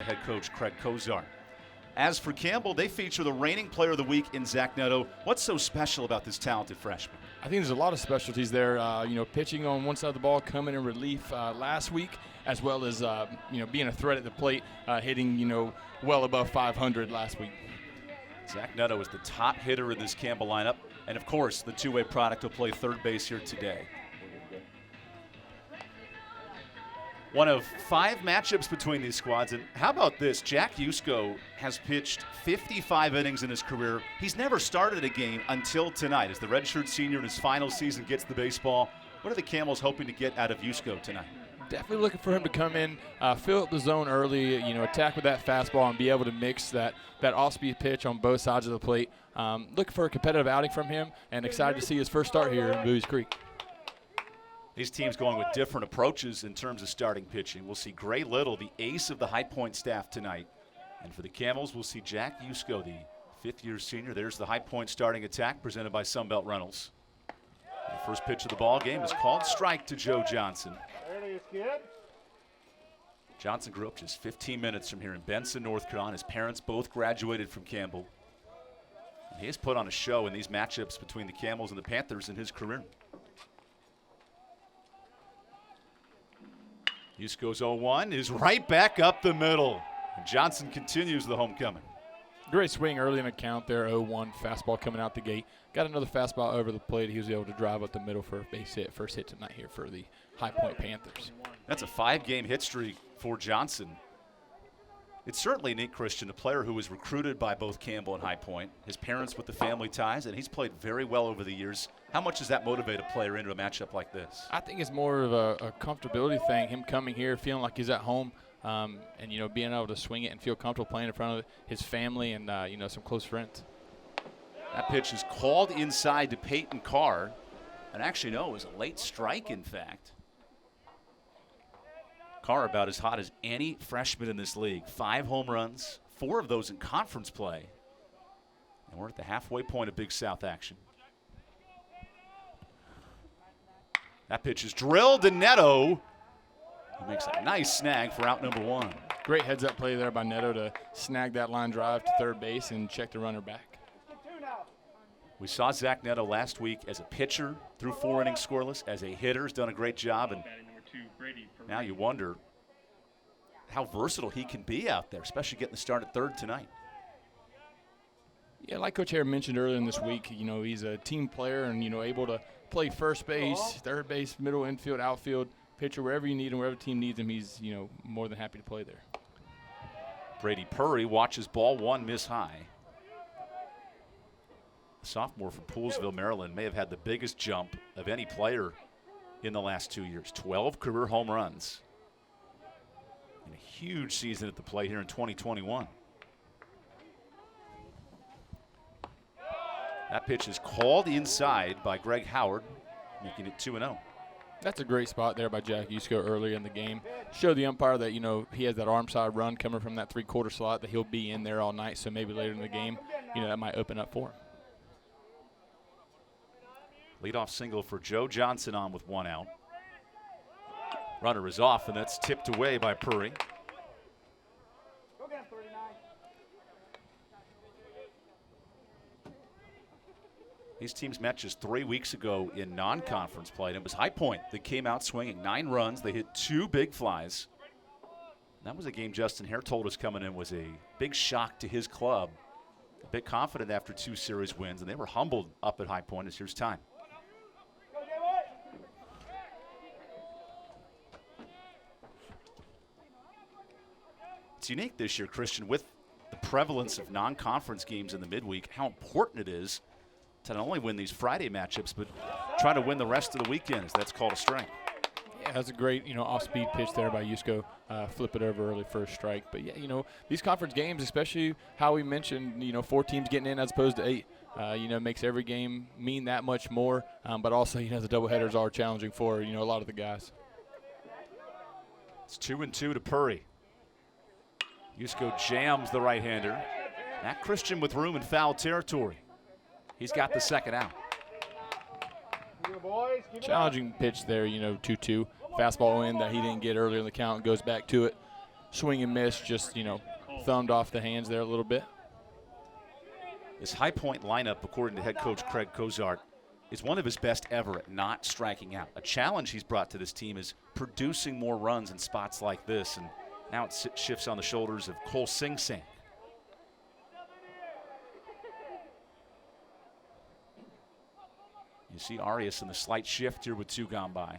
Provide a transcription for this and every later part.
Head coach Craig Kozar. As for Campbell, they feature the reigning player of the week in Zach Neto. What's so special about this talented freshman? I think there's a lot of specialties there. Pitching on one side of the ball, coming in relief last week, as well as being a threat at the plate, hitting well above 500 last week. Zach Neto is the top hitter in this Campbell lineup, and of course, the two-way product will play third base here today. One of 5 matchups between these squads, and how about this? Jack Yusko has pitched 55 innings in his career. He's never started a game until tonight. As the redshirt senior in his final season gets the baseball, what are the Camels hoping to get out of Yusko tonight? Definitely looking for him to come in, fill up the zone early, attack with that fastball and be able to mix that off-speed pitch on both sides of the plate. Looking for a competitive outing from him, and excited to see his first start here in Booze Creek. These teams going with different approaches in terms of starting pitching. We'll see Gray Little, the ace of the High Point staff tonight. And for the Camels, we'll see Jack Yusko, the fifth-year senior. There's the High Point starting attack presented by Sunbelt Rentals. The first pitch of the ball game is called strike to Joe Johnson. Johnson grew up just 15 minutes from here in Benson, North Carolina. His parents both graduated from Campbell. And he has put on a show in these matchups between the Camels and the Panthers in his career. Yusko's 0-1 is right back up the middle. And Johnson continues the homecoming. Great swing early in the count there, 0-1, fastball coming out the gate. Got another fastball over the plate. He was able to drive up the middle for a base hit, first hit tonight here for the High Point Panthers. That's a 5-game hit streak for Johnson. It's certainly neat, Christian, a player who was recruited by both Campbell and High Point, his parents with the family ties, and he's played very well over the years. How much does that motivate a player into a matchup like this? I think it's more of a comfortability thing, him coming here, feeling like he's at home, and being able to swing it and feel comfortable playing in front of his family and some close friends. That pitch is called inside to Peyton Carr, and actually no, it was a late strike, in fact. Carr about as hot as any freshman in this league. 5 home runs, 4 of those in conference play. And we're at the halfway point of Big South action. That pitch is drilled to Neto. He makes a nice snag for out number 1. Great heads-up play there by Neto to snag that line drive to third base and check the runner back. We saw Zach Neto last week as a pitcher through 4 innings scoreless. As a hitter, has done a great job. And now you wonder how versatile he can be out there, especially getting the start at third tonight. Yeah, like Coach Hare mentioned earlier in this week, he's a team player and, able to play first base, third base, middle, infield, outfield, pitcher, wherever you need him, wherever the team needs him, he's, more than happy to play there. Brady Purry watches ball 1 miss high. The sophomore from Poolesville, Maryland, may have had the biggest jump of any player in the last 2 years. 12 career home runs. And a huge season at the plate here in 2021. That pitch is called inside by Greg Howard, making it 2-0. That's a great spot there by Jack Yusko early in the game. Show the umpire that, he has that arm side run coming from that 3/4 slot, that he'll be in there all night, so maybe later in the game, that might open up for him. Leadoff single for Joe Johnson on with 1 out. Runner is off, and that's tipped away by Purry. These teams met just 3 weeks ago in non-conference play, and it was High Point that came out swinging 9 runs. They hit 2 big flies. That was a game Justin Hare told us coming in was a big shock to his club. A bit confident after 2 series wins, and they were humbled up at High Point as here's time. It's unique this year, Christian, with the prevalence of non-conference games in the midweek, how important it is to not only win these Friday matchups, but try to win the rest of the weekend, as that's called a strike. Yeah, that's a great, off-speed pitch there by Yusko. Flip it over early for a strike. But, yeah, these conference games, especially how we mentioned, 4 teams getting in as opposed to 8, makes every game mean that much more. But also, the doubleheaders are challenging for, a lot of the guys. It's 2-2 to Purry. Yusko jams the right-hander. Matt Christian with room in foul territory. He's got the second out. Challenging pitch there, 2-2. Fastball in that he didn't get earlier in the count, goes back to it. swing and miss, just, thumbed off the hands there a little bit. His High Point lineup, according to head coach Craig Cozart, is one of his best ever at not striking out. A challenge he's brought to this team is producing more runs in spots like this, and now it shifts on the shoulders of Cole Sing-Sang. You see Arias in the slight shift here with 2 gone by.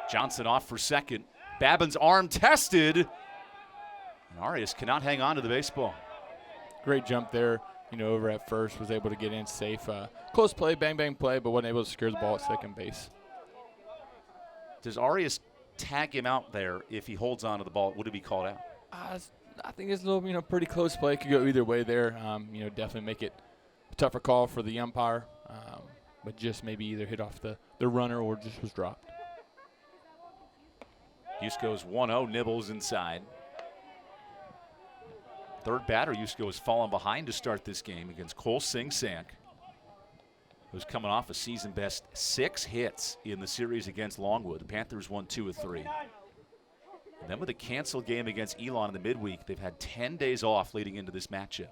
Johnson off for second. Babin's arm tested. And Arias cannot hang on to the baseball. Great jump there, over at first, was able to get in safe. Close play, bang, bang play, but wasn't able to secure the ball at second base. Does Arias tag him out there if he holds on to the ball? Would it be called out? I think it's a little, pretty close play. Could go either way there. Definitely make it a tougher call for the umpire, but just maybe either hit off the runner or just was dropped. Yusko's 1-0, nibbles inside. Third batter, Yusko has fallen behind to start this game against Cole Sing-Sang, who's coming off a season-best 6 hits in the series against Longwood. The Panthers won 2 of 3. And then with a canceled game against Elon in the midweek, they've had 10 days off leading into this matchup.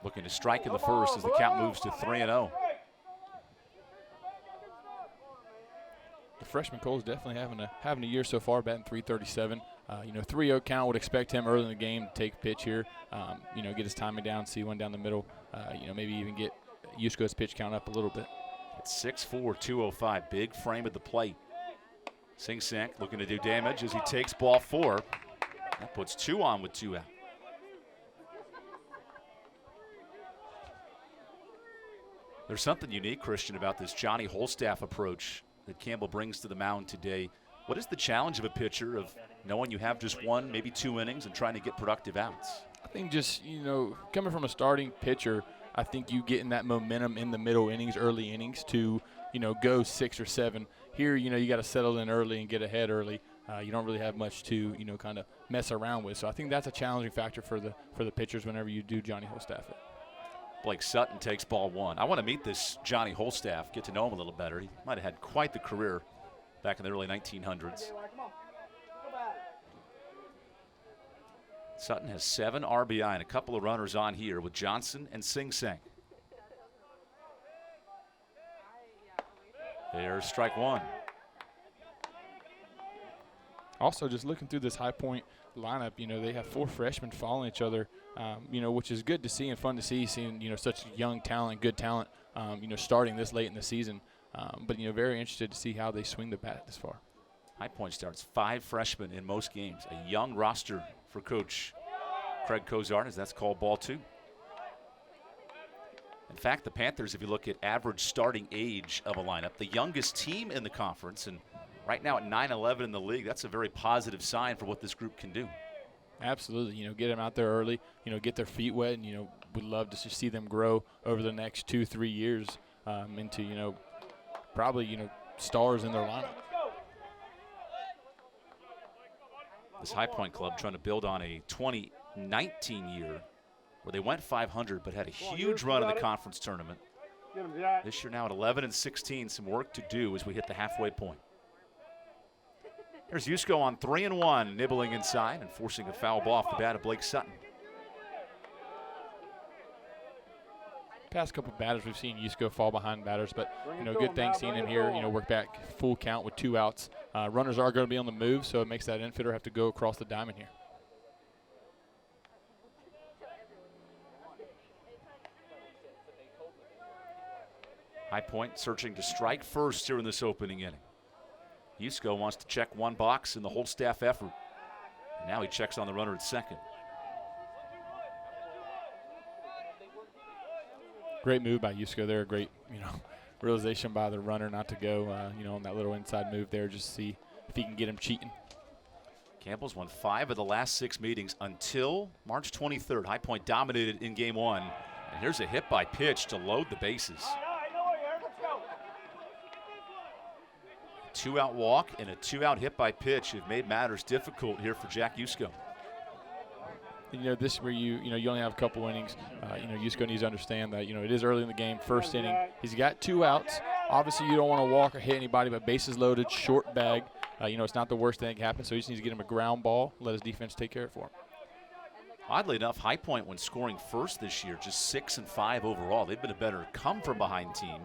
Looking to strike in the first as the count moves to 3-0. The freshman Cole's definitely having a year so far, batting .337. 3-0 count. Would expect him early in the game to take a pitch here. Get his timing down, see one down the middle. Maybe even get Yusko's pitch count up a little bit. It's 6'4", 205. Big frame at the plate. Sing-Sang looking to do damage as he takes ball 4. That puts 2 on with 2 out. There's something unique, Christian, about this Johnny Holstaff approach that Campbell brings to the mound today. What is the challenge of a pitcher of knowing you have just 1, maybe 2 innings and trying to get productive outs? I think just, coming from a starting pitcher, I think you getting that momentum in the middle innings, early innings to, go 6 or 7. Here, you got to settle in early and get ahead early. You don't really have much to, kind of mess around with. So I think that's a challenging factor for the pitchers whenever you do Johnny Holstaff it. Blake Sutton takes ball 1. I want to meet this Johnny Holstaff, get to know him a little better. He might have had quite the career back in the early 1900s. Sutton has 7 RBI and a couple of runners on here with Johnson and Sing-Sang. There's strike 1. Also, just looking through this High Point lineup, they have 4 freshmen following each other, which is good to see and fun to see, seeing, such young talent, good talent, starting this late in the season. But, very interested to see how they swing the bat this far. High Point starts 5 freshmen in most games. A young roster for Coach Craig Cozart, as that's called ball 2. In fact, the Panthers, if you look at average starting age of a lineup, the youngest team in the conference, and right now at 9-11 in the league, that's a very positive sign for what this group can do. Absolutely. Get them out there early, get their feet wet, and, we'd love to see them grow over the next 2-3 years into, probably, stars in their lineup. This High Point club trying to build on a 2019 year where they went 500 but had a huge run in the conference tournament. This year now at 11-16, some work to do as we hit the halfway point. Here's Yusko on 3-1, nibbling inside and forcing a foul ball off the bat of Blake Sutton. Past couple batters, we've seen Yusko fall behind batters, but good thing seeing him here. Work back full count with 2 outs. Runners are going to be on the move, so it makes that infielder have to go across the diamond here. High Point searching to strike first here in this opening inning. Yusko wants to check 1 box in the Holstaff effort. And now he checks on the runner at second. Great move by Yusko there. Great, realization by the runner not to go, on that little inside move there, just to see if he can get him cheating. Campbell's won 5 of the last 6 meetings until March 23rd. High Point dominated in game 1. And here's a hit by pitch to load the bases. 2-out walk and a 2-out hit by pitch have made matters difficult here for Jack Yusko. This is where you only have a couple innings. Yusko needs to understand that, it is early in the game, first inning. He's got 2 outs. Obviously, you don't want to walk or hit anybody, but bases loaded, short bag. it's not the worst thing that can happen, so he just needs to get him a ground ball, let his defense take care of it for him. Oddly enough, High Point, when scoring first this year, just 6-5 overall. They've been a better come-from-behind team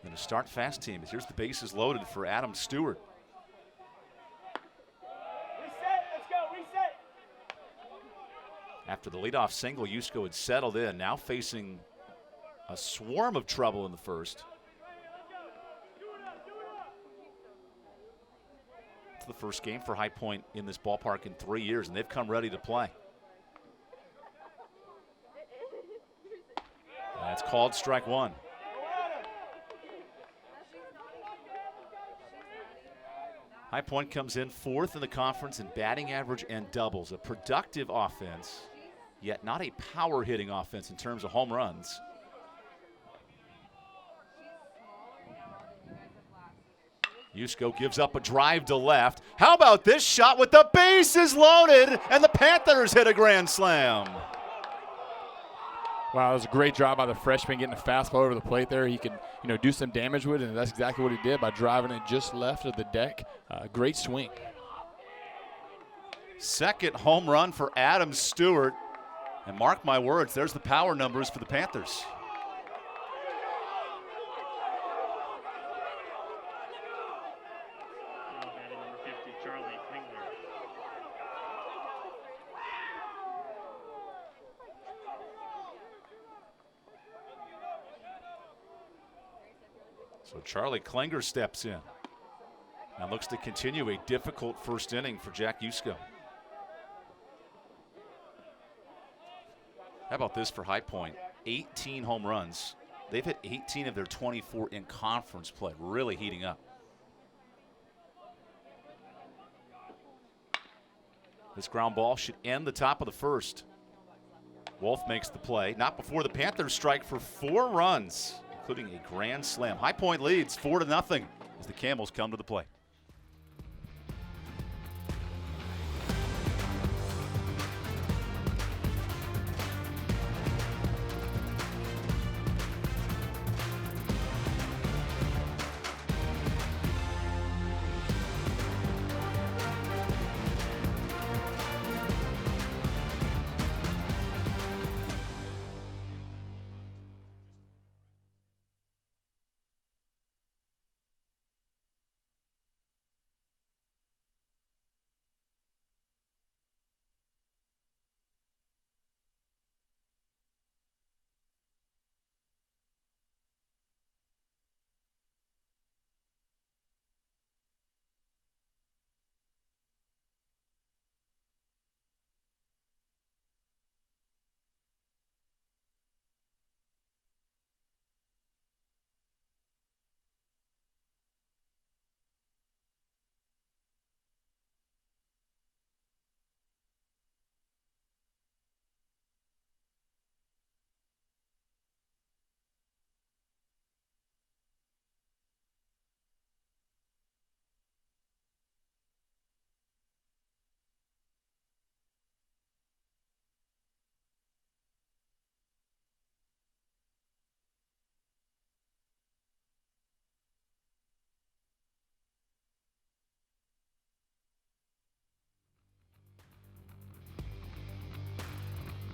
than a start-fast team. Here's the bases loaded for Adam Stewart. After the leadoff single, Yusko had settled in, now facing a swarm of trouble in the first. It's the first game for High Point in this ballpark in 3 years, and they've come ready to play. That's called strike one. High Point comes in 4th in the conference in batting average and doubles. A productive offense, yet not a power hitting offense in terms of home runs. Yusko gives up a drive to left. How about this shot with the bases loaded, and the Panthers hit a grand slam. Wow, it was a great job by the freshman getting a fastball over the plate there. He could, do some damage with it, and that's exactly what he did by driving it just left of the deck. Great swing. Second home run for Adam Stewart. And mark my words, there's the power numbers for the Panthers. Number 50, Charlie Klingler. So Charlie Klinger steps in and looks to continue a difficult first inning for Jack Yusko. How about this for High Point? 18 home runs. They've hit 18 of their 24 in conference play, really heating up. This ground ball should end the top of the first. Wolf makes the play, not before the Panthers strike for 4 runs, including a grand slam. High Point leads 4-0 as the Camels come to the plate.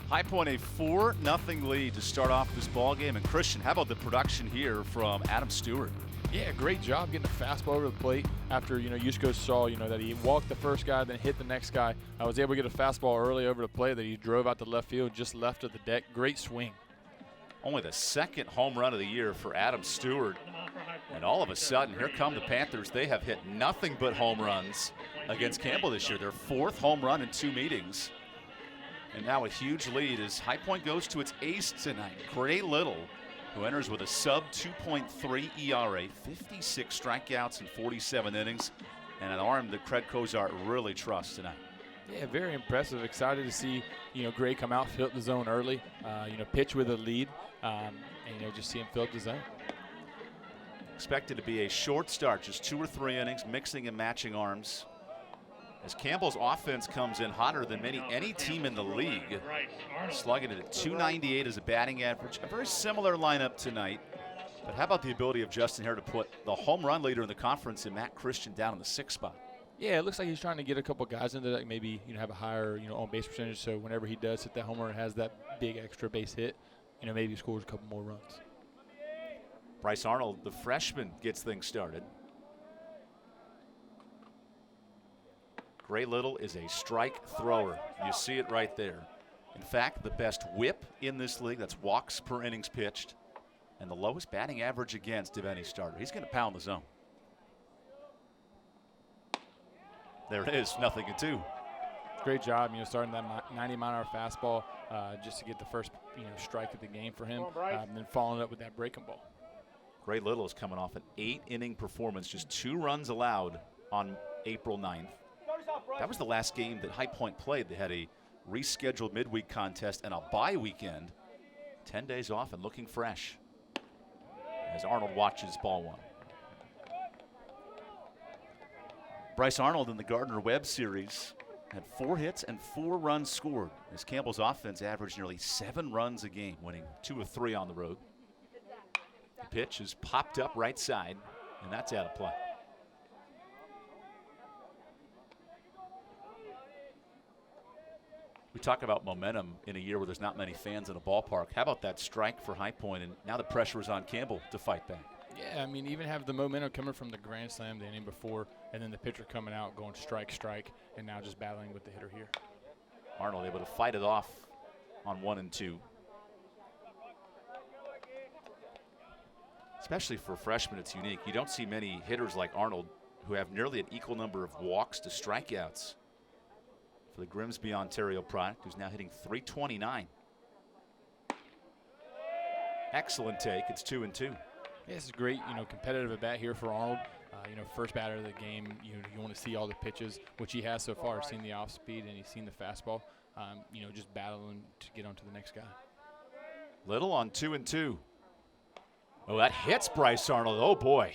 High Point a 4-0 lead to start off this ball game. And Christian, how about the production here from Adam Stewart? Yeah, great job getting a fastball over the plate after, Yusko saw, that he walked the first guy, then hit the next guy. I was able to get a fastball early over the plate that he drove out to left field, just left of the deck. Great swing. Only the second home run of the year for Adam Stewart. And all of a sudden, here come the Panthers. They have hit nothing but home runs against Campbell this year. Their 4th home run in 2 meetings. And now a huge lead as High Point goes to its ace tonight, Gray Little, who enters with a sub 2.3 ERA, 56 strikeouts in 47 innings, and an arm that Craig Cozart really trusts tonight. Yeah, very impressive. Excited to see, Gray come out, fill up the zone early, pitch with a lead, and, just see him fill up the zone. Expected to be a short start, just 2 or 3 innings, mixing and matching arms. As Campbell's offense comes in hotter than any team in the league, slugging it at 298 as a batting average. A very similar lineup tonight But how about the ability of Justin Hare to put the home run leader in the conference and Matt Christian down in the 6th spot? Yeah, it looks like he's trying to get a couple guys into that, maybe have a higher on base percentage. So whenever he does hit that homer and has that big extra base hit, maybe he scores a couple more runs. Bryce Arnold, the freshman, gets things started. Gray Little is a strike thrower. You see it right there. In fact, the best whip in this league, that's walks per innings pitched, and the lowest batting average against of any starter. He's going to pound the zone. There it is, 0-2. Great job, starting that 90-mile-an-hour fastball just to get the first, strike of the game for him, and then following it up with that breaking ball. Gray Little is coming off an 8-inning performance, just 2 runs allowed on April 9th. That was the last game that High Point played. They had a rescheduled midweek contest and a bye weekend. 10 days off and looking fresh as Arnold watches ball 1. Bryce Arnold in the Gardner-Webb series had 4 hits and 4 runs scored as Campbell's offense averaged nearly 7 runs a game, winning 2 of 3 on the road. The pitch is popped up right side, and that's out of play. We talk about momentum in a year where there's not many fans in a ballpark. How about that strike for High Point? And now the pressure is on Campbell to fight back. Yeah, even have the momentum coming from the grand slam the inning before, and then the pitcher coming out going strike, and now just battling with the hitter here. Arnold able to fight it off on 1 and 2. Especially for a freshman, it's unique. You don't see many hitters like Arnold who have nearly an equal number of walks to strikeouts. For the Grimsby, Ontario product, who's now hitting .329. Excellent take. It's 2 and 2. Yeah, this is great, competitive at bat here for Arnold. First batter of the game, you want to see all the pitches, which he has so far. He's seen the off speed and he's seen the fastball. Just battling to get onto the next guy. Little on 2 and 2. Oh, that hits Bryce Arnold. Oh boy.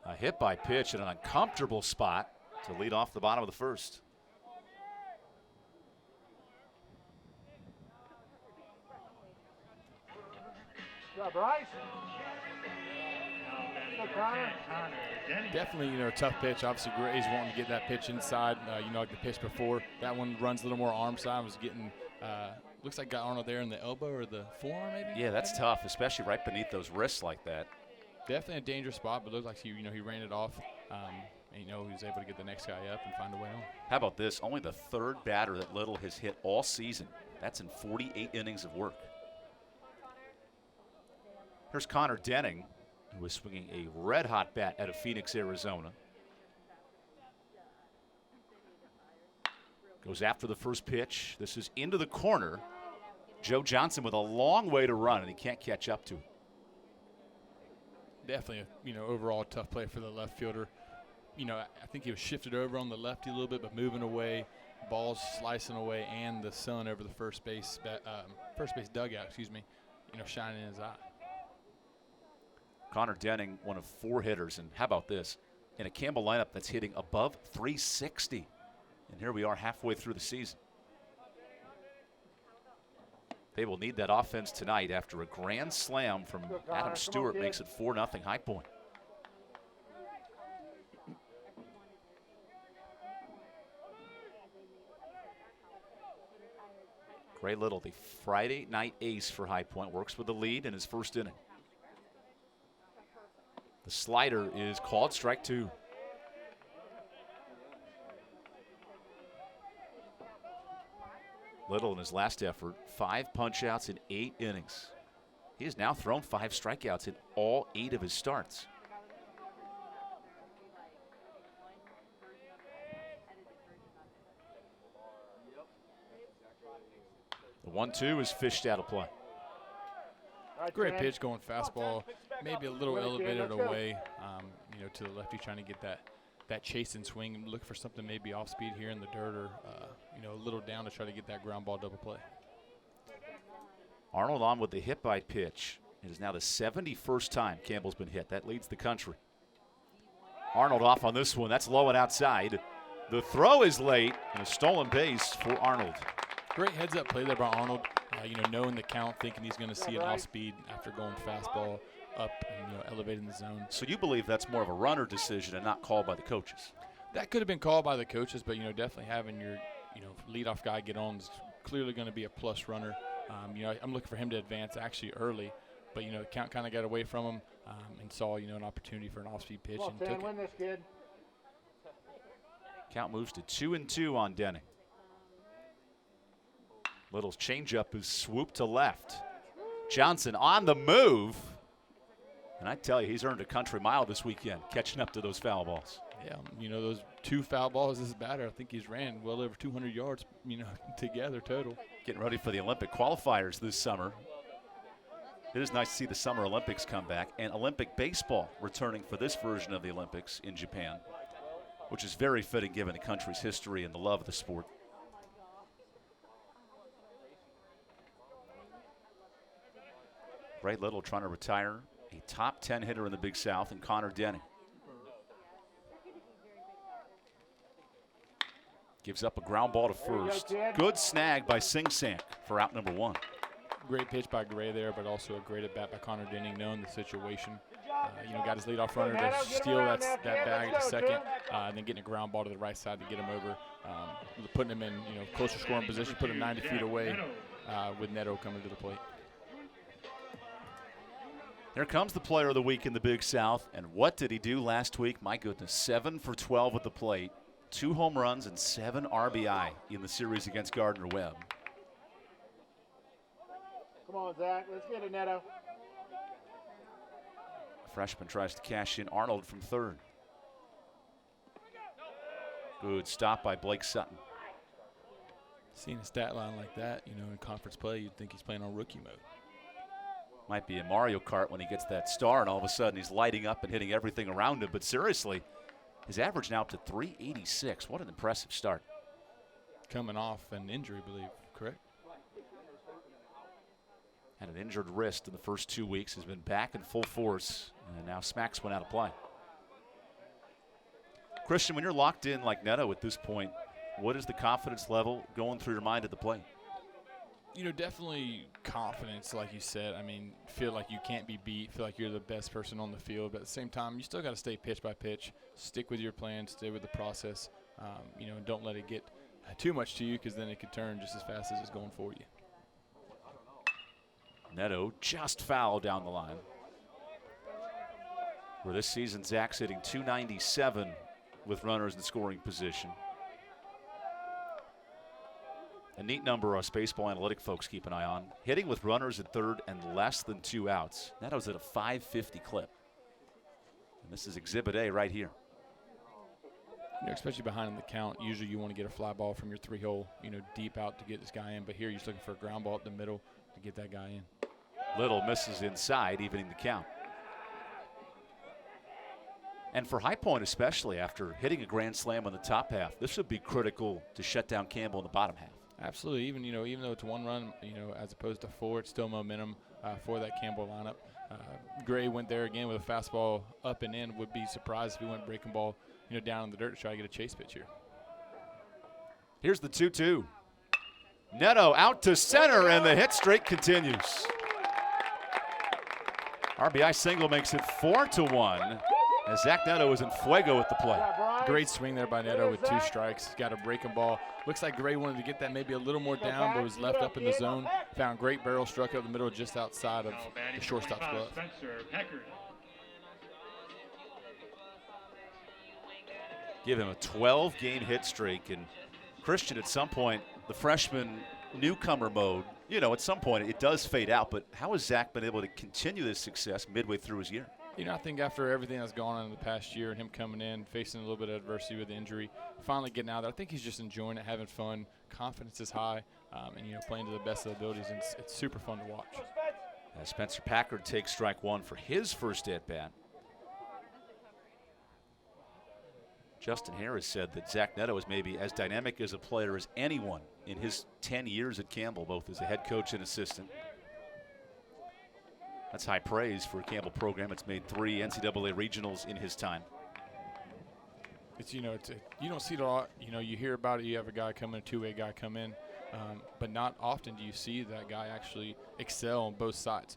A hit by pitch in an uncomfortable spot to lead off the bottom of the first. Bryce. Definitely, a tough pitch. Obviously, Gray's wanting to get that pitch inside. Like the pitch before. That one runs a little more arm side. Was getting, looks like got Arnold there in the elbow or the forearm, maybe. Yeah, that's tough, especially right beneath those wrists like that. Definitely a dangerous spot, but looks like he ran it off. And, he was able to get the next guy up and find a way home. How about this? Only the 3rd batter that Little has hit all season. That's in 48 innings of work. Here's Connor Denning, who is swinging a red-hot bat out of Phoenix, Arizona. Goes after the first pitch. This is into the corner. Joe Johnson with a long way to run, and he can't catch up to it. Definitely, overall tough play for the left fielder. I think he was shifted over on the lefty a little bit, but moving away, balls slicing away, and the sun over the first base dugout, shining in his eye. Connor Denning, one of 4 hitters, and how about this? In a Campbell lineup that's hitting above 360. And here we are halfway through the season. They will need that offense tonight after a grand slam from Adam Stewart makes it 4-0 High Point. Gray Little, the Friday night ace for High Point, works with the lead in his first inning. The slider is called strike 2. Little in his last effort, 5 punch-outs in 8 innings. He has now thrown 5 strikeouts in all 8 of his starts. The 1-2 is fished out of play. Great pitch going fastball, maybe a little elevated away, to the lefty, trying to get that chase and swing and look for something maybe off speed here in the dirt or, a little down to try to get that ground ball double play. Arnold on with the hit by pitch. It is now the 71st time Campbell's been hit. That leads the country. Arnold off on this one. That's low and outside. The throw is late and a stolen base for Arnold. Great heads-up play there by Arnold. knowing the count, thinking he's going to see an off-speed after going fastball up and, elevating the zone. So you believe that's more of a runner decision and not called by the coaches? That could have been called by the coaches, but, definitely having your, leadoff guy get on is clearly going to be a plus runner. I'm looking for him to advance actually early, but, the count kind of got away from him and saw, an opportunity for an off-speed pitch and took win this, kid. Count moves to 2-2 on Denny. Little's changeup is swooped to left. Johnson on the move. And I tell you, he's earned a country mile this weekend, catching up to those foul balls. Yeah, those 2 foul balls as a batter, I think he's ran well over 200 yards, together total. Getting ready for the Olympic qualifiers this summer. It is nice to see the Summer Olympics come back and Olympic baseball returning for this version of the Olympics in Japan, which is very fitting given the country's history and the love of the sport. Ray Little trying to retire a top 10 hitter in the Big South, and Connor Denny. Gives up a ground ball to first. Good snag by Sing Sank for out number 1. Great pitch by Gray there, but also a great at-bat by Connor Denny, knowing the situation. Got his leadoff runner to steal that bag at second, and then getting a ground ball to the right side to get him over, putting him in closer scoring position, put him 90 feet away with Neto coming to the plate. Here comes the player of the week in the Big South, and what did he do last week? My goodness, 7 for 12 at the plate, 2 home runs and 7 RBI in the series against Gardner-Webb. Come on, Zach. Let's get it, Neto. Freshman tries to cash in Arnold from third. Good stop by Blake Sutton. Seeing a stat line like that, in conference play, you'd think he's playing on rookie mode. Might be in Mario Kart when he gets that star and all of a sudden he's lighting up and hitting everything around him. But seriously, his average now up to 386. What an impressive start. Coming off an injury, I believe, correct? Had an injured wrist in the first 2 weeks. Has been back in full force and now smacks one out of play. Christian, when you're locked in like Neto at this point, what is the confidence level going through your mind at the plate? Definitely confidence, like you said. I mean, feel like you can't be beat, feel like you're the best person on the field. But at the same time, you still got to stay pitch by pitch, stick with your plan, stay with the process, and don't let it get too much to you because then it could turn just as fast as it's going for you. Neto just foul down the line. For this season, Zach's hitting .297 with runners in scoring position. A neat number us baseball analytic folks keep an eye on. Hitting with runners at third and less than 2 outs. Neto's at a .550 clip. And this is Exhibit A right here. Especially behind in the count, usually you want to get a fly ball from your 3-hole, deep out to get this guy in. But here you're just looking for a ground ball up the middle to get that guy in. Little misses inside, evening the count. And for High Point especially, after hitting a grand slam on the top half, this would be critical to shut down Campbell in the bottom half. Absolutely. Even though it's 1 run, as opposed to 4, it's still momentum for that Campbell lineup. Gray went there again with a fastball up and in. Would be surprised if he went breaking ball, down in the dirt to try to get a chase pitch here. Here's the 2-2. Neto out to center, and the hit streak continues. RBI single makes it 4-1. As Zach Neto is in fuego at the plate. Great swing there by Neto with 2 strikes. Got a breaking ball. Looks like Gray wanted to get that maybe a little more down, but was left up in the zone. Found great barrel, struck up the middle just outside of the shortstop's glove. Give him a 12-game hit streak. And Christian, at some point, the freshman newcomer mode, at some point it does fade out. But how has Zach been able to continue this success midway through his year? I think after everything that's gone on in the past year and him coming in, facing a little bit of adversity with the injury, finally getting out there, I think he's just enjoying it, having fun. Confidence is high, and, playing to the best of the abilities, and it's super fun to watch. Spencer Packard takes strike 1 for his first at-bat. Justin Harris said that Zach Neto is maybe as dynamic as a player as anyone in his 10 years at Campbell, both as a head coach and assistant. That's high praise for a Campbell program. It's made 3 NCAA regionals in his time. It's you don't see it a lot. You hear about it. You have a guy come in, a 2-way guy come in. but not often do you see that guy actually excel on both sides.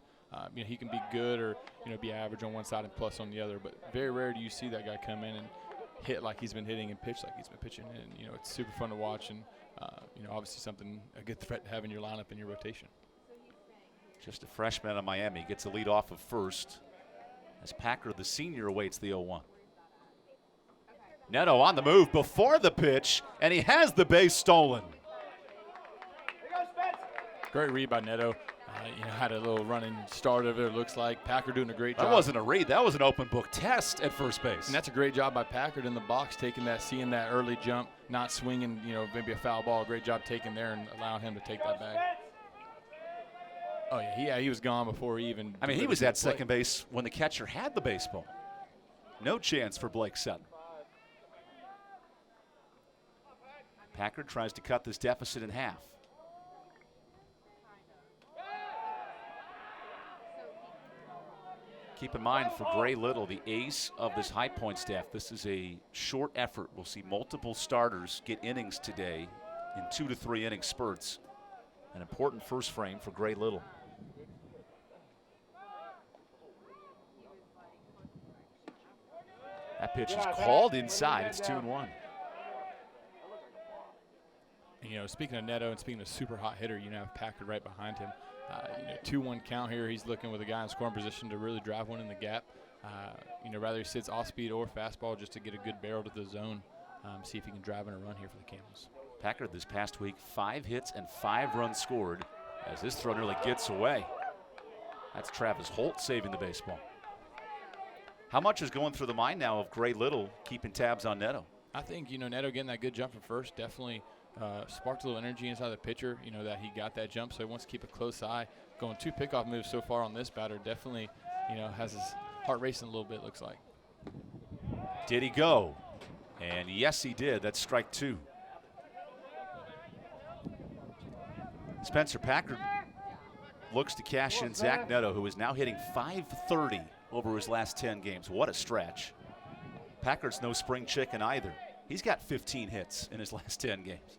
You know, he can be good or, you know, be average on one side and plus on the other, but very rare do you see that guy come in and hit like he's been hitting and pitch like he's been pitching. And, you know, it's super fun to watch and, you know, obviously a good threat to have in your lineup in your rotation. Just a freshman out of Miami gets a lead off of first as Packard, the senior, awaits the 0-1. Neto on the move before the pitch, and he has the base stolen. Great read by Neto. You know, had a little running start of it, it looks like. Packard doing a great job. That wasn't a read. That was an open book test at first base. And that's a great job by Packard in the box, taking that, seeing that early jump, not swinging, you know, maybe a foul ball. Great job taking there and allowing him to take that bag. Oh, yeah, he was gone before he even. I mean, he was at second base when the catcher had the baseball. No chance for Blake Sutton. Packard tries to cut this deficit in half. Keep in mind for Gray Little, the ace of this High Point staff, this is a short effort. We'll see multiple starters get innings today in 2 to 3 inning spurts. An important first frame for Gray Little. That pitch is called inside. It's 2-1. You know, speaking of Neto and speaking of super hot hitter, you know, Packard right behind him. You know, 2-1 count here. He's looking with a guy in scoring position to really drive one in the gap. You know, rather he sits off speed or fastball just to get a good barrel to the zone. See if he can drive in a run here for the Camels. Packard this past week, 5 hits and 5 runs scored as this throw nearly gets away. That's Travis Holt saving the baseball. How much is going through the mind now of Gray Little keeping tabs on Neto? I think, you know, Neto getting that good jump from first definitely sparked a little energy inside the pitcher, you know, that he got that jump, so he wants to keep a close eye. Going 2 pickoff moves so far on this batter definitely, you know, has his heart racing a little bit, looks like. Did he go? And yes, he did. That's strike 2. Spencer Packard looks to cash in Zach Neto, who is now hitting .530 over his last 10 games. What a stretch. Packard's no spring chicken either. He's got 15 hits in his last 10 games.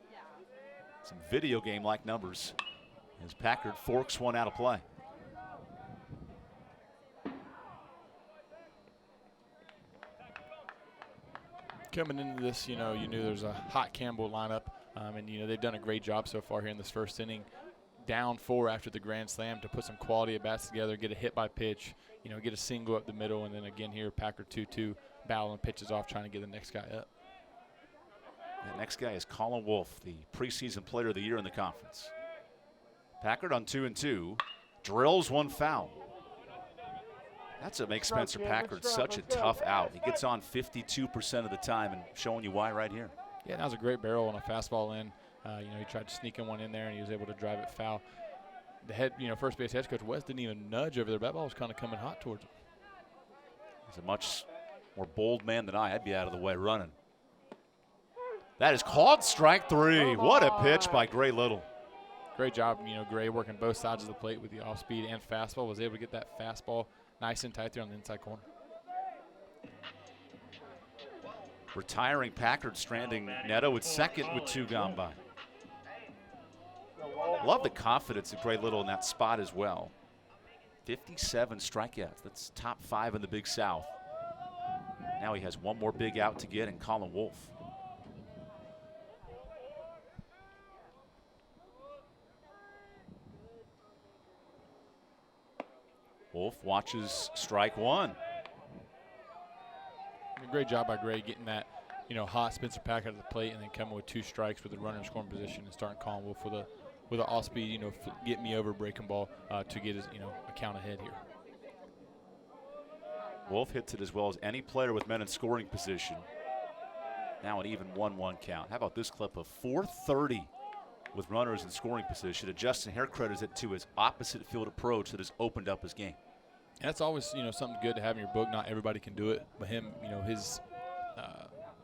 Some video game-like numbers as Packard forks one out of play. Coming into this, you know, you knew there was a hot Campbell lineup, and, you know, they've done a great job so far here in this first inning. Down 4 after the grand slam to put some quality at bats together, get a hit by pitch, you know, get a single up the middle, and then again here, Packard 2-2, battling pitches off, trying to get the next guy up. That next guy is Colin Wolfe, the preseason player of the year in the conference. Packard on 2-2, drills one foul. That's what makes Spencer Packard such a tough out. He gets on 52% of the time, and showing you why right here. Yeah, that was a great barrel on a fastball in. You know, he tried to sneak in one in there, and he was able to drive it foul. The head, you know, first base head coach West didn't even nudge over there. That ball was kind of coming hot towards him. He's a much more bold man than I'd be out of the way running. That is called strike 3. What a pitch by Gray Little. Great job, you know, Gray working both sides of the plate with the off-speed and fastball. Was able to get that fastball nice and tight there on the inside corner. Retiring Packard stranding Neto at second with 2 gone by. Love the confidence of Gray Little in that spot as well. 57 strikeouts. That's top 5 in the Big South. Now he has one more big out to get in Colin Wolfe. Wolfe watches strike 1. Great job by Gray getting that, you know, hot Spencer Packard at the plate and then coming with 2 strikes with the runner in scoring position and starting Colin Wolfe with an off-speed, you know, get me over breaking ball to get his, you know, a count ahead here. Wolfe hits it as well as any player with men in scoring position. Now an even 1-1 count. How about this clip of 430 with runners in scoring position? And Justin Hare credits it to his opposite field approach that has opened up his game. And that's always, you know, something good to have in your book. Not everybody can do it, but him, you know, his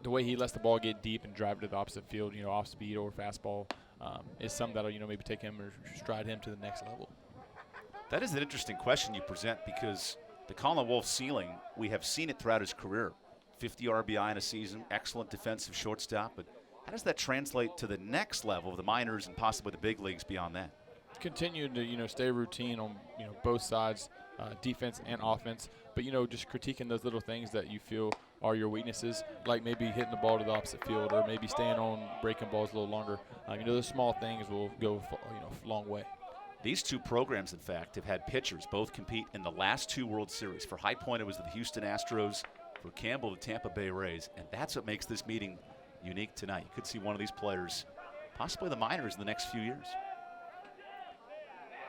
the way he lets the ball get deep and drive it to the opposite field, you know, off speed or fastball, is something that'll, you know, maybe take him or stride him to the next level. That is an interesting question you present because the Colin Wolfe ceiling, we have seen it throughout his career. 50 RBI in a season, excellent defensive shortstop, but How does that translate to the next level of the minors and possibly the big leagues beyond that? Continue to stay routine on both sides, defense and offense, but just critiquing those little things that you feel are your weaknesses, like maybe hitting the ball to the opposite field or maybe staying on breaking balls a little longer. Those small things will go a long way. These two programs, in fact, have had pitchers both compete in the last two World Series. For High Point, it was the Houston Astros. For Campbell, the Tampa Bay Rays. And that's what makes this meeting unique tonight. You could see one of these players, possibly the minors, in the next few years.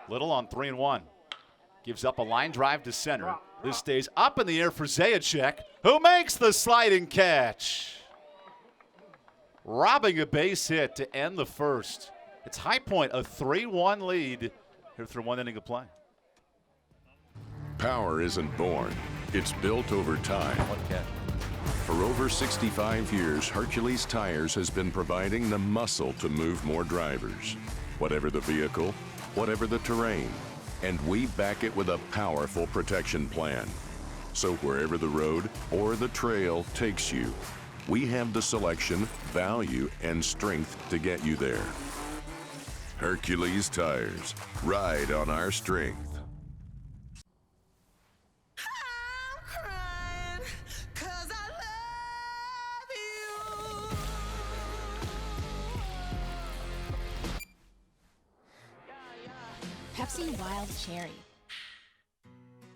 Little on 3-1. Gives up a line drive to center. This stays up in the air for Zajac, who makes the sliding catch. Robbing a base hit to end the first. It's High Point, a 3-1 lead here through one inning of play. Power isn't born. It's built over time. One catch. For over 65 years, Hercules Tires has been providing the muscle to move more drivers. Whatever the vehicle, whatever the terrain. And we back it with a powerful protection plan. So wherever the road or the trail takes you, we have the selection, value, and strength to get you there. Hercules Tires. Ride on our strength. Pepsi Wild Cherry.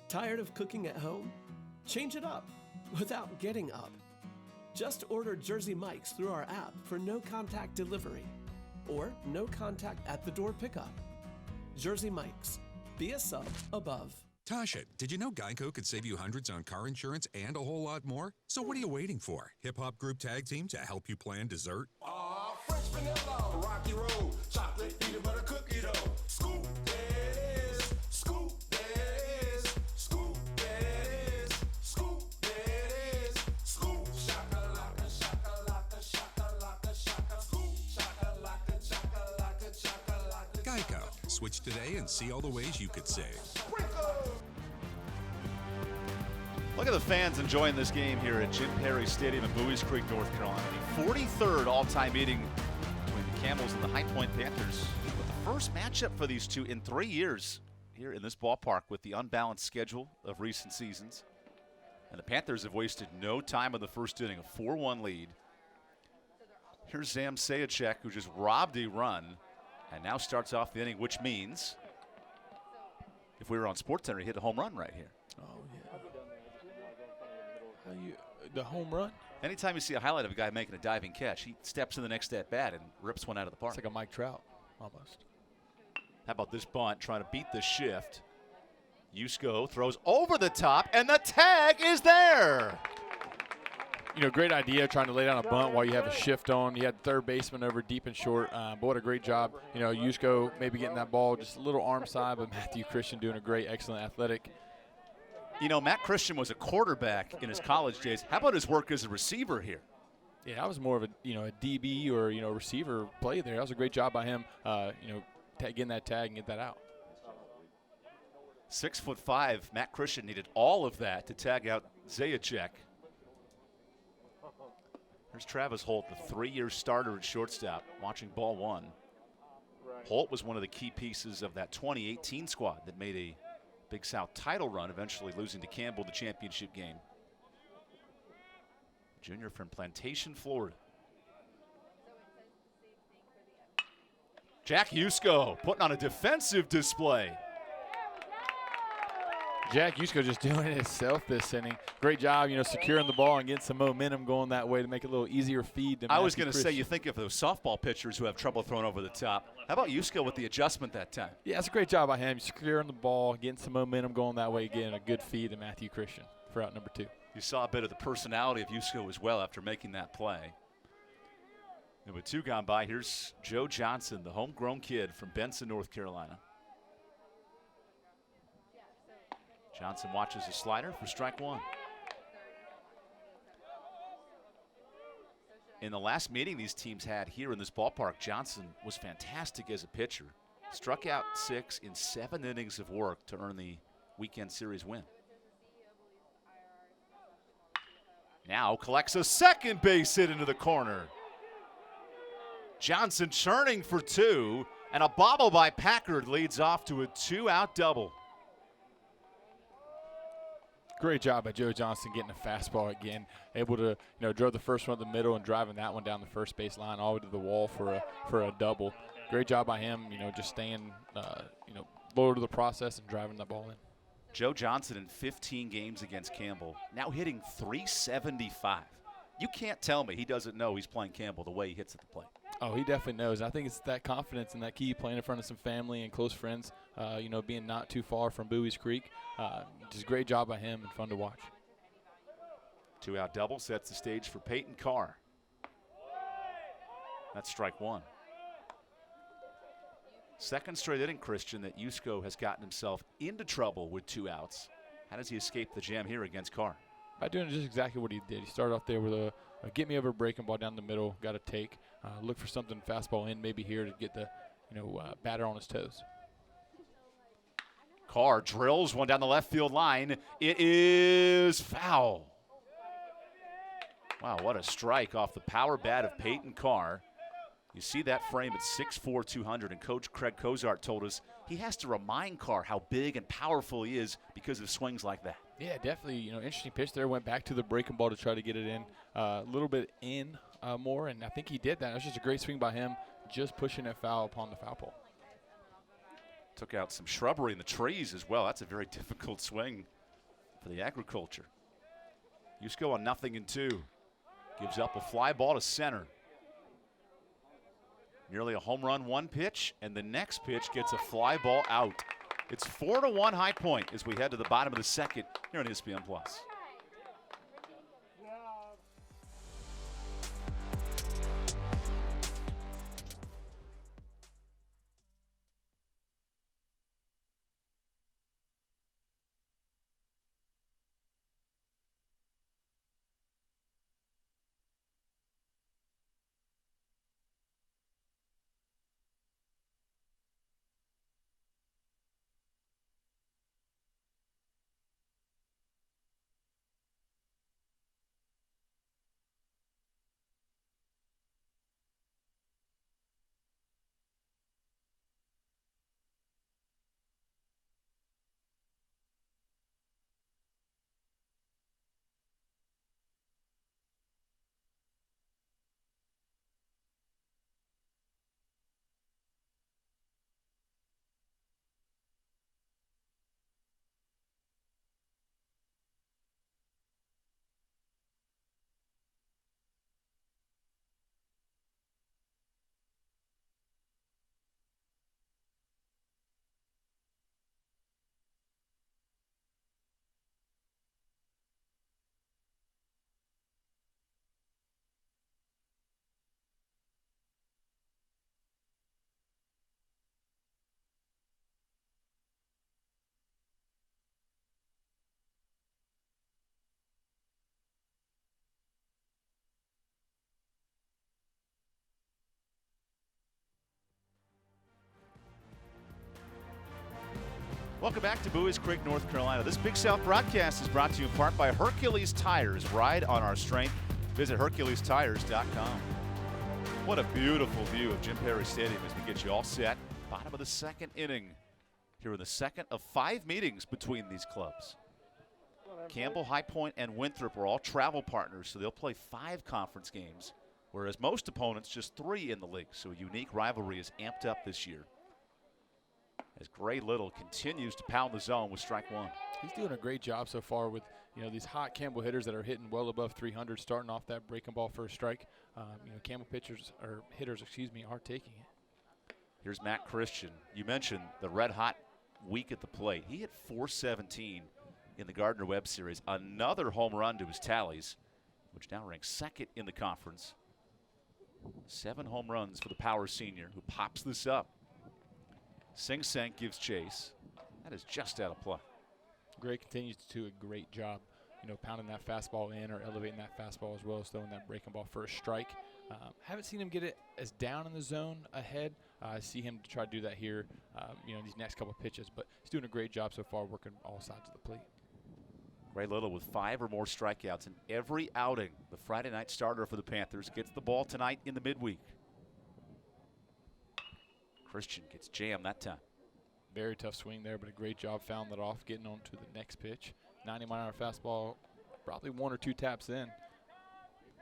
Tired of cooking at home? Change it up without getting up. Just order Jersey Mike's through our app for no contact delivery or no contact at the door pickup. Jersey Mike's. Be a sub above. Tasha, did you know Geico could save you hundreds on car insurance and a whole lot more? So what are you waiting for? Hip Hop Group Tag Team to help you plan dessert? Fresh vanilla, rocky road, chocolate peanut butter cookie dough. Scoop that is, scoop that is, scoop that is, scoop that is, scoop shakalaka, shakalaka, shakalaka, shaka, scoop shakalaka, shakalaka, shakalaka. Geico. Switch today and see all the ways you could save. Look at the fans enjoying this game here at Jim Perry Stadium in Buies Creek, North Carolina. The 43rd all-time meeting between the Camels and the High Point Panthers. But the first matchup for these two in 3 years here in this ballpark with the unbalanced schedule of recent seasons. And the Panthers have wasted no time in the first inning, a 4-1 lead. Here's Zam Zajac, who just robbed a run and now starts off the inning, which means if we were on SportsCenter, he hit a home run right here. Oh, yeah. The home run? Anytime you see a highlight of a guy making a diving catch, he steps in the next at-bat and rips one out of the park. It's like a Mike Trout, almost. How about this bunt, trying to beat the shift. Yusko throws over the top, and the tag is there. Great idea trying to lay down a bunt while you have a shift on. You had third baseman over deep and short, but what a great job. Yusko maybe getting that ball just a little arm side, but Matthew Christian doing a great, excellent athletic. Matt Christian was a quarterback in his college days. How about his work as a receiver here? Yeah, that was more of a a DB or receiver play there. That was a great job by him. Getting that tag and get that out. 6'5", Matt Christian needed all of that to tag out Zajac. Here's Travis Holt, the 3-year starter at shortstop, watching ball one. Holt was one of the key pieces of that 2018 squad that made a Big South title run, eventually losing to Campbell the championship game. Junior from Plantation, Florida. Jack Yusko putting on a defensive display. Jack Yusko just doing it himself this inning. Great job, securing the ball and getting some momentum going that way to make it a little easier feed. I was going to say, you think of those softball pitchers who have trouble throwing over the top. How about Yusko with the adjustment that time? Yeah, it's a great job by him. Securing the ball, getting some momentum going that way, getting a good feed to Matthew Christian for out number 2. You saw a bit of the personality of Yusko as well after making that play. And with 2 gone by, here's Joe Johnson, the homegrown kid from Benson, North Carolina. Johnson watches the slider for strike 1. In the last meeting these teams had here in this ballpark, Johnson was fantastic as a pitcher. Struck out 6 in 7 innings of work to earn the weekend series win. Now collects a second base hit into the corner. Johnson churning for 2, and a bobble by Packard leads off to a 2-out double. Great job by Joe Johnson getting a fastball again. Able to, drove the first one to the middle and driving that one down the first base line all the way to the wall for a double. Great job by him, just staying, loyal to the process and driving the ball in. Joe Johnson in 15 games against Campbell, now hitting .375. You can't tell me he doesn't know he's playing Campbell the way he hits at the plate. Oh, he definitely knows. I think it's that confidence and that key playing in front of some family and close friends, being not too far from Bowie's Creek. Just a great job by him and fun to watch. 2-out double sets the stage for Peyton Carr. That's strike 1. Second straight inning, Christian, that Yusko has gotten himself into trouble with 2 outs. How does he escape the jam here against Carr? By doing just exactly what he did. He started off there with a get me over breaking ball down the middle, got a take, look for something fastball in, maybe here to get the batter on his toes. Carr drills one down the left field line. It is foul. Wow, what a strike off the power bat of Peyton Carr. You see that frame at 6'4", 200, and Coach Craig Cozart told us he has to remind Carr how big and powerful he is because of swings like that. Yeah, definitely. Interesting pitch there. Went back to the breaking ball to try to get it in a little bit in more, and I think he did that. It was just a great swing by him, just pushing it foul upon the foul pole. Took out some shrubbery in the trees as well. That's a very difficult swing for the agriculture. Yusko on 0-2. Gives up a fly ball to center. Nearly a home run, one pitch, and the next pitch gets a fly ball out. It's 4-1 High Point as we head to the bottom of the second here on ESPN Plus. Welcome back to Bowie's Creek, North Carolina. This Big South broadcast is brought to you in part by Hercules Tires. Ride on our strength. Visit HerculesTires.com. What a beautiful view of Jim Perry Stadium as we get you all set. Bottom of the second inning. Here in the second of 5 meetings between these clubs. Campbell, High Point, and Winthrop are all travel partners, so they'll play 5 conference games, whereas most opponents just 3 in the league. So a unique rivalry is amped up this year, as Gray Little continues to pound the zone with strike 1. He's doing a great job so far with these hot Campbell hitters that are hitting well above 300, starting off that breaking ball first strike. Campbell hitters are taking it. Here's Matt Christian. You mentioned the red hot week at the plate. He hit .417 in the Gardner-Webb series. Another home run to his tallies, which now ranks second in the conference. 7 home runs for the power senior who pops this up. Sing Sang gives chase. That is just out of play. Gray continues to do a great job, pounding that fastball in or elevating that fastball as well as throwing that breaking ball for a strike. Haven't seen him get it as down in the zone ahead. I see him to try to do that here, these next couple pitches. But he's doing a great job so far working all sides of the plate. Gray Little with 5 or more strikeouts in every outing. The Friday night starter for the Panthers gets the ball tonight in the midweek. Christian gets jammed that time. Very tough swing there, but a great job fouling that off, getting on to the next pitch. 90-mile-an-hour fastball, probably 1 or 2 taps in.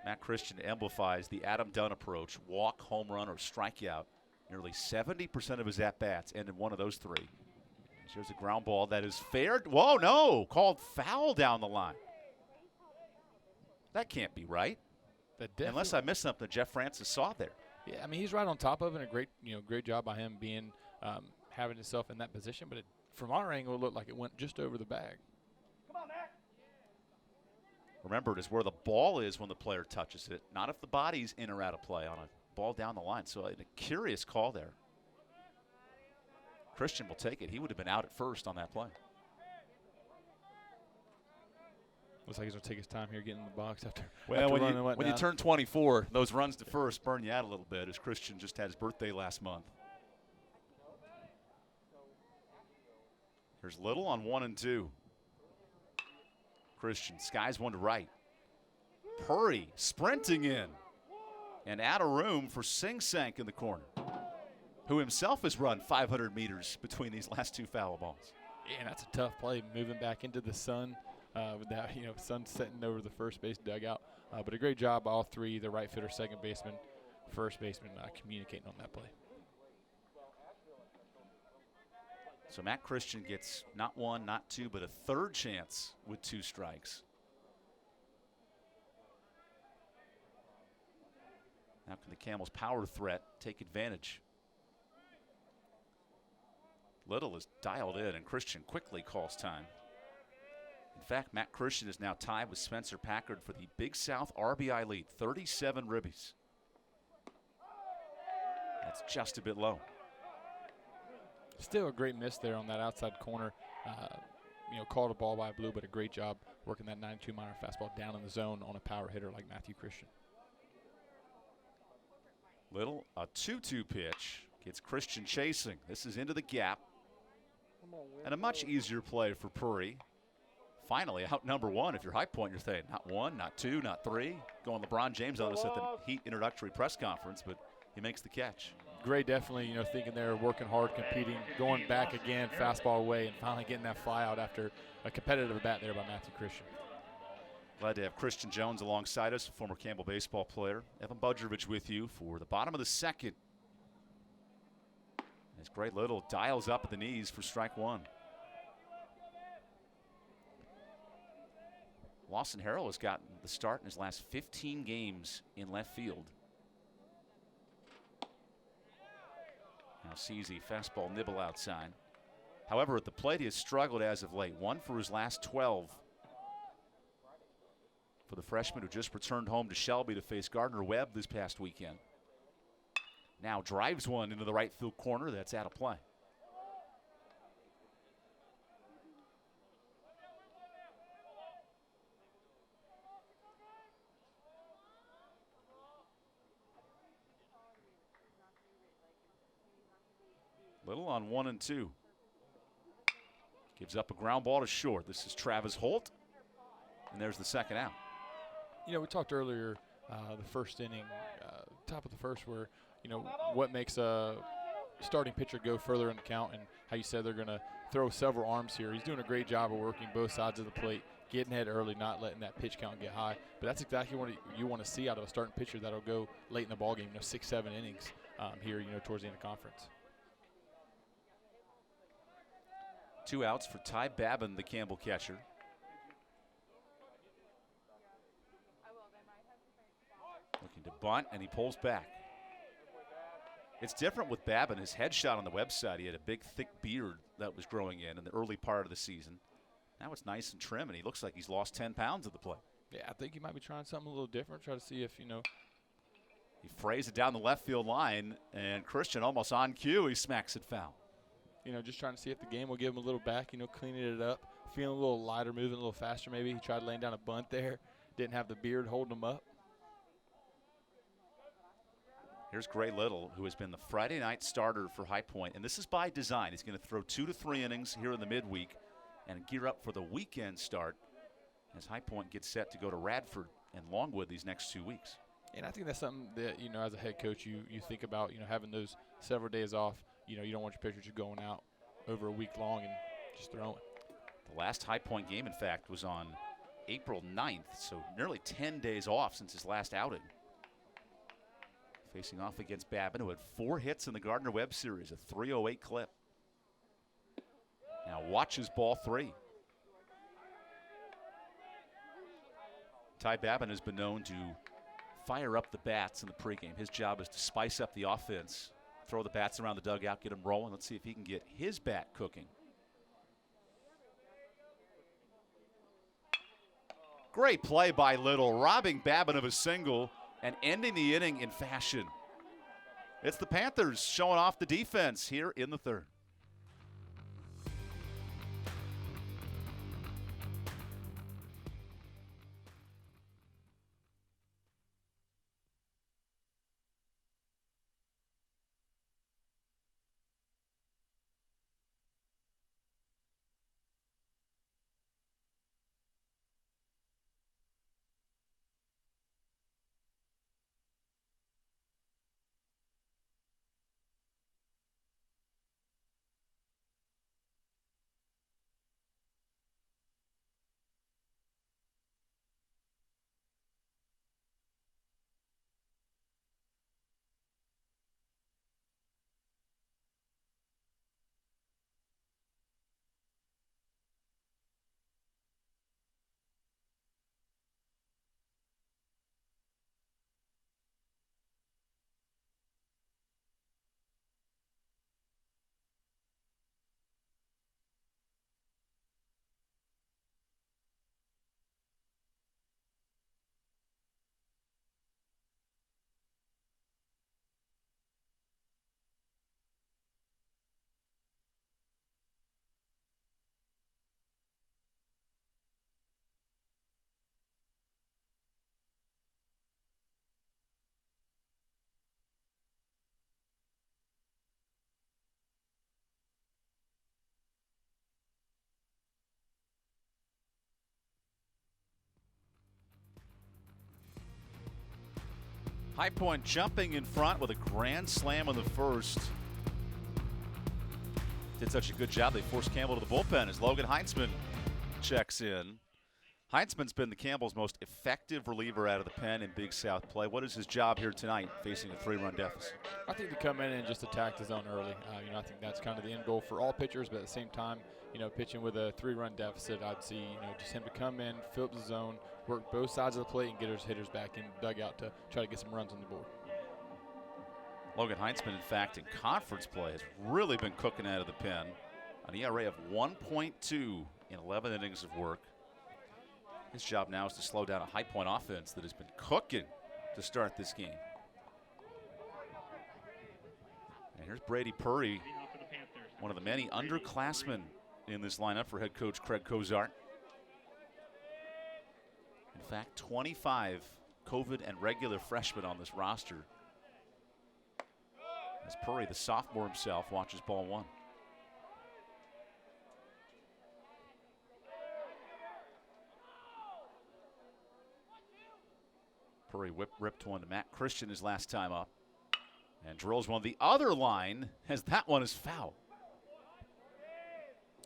Matt Christian amplifies the Adam Dunn approach, walk, home run, or strikeout. Nearly 70% of his at-bats end in one of those 3. Here's a ground ball that is fair. Whoa, no, called foul down the line. That can't be right. Unless I missed something Jeff Francis saw there. Yeah, I mean, he's right on top of it, and a great job by him being having himself in that position. But from our angle, it looked like it went just over the bag. Remember, it is where the ball is when the player touches it, not if the body's in or out of play on a ball down the line. So a curious call there. Christian will take it. He would have been out at first on that play. Looks like he's going to take his time here getting in the box after. Well, after when you turn 24, those runs to first burn you out a little bit, as Christian just had his birthday last month. Here's Little on 1 and 2. Christian skies one to right. Purry sprinting in and out of room for Sing Sank in the corner, who himself has run 500 meters between these last 2 foul balls. Yeah, that's a tough play, moving back into the sun with that sun setting over the first base dugout. But a great job by all 3, the right fielder, second baseman, first baseman, communicating on that play. So Matt Christian gets not 1, not 2, but a 3rd chance with 2 strikes. Now can the Camels' power threat take advantage? Little is dialed in, and Christian quickly calls time. In fact, Matt Christian is now tied with Spencer Packard for the Big South RBI lead, 37 ribbies. That's just a bit low. Still a great miss there on that outside corner. Called a ball by Blue, but a great job working that 92-mile fastball down in the zone on a power hitter like Matthew Christian. Little, a 2-2 pitch, gets Christian chasing. This is into the gap. And a much easier play for Puri. Finally, out number 1. If you're High Point, you're saying not 1, not 2, not 3. Going LeBron James on us at the Heat introductory press conference, but he makes the catch. Gray definitely, thinking they're working hard, competing, going back again, fastball away, and finally getting that fly out after a competitive at bat there by Matthew Christian. Glad to have Christian Jones alongside us, former Campbell baseball player. Evan Budrovich with you for the bottom of the 2nd. As Gray Little dials up at the knees for strike 1. Lawson Harrell has gotten the start in his last 15 games in left field. Now sees a fastball nibble outside. However, at the plate, he has struggled as of late. 1 for his last 12. For the freshman who just returned home to Shelby to face Gardner Webb this past weekend. Now drives one into the right field corner. That's out of play. Little on 1 and 2. Gives up a ground ball to short. This is Travis Holt. And there's the 2nd out. We talked earlier, the first inning, top of the first, where, what makes a starting pitcher go further in the count, and how you said they're going to throw several arms here. He's doing a great job of working both sides of the plate, getting ahead early, not letting that pitch count get high. But that's exactly what you want to see out of a starting pitcher that'll go late in the ballgame, 6, 7 innings here, towards the end of conference. 2 outs for Ty Babin, the Campbell catcher. Looking to bunt, and he pulls back. It's different with Babin. His headshot on the website, he had a big, thick beard that was growing in the early part of the season. Now it's nice and trim, and he looks like he's lost 10 pounds at the plate. Yeah, I think he might be trying something a little different, try to see if, He frays it down the left field line, and Christian almost on cue, he smacks it foul. Just trying to see if the game will give him a little back, cleaning it up, feeling a little lighter, moving a little faster maybe. He tried laying down a bunt there, didn't have the beard holding him up. Here's Gray Little, who has been the Friday night starter for High Point, and this is by design. He's going to throw 2 to 3 innings here in the midweek and gear up for the weekend start as High Point gets set to go to Radford and Longwood these next 2 weeks. And I think that's something that, as a head coach, you think about, having those several days off, you don't want your pitcher just going out over a week long and just throwing. The last High Point game, in fact, was on April 9th, so nearly 10 days off since his last outing. Facing off against Babin, who had 4 hits in the Gardner-Webb series, a 308 clip. Now watches ball 3. Ty Babin has been known to fire up the bats in the pregame. His job is to spice up the offense, throw the bats around the dugout, get them rolling. Let's see if he can get his bat cooking. Great play by Little, robbing Babin of a single and ending the inning in fashion. It's the Panthers showing off the defense here in the 3rd. High Point jumping in front with a grand slam on the first. Did such a good job, they forced Campbell to the bullpen as Logan Heinzman checks in. Heinzman's been the Campbell's most effective reliever out of the pen in Big South play. What is his job here tonight, facing a 3-run deficit? I think to come in and just attack the zone early. I think that's kind of the end goal for all pitchers, but at the same time, pitching with a 3-run deficit, I'd see, just him to come in, fill up the zone, work both sides of the plate, and get his hitters back in the dugout to try to get some runs on the board. Logan Heinzman, in fact, in conference play has really been cooking out of the pen. An ERA of 1.2 in 11 innings of work. His job now is to slow down a High Point offense that has been cooking to start this game. And here's Brady Purry, one of the many underclassmen in this lineup for head coach Craig Cozart. In fact, 25 COVID and regular freshmen on this roster. As Purry, the sophomore himself, watches ball 1. Purry ripped one to Matt Christian his last time up. And drills one the other line as that one is foul.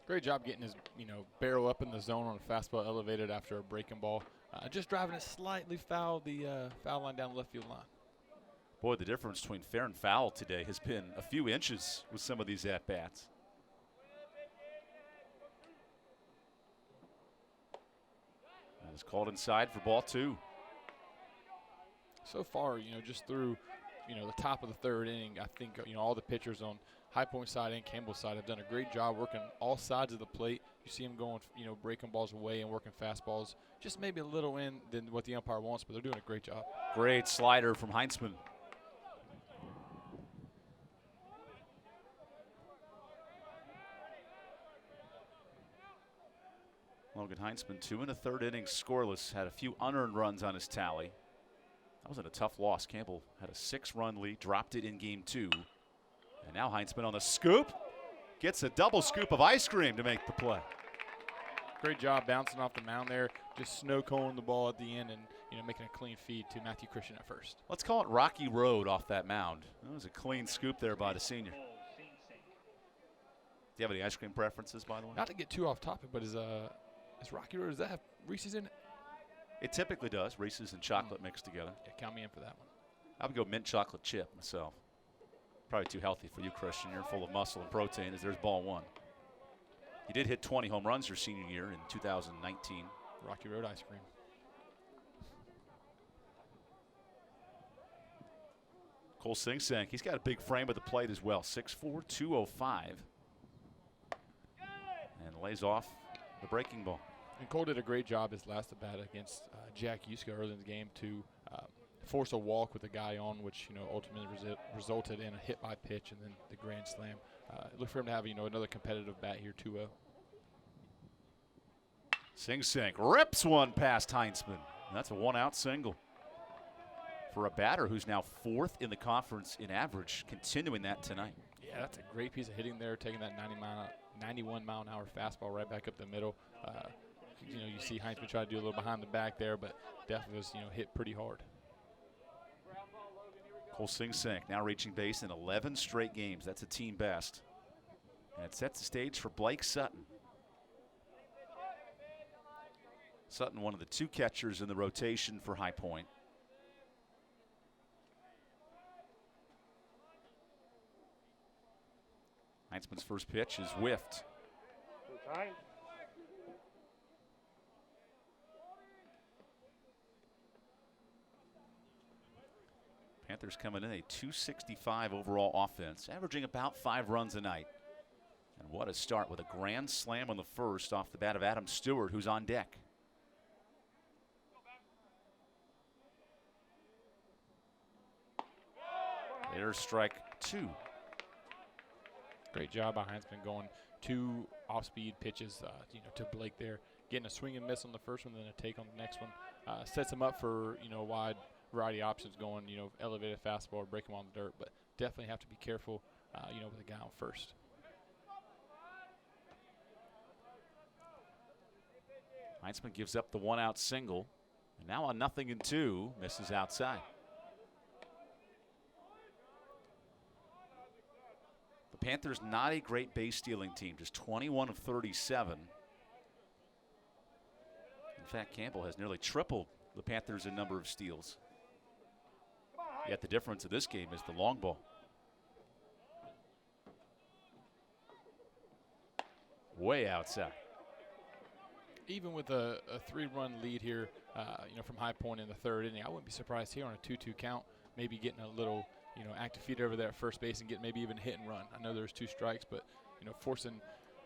Great job getting his, barrel up in the zone on a fastball elevated after a breaking ball. Just driving it slightly foul, the foul line down the left field line. Boy, the difference between fair and foul today has been a few inches with some of these at-bats. And it's called inside for ball 2. So far, just through, the top of the 3rd inning, I think, all the pitchers on High Point side and Campbell side have done a great job working all sides of the plate. You see them going, breaking balls away and working fastballs, just maybe a little in than what the umpire wants, but they're doing a great job. Great slider from Heinzman. Logan Heinzman, 2 1/3 innings scoreless, had a few unearned runs on his tally. That wasn't a tough loss. Campbell had a 6-run lead, dropped it in game 2. And now Heinzman on the scoop, gets a double scoop of ice cream to make the play. Great job bouncing off the mound there, just snow coning the ball at the end and, making a clean feed to Matthew Christian at first. Let's call it Rocky Road off that mound. That was a clean scoop there by the senior. you have any ice cream preferences, by the way? Not to get too off topic, but is Rocky Road, does that have Reese's in it? It typically does. Reese's and chocolate mixed together. Yeah, count me in for that one. I would go mint chocolate chip myself. Probably too healthy for you, Christian. You're full of muscle and protein as there's ball one. You did hit 20 home runs your senior year in 2019. Rocky Road ice cream. Cole Sing-Sank, he's got a big frame at the plate as well. 6'4", 205. And lays off the breaking ball. And Cole did a great job his last at bat against Jack Yuska early in the game to force a walk with a guy on, which ultimately resulted in a hit by pitch and then the grand slam. Look for him to have another competitive bat here, 2-0. Sing-Sank rips one past Heinzman. That's a one-out single for a batter who's now 4th in the conference in average, continuing that tonight. Yeah, that's a great piece of hitting there, taking that 91-mile-an-hour fastball right back up the middle. You see Heinzman try to do a little behind the back there, but definitely was hit pretty hard. Cole Sing-Sank now reaching base in 11 straight games. That's a team best. And it sets the stage for Blake Sutton. Sutton, one of the 2 catchers in the rotation for High Point. Heinzman's first pitch is whiffed. Time. Panthers coming in a 265 overall offense, averaging about 5 runs a night. And what a start with a grand slam on the first off the bat of Adam Stewart, who's on deck. There's strike 2. Great job by Heinzman going 2 off-speed pitches, to Blake there, getting a swing and miss on the first one, then a take on the next one. Sets him up for a wide variety of options going, elevated fastball or break him on the dirt, but definitely have to be careful, with the guy on first. Heinzman gives up the 1-out single, and now on 0-2, misses outside. The Panthers not a great base stealing team, just 21 of 37. In fact, Campbell has nearly tripled the Panthers in number of steals. Yet the difference of this game is the long ball. Way outside. Even with a 3-run lead here, from High Point in the 3rd inning, I wouldn't be surprised here on a 2-2 count, maybe getting a little, active feet over there at first base and get maybe even hit and run. I know there's 2 strikes, but, forcing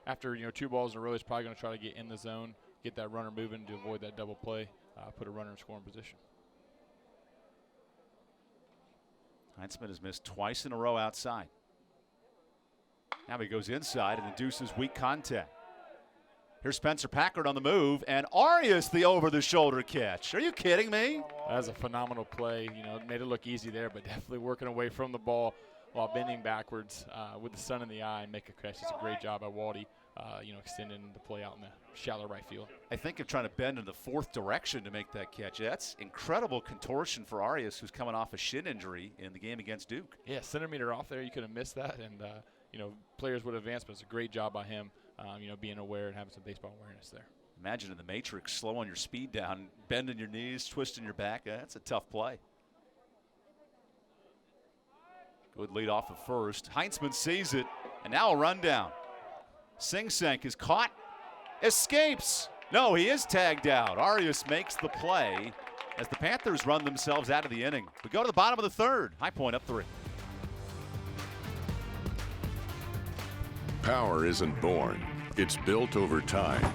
after, 2 balls in a row, he's probably going to try to get in the zone, get that runner moving to avoid that double play, put a runner in scoring position. Heinzman has missed twice in a row outside. Now he goes inside and induces weak contact. Here's Spencer Packard on the move, and Arias the over-the-shoulder catch. Are you kidding me? That was a phenomenal play. Made it look easy there, but definitely working away from the ball while bending backwards with the sun in the eye and make a catch. It's a great job by Waldy, extending the play out in the shallow right field. I think of trying to bend in the 4th direction to make that catch. That's incredible contortion for Arias, who's coming off a shin injury in the game against Duke. Yeah, centimeter off there. You could have missed that, and, players would advance, but it's a great job by him, being aware and having some baseball awareness there. Imagine in the Matrix, slowing your speed down, bending your knees, twisting your back. That's a tough play. Good lead off of first. Heinzman sees it, and now a rundown. Sing-Sank is caught, escapes. No, he is tagged out. Arias makes the play as the Panthers run themselves out of the inning. We go to the bottom of the 3rd. High Point up 3. Power isn't born, it's built over time.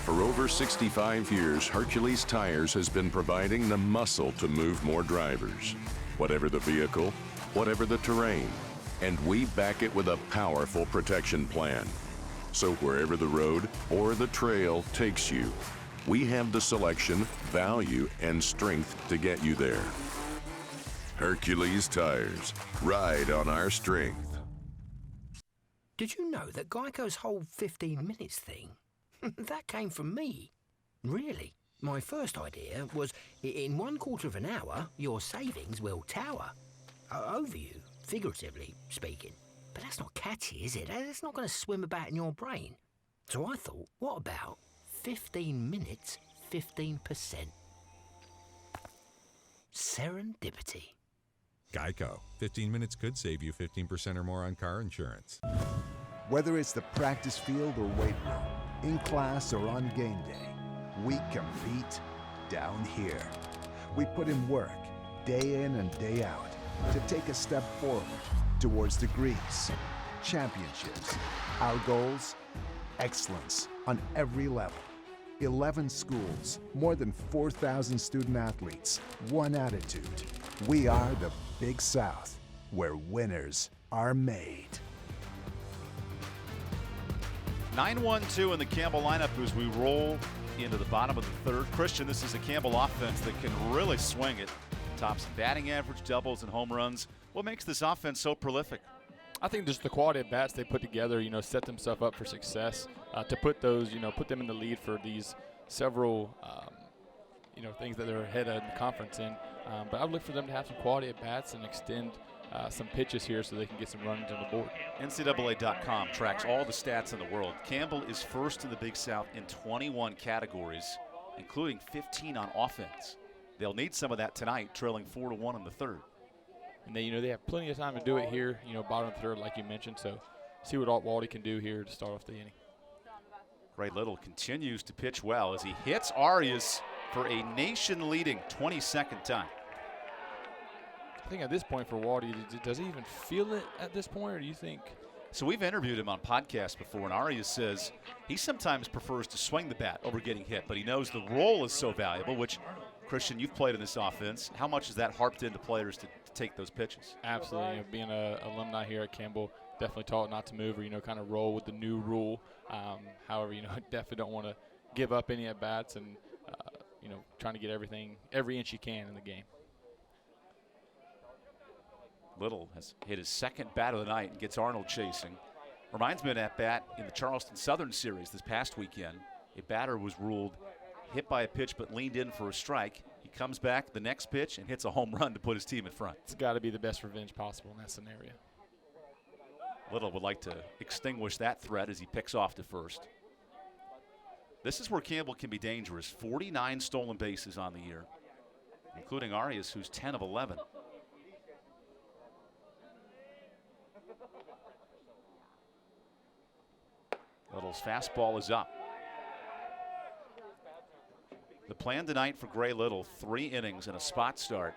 For over 65 years, Hercules Tires has been providing the muscle to move more drivers. Whatever the vehicle, whatever the terrain, and we back it with a powerful protection plan. So wherever the road or the trail takes you, we have the selection, value, and strength to get you there. Hercules Tires, ride on our strength. Did you know that Geico's whole 15 minutes thing, that came from me? Really? My first idea was, in 1/4 of an hour, your savings will tower over you, figuratively speaking. But that's not catchy, is it? That's not going to swim about in your brain. So I thought, what about 15 minutes, 15%? Serendipity. Geico. 15 minutes could save you 15% or more on car insurance. Whether it's the practice field or weight room, in class or on game day, we compete down here. We put in work, day in and day out, to take a step forward towards degrees, championships. Our goals? Excellence on every level. 11 schools, more than 4,000 student athletes, one attitude. We are the Big South, where winners are made. 9-1-2 in the Campbell lineup as we roll into the bottom of the third. Christian, this is a Campbell offense that can really swing it. Tops batting average, doubles, and home runs. What makes this offense so prolific? I think just the quality of bats they put together, set themselves up for success. To put those, put them in the lead for these several, things that they're ahead of the conference in. But I would look for them to have some quality at bats and extend some pitches here so they can get some runs on the board. NCAA.com tracks all the stats in the world. Campbell is first in the Big South in 21 categories, including 15 on offense. They'll need some of that tonight, trailing 4-1 in the third. And they have plenty of time to do it here, bottom of the third, like you mentioned. So see what Alt Waldy can do here to start off the inning. Gray Little continues to pitch well as he hits Arias for a nation-leading 22nd time. I think at this point for Waldy, does he even feel it at this point, or do you think? So we've interviewed him on podcasts before, and Arias says he sometimes prefers to swing the bat over getting hit, but he knows the role is so valuable, which, Christian, you've played in this offense. How much has that harped into players to take those pitches? Absolutely. Being an alumni here at Campbell, definitely taught not to move or, kind of roll with the new rule. However, definitely don't want to give up any at-bats and, trying to get every inch you can in the game. Little has hit his second bat of the night and gets Arnold chasing. Reminds me of that bat in the Charleston Southern Series this past weekend. A batter was ruled hit by a pitch but leaned in for a strike. He comes back the next pitch and hits a home run to put his team in front. It's got to be the best revenge possible in that scenario. Little would like to extinguish that threat as he picks off to first. This is where Campbell can be dangerous. 49 stolen bases on the year, including Arias, who's 10 of 11. Little's fastball is up. The plan tonight for Gray Little, 3 innings and a spot start.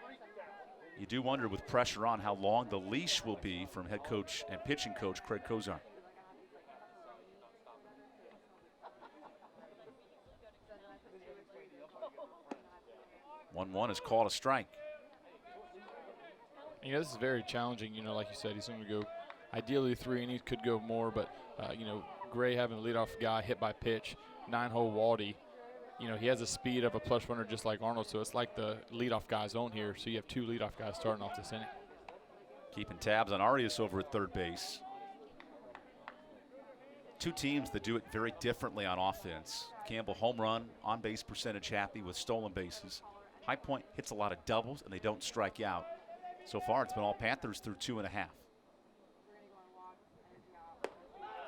You do wonder with pressure on how long the leash will be from head coach and pitching coach Craig Kozar. One is called a strike. This is very challenging. Like you said, he's going to go ideally 3 innings, could go more, but Gray having the leadoff guy hit by pitch, 9-hole Waldy. He has the speed of a plus runner just like Arnold, so it's like the leadoff guys on here. So you have 2 leadoff guys starting off this inning. Keeping tabs on Arias over at third base. 2 teams that do it very differently on offense. Campbell home run, on base percentage happy with stolen bases. High Point hits a lot of doubles and they don't strike out. So far it's been all Panthers through 2.5.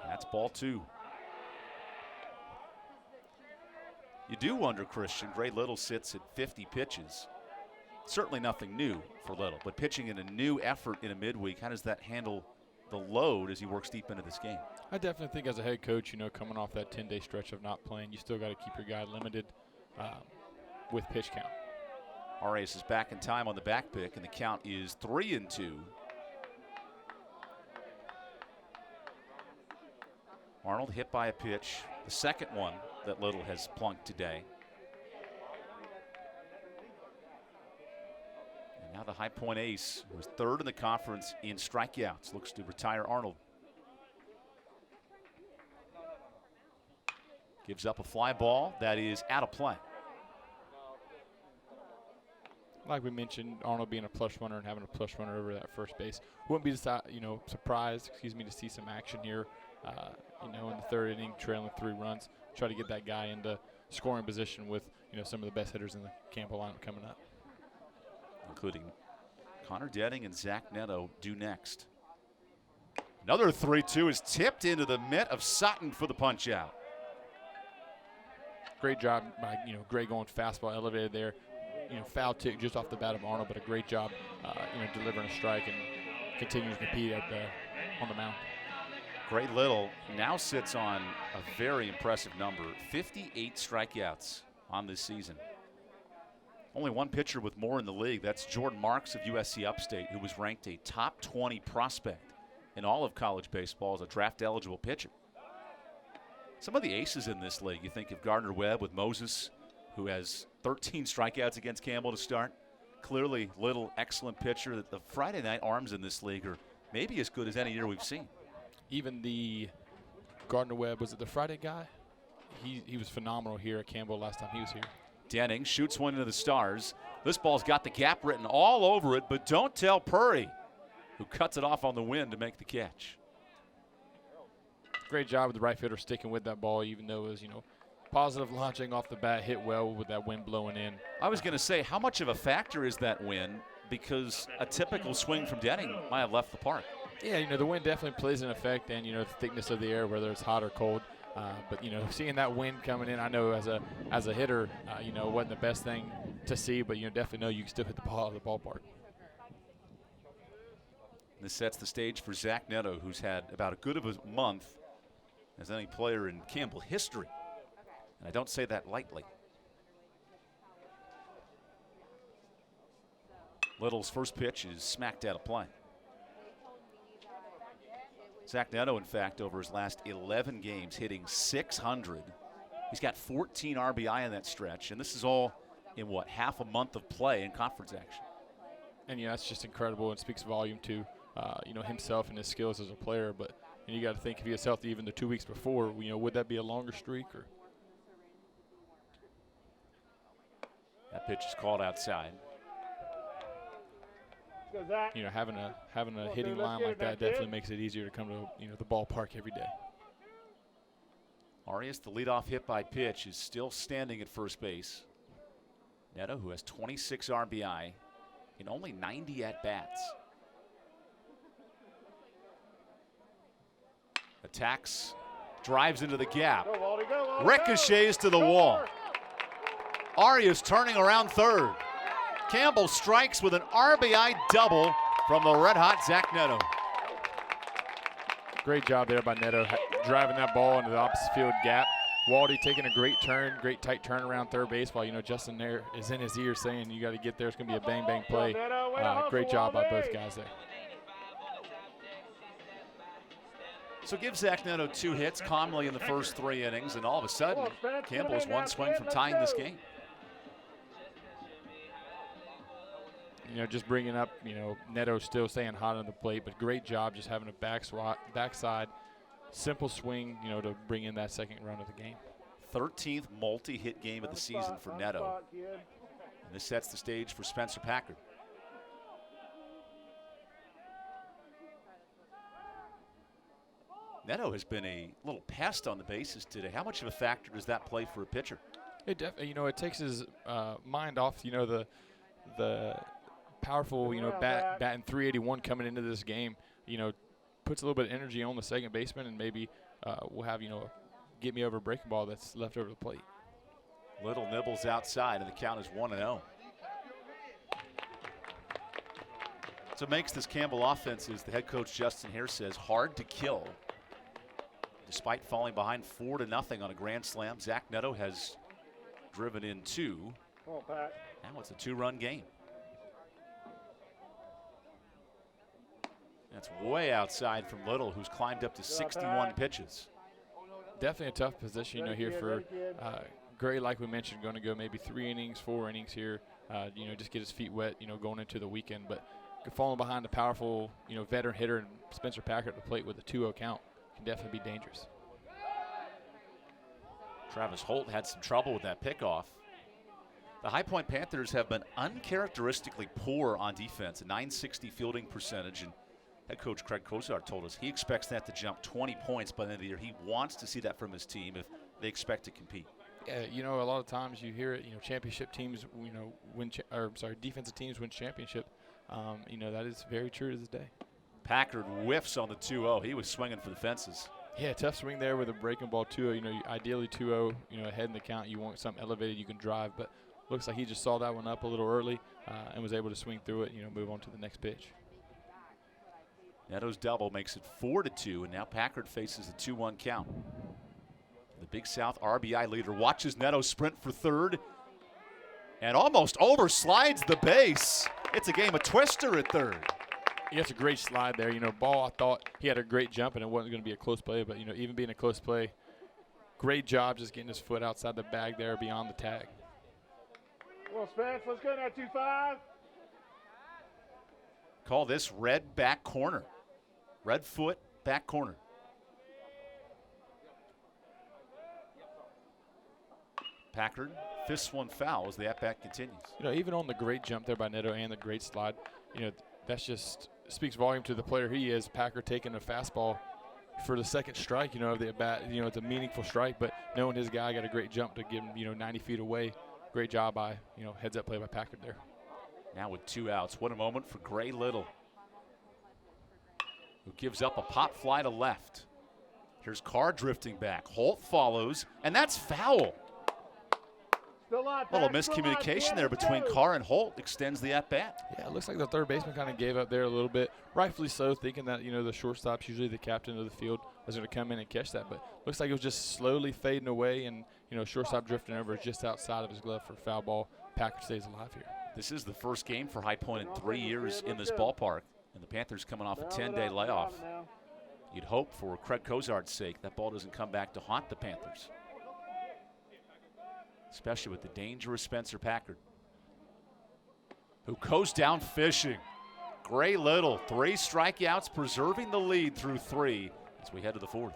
That's ball 2. You do wonder, Christian, Gray Little sits at 50 pitches. Certainly nothing new for Little, but pitching in a new effort in a midweek, how does that handle the load as he works deep into this game? I definitely think as a head coach, coming off that 10-day stretch of not playing, you still got to keep your guy limited with pitch count. Arias is back in time on the back pick, and the count is 3-2. Arnold hit by a pitch, the second one that Little has plunked today. And now the High Point ace, who is 3rd in the conference in strikeouts, looks to retire Arnold. Gives up a fly ball that is out of play. Like we mentioned, Arnold being a plush runner and having a plush runner over that first base. Wouldn't be surprised, to see some action here. In the 3rd inning, trailing 3 runs, try to get that guy into scoring position with, some of the best hitters in the Campbell lineup coming up. Including Connor Denning and Zach Neto due next. Another 3-2 is tipped into the mitt of Sutton for the punch out. Great job by, Gray going fastball elevated there. Foul tick just off the bat of Arnold, but a great job, delivering a strike and continuing to compete on the mound. Gray Little now sits on a very impressive number, 58 strikeouts on this season. Only one pitcher with more in the league. That's Jordan Marks of USC Upstate, who was ranked a top 20 prospect in all of college baseball as a draft-eligible pitcher. Some of the aces in this league, you think of Gardner Webb with Moses, who has 13 strikeouts against Campbell to start. Clearly, Little, excellent pitcher. The Friday night arms in this league are maybe as good as any year we've seen. Even the Gardner Webb, was it the Friday guy? He was phenomenal here at Campbell last time he was here. Denning shoots one into the stars. This ball's got the gap written all over it, but don't tell Purry, who cuts it off on the wind to make the catch. Great job with the right fielder sticking with that ball, even though it was, positive launching off the bat, hit well with that wind blowing in. I was going to say, how much of a factor is that wind? Because a typical swing from Denning might have left the park. Yeah, the wind definitely plays an effect, and, the thickness of the air, whether it's hot or cold. But, seeing that wind coming in, I know as a hitter, it wasn't the best thing to see, but, definitely know you can still hit the ball out of the ballpark. This sets the stage for Zach Neto, who's had about as good of a month as any player in Campbell history. And I don't say that lightly. Little's first pitch is smacked out of play. Zach Neto, in fact, over his last 11 games, hitting .600. He's got 14 RBI in that stretch, and this is all in, half a month of play in conference action. And, that's just incredible and speaks volume to, himself and his skills as a player. But you got to think if he was healthy even the 2 weeks before, would that be a longer streak? Or that pitch is called outside. Having a hitting line like that definitely makes it easier to come to the ballpark every day. Arias, the leadoff hit by pitch, is still standing at first base. Neto, who has 26 RBI in only 90 at-bats. Attacks, drives into the gap. Ricochets to the wall. Arias turning around third. Campbell strikes with an RBI double from the red-hot Zach Neto. Great job there by Neto, driving that ball into the opposite field gap. Waldy taking a great turn, great tight turn around third base while, Justin there is in his ear saying you got to get there. It's going to be a bang-bang play. Great job by both guys there. So give Zach Neto 2 hits calmly in the first 3 innings, and all of a sudden, Campbell's one swing from tying this game. Just bringing up, Neto still staying hot on the plate, but great job just having a backside, simple swing, to bring in that second run of the game. 13th multi-hit game of the season for Neto. And this sets the stage for Spencer Packard. Neto has been a little pest on the bases today. How much of a factor does that play for a pitcher? It it takes his mind off, the powerful, batting 381 coming into this game, puts a little bit of energy on the second baseman, and maybe we'll have, get me over a breaking ball that's left over the plate. Little nibbles outside, and the count is 1-0. So it makes this Campbell offense, as the head coach Justin Hare says, hard to kill. Despite falling behind 4-0 on a grand slam, Zach Neto has driven in 2. Now it's a 2-run game. That's way outside from Little, who's climbed up to 61 pitches. Definitely a tough position, here for Gray, like we mentioned, going to go maybe 3 innings, 4 innings here, just get his feet wet, going into the weekend. But falling behind a powerful, veteran hitter and Spencer Packard at the plate with a 2-0 count can definitely be dangerous. Travis Holt had some trouble with that pickoff. The High Point Panthers have been uncharacteristically poor on defense, a .960 fielding percentage, and head coach Craig Kozar told us he expects that to jump 20 points by the end of the year. He wants to see that from his team if they expect to compete. Yeah, a lot of times you hear it, championship teams, defensive teams win championship. That is very true to this day. Packard whiffs on the 2-0. He was swinging for the fences. Yeah, tough swing there with a breaking ball 2-0. You know, ideally 2-0, you know, ahead in the count. You want something elevated you can drive, but looks like he just saw that one up a little early and was able to swing through it, you know, move on to the next pitch. Neto's double makes it 4-2, and now Packard faces a 2-1 count. The Big South RBI leader watches Neto sprint for third and almost overslides the base. It's a game of twister at third. Yeah, it's a great slide there. You know, ball, I thought he had a great jump and it wasn't going to be a close play, but, you know, even being a close play, great job just getting his foot outside the bag there beyond the tag. Well, Spence, let's go now, 2-5. Call this red back corner. Red foot back corner. Packard fists one foul as the at-bat continues. You know, even on the great jump there by Neto and the great slide, you know, that's just speaks volume to the player he is. Packard taking a fastball for the second strike, you know, of the at-bat. You know, it's a meaningful strike, but knowing his guy got a great jump to get him, you know, 90 feet away. Great job by, you know, heads-up play by Packard there. Now with 2 outs, what a moment for Gray Little, who gives up a pop fly to left. Here's Carr drifting back. Holt follows, and that's foul. Still on, A little Pack, still on, miscommunication there between 2-2. Carr and Holt extends the at-bat. Yeah, it looks like the third baseman kind of gave up there a little bit. Rightfully so, thinking that, you know, the shortstop's usually the captain of the field, was going to come in and catch that. But looks like it was just slowly fading away, and, you know, shortstop drifting over just outside of his glove for foul ball. Packard stays alive here. This is the first game for High Point in 3 years in this ballpark, and the Panthers coming off a 10-day layoff. You'd hope for Craig Cozart's sake that ball doesn't come back to haunt the Panthers, especially with the dangerous Spencer Packard, who goes down fishing. Gray Little, 3 strikeouts, preserving the lead through 3 as we head to the 4th.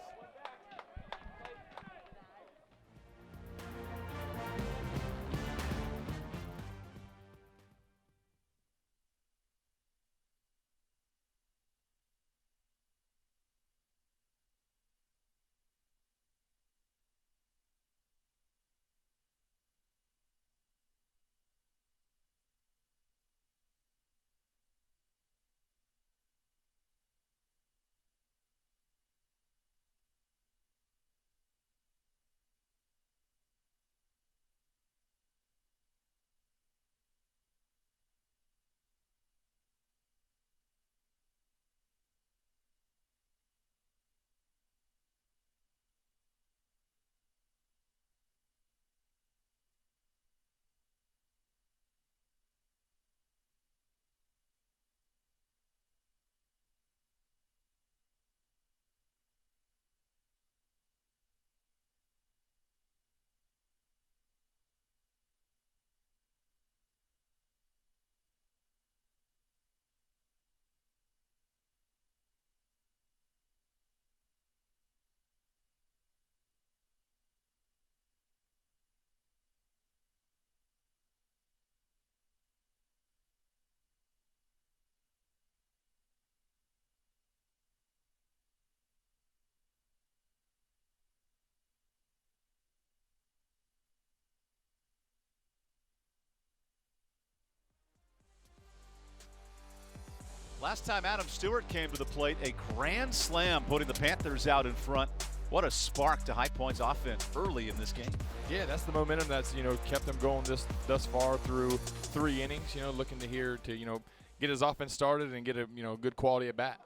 Last time Adam Stewart came to the plate, a grand slam putting the Panthers out in front. What a spark to High Point's offense early in this game. Yeah, that's the momentum that's, you know, kept them going thus far through 3 innings, you know, looking to you know, get his offense started and get a, you know, good quality at bat.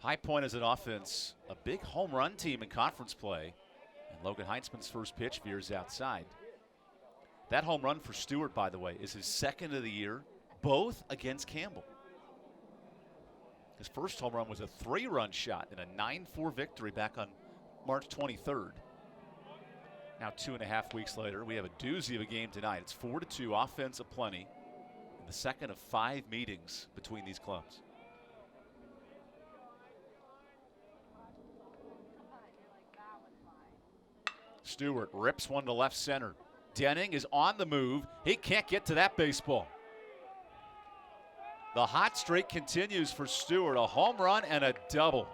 High Point as an offense, a big home run team in conference play. And Logan Heitzman's first pitch veers outside. That home run for Stewart, by the way, is his 2nd of the year, both against Campbell. His first home run was a 3-run shot in a 9-4 victory back on March 23rd. Now 2.5 weeks later, we have a doozy of a game tonight. It's 4-2, offense aplenty, in the second of 5 meetings between these clubs. Stewart rips one to left center. Denning is on the move. He can't get to that baseball. The hot streak continues for Stewart. A home run and a double.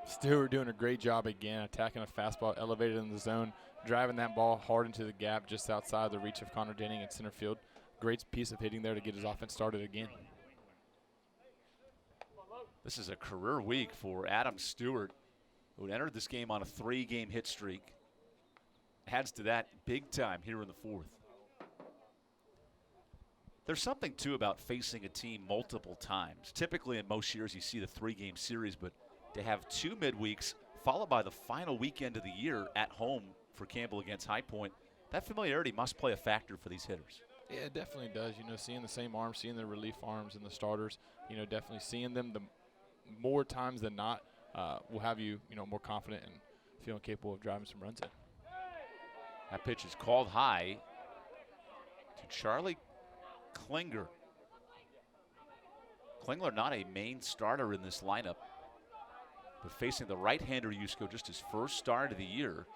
Stewart doing a great job again, attacking a fastball elevated in the zone, driving that ball hard into the gap just outside the reach of Connor Denning in center field. Great piece of hitting there to get his offense started again. This is a career week for Adam Stewart, who entered this game on a 3-game hit streak. Adds to that big time here in the fourth. There's something, too, about facing a team multiple times. Typically, in most years, you see the 3-game series, but to have 2 midweeks followed by the final weekend of the year at home for Campbell against High Point, that familiarity must play a factor for these hitters. Yeah, it definitely does. Seeing the same arms, seeing the relief arms and the starters, definitely seeing them the more times than not will have you, more confident and feeling capable of driving some runs in. That pitch is called high to Charlie Klinger. Klingler not a main starter in this lineup, but facing the right-hander Yusko, just his first start of the year.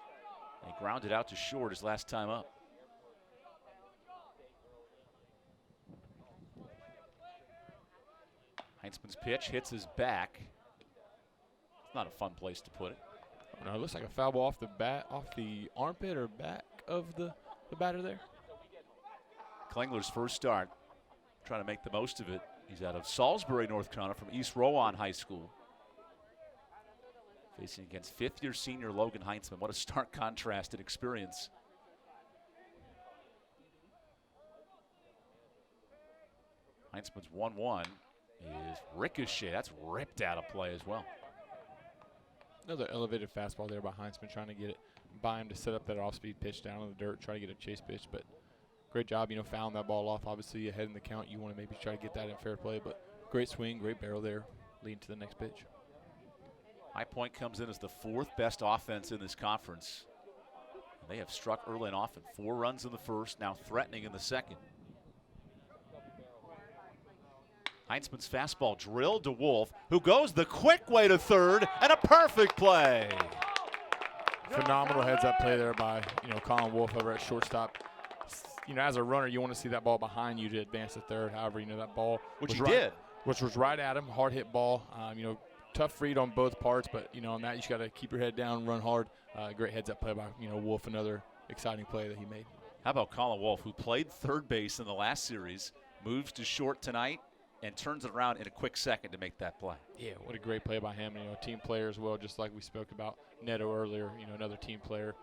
And he grounded out to short his last time up. Heinzman's pitch hits his back. It's not a fun place to put it. Oh, no, it looks like a foul ball off the armpit or back of the batter there. Klingler's first start, trying to make the most of it. He's out of Salisbury, North Carolina, from East Rowan High School. Facing against fifth-year senior Logan Heinzman. What a stark contrast in experience. Heinzman's 1-1 is ricochet. That's ripped out of play as well. Another elevated fastball there by Heinzman, trying to get it by him to set up that off-speed pitch down in the dirt, try to get a chase pitch. But great job, fouling that ball off. Obviously, ahead in the count, you want to maybe try to get that in fair play. But great swing, great barrel there, leading to the next pitch. High Point comes in as the 4th best offense in this conference. And they have struck early and often. 4 runs in the first, now threatening in the second. Heinzman's fastball drilled to Wolf, who goes the quick way to third, and a perfect play. Phenomenal heads-up play there by, Colin Wolf over at shortstop. As a runner, you want to see that ball behind you to advance to third. However, that ball, which he did, which was right at him, hard hit ball. Tough read on both parts, but on that you just got to keep your head down, run hard. Great heads-up play by Wolf, another exciting play that he made. How about Colin Wolf, who played third base in the last series, moves to short tonight, and turns it around in a quick second to make that play. Yeah, what a great play by him. Team player as well, just like we spoke about Neto earlier. Another team player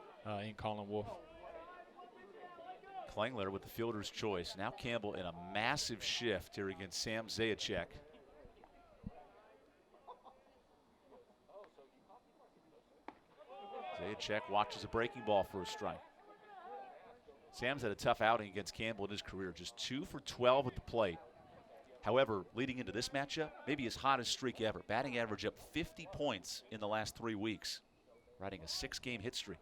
in Colin Wolf. Klingler with the fielder's choice. Now Campbell in a massive shift here against Sam Zajac. Zajac watches a breaking ball for a strike. Sam's had a tough outing against Campbell in his career, just 2 for 12 at the plate. However, leading into this matchup, maybe his hottest streak ever. Batting average up 50 points in the last 3 weeks, riding a 6-game hit streak.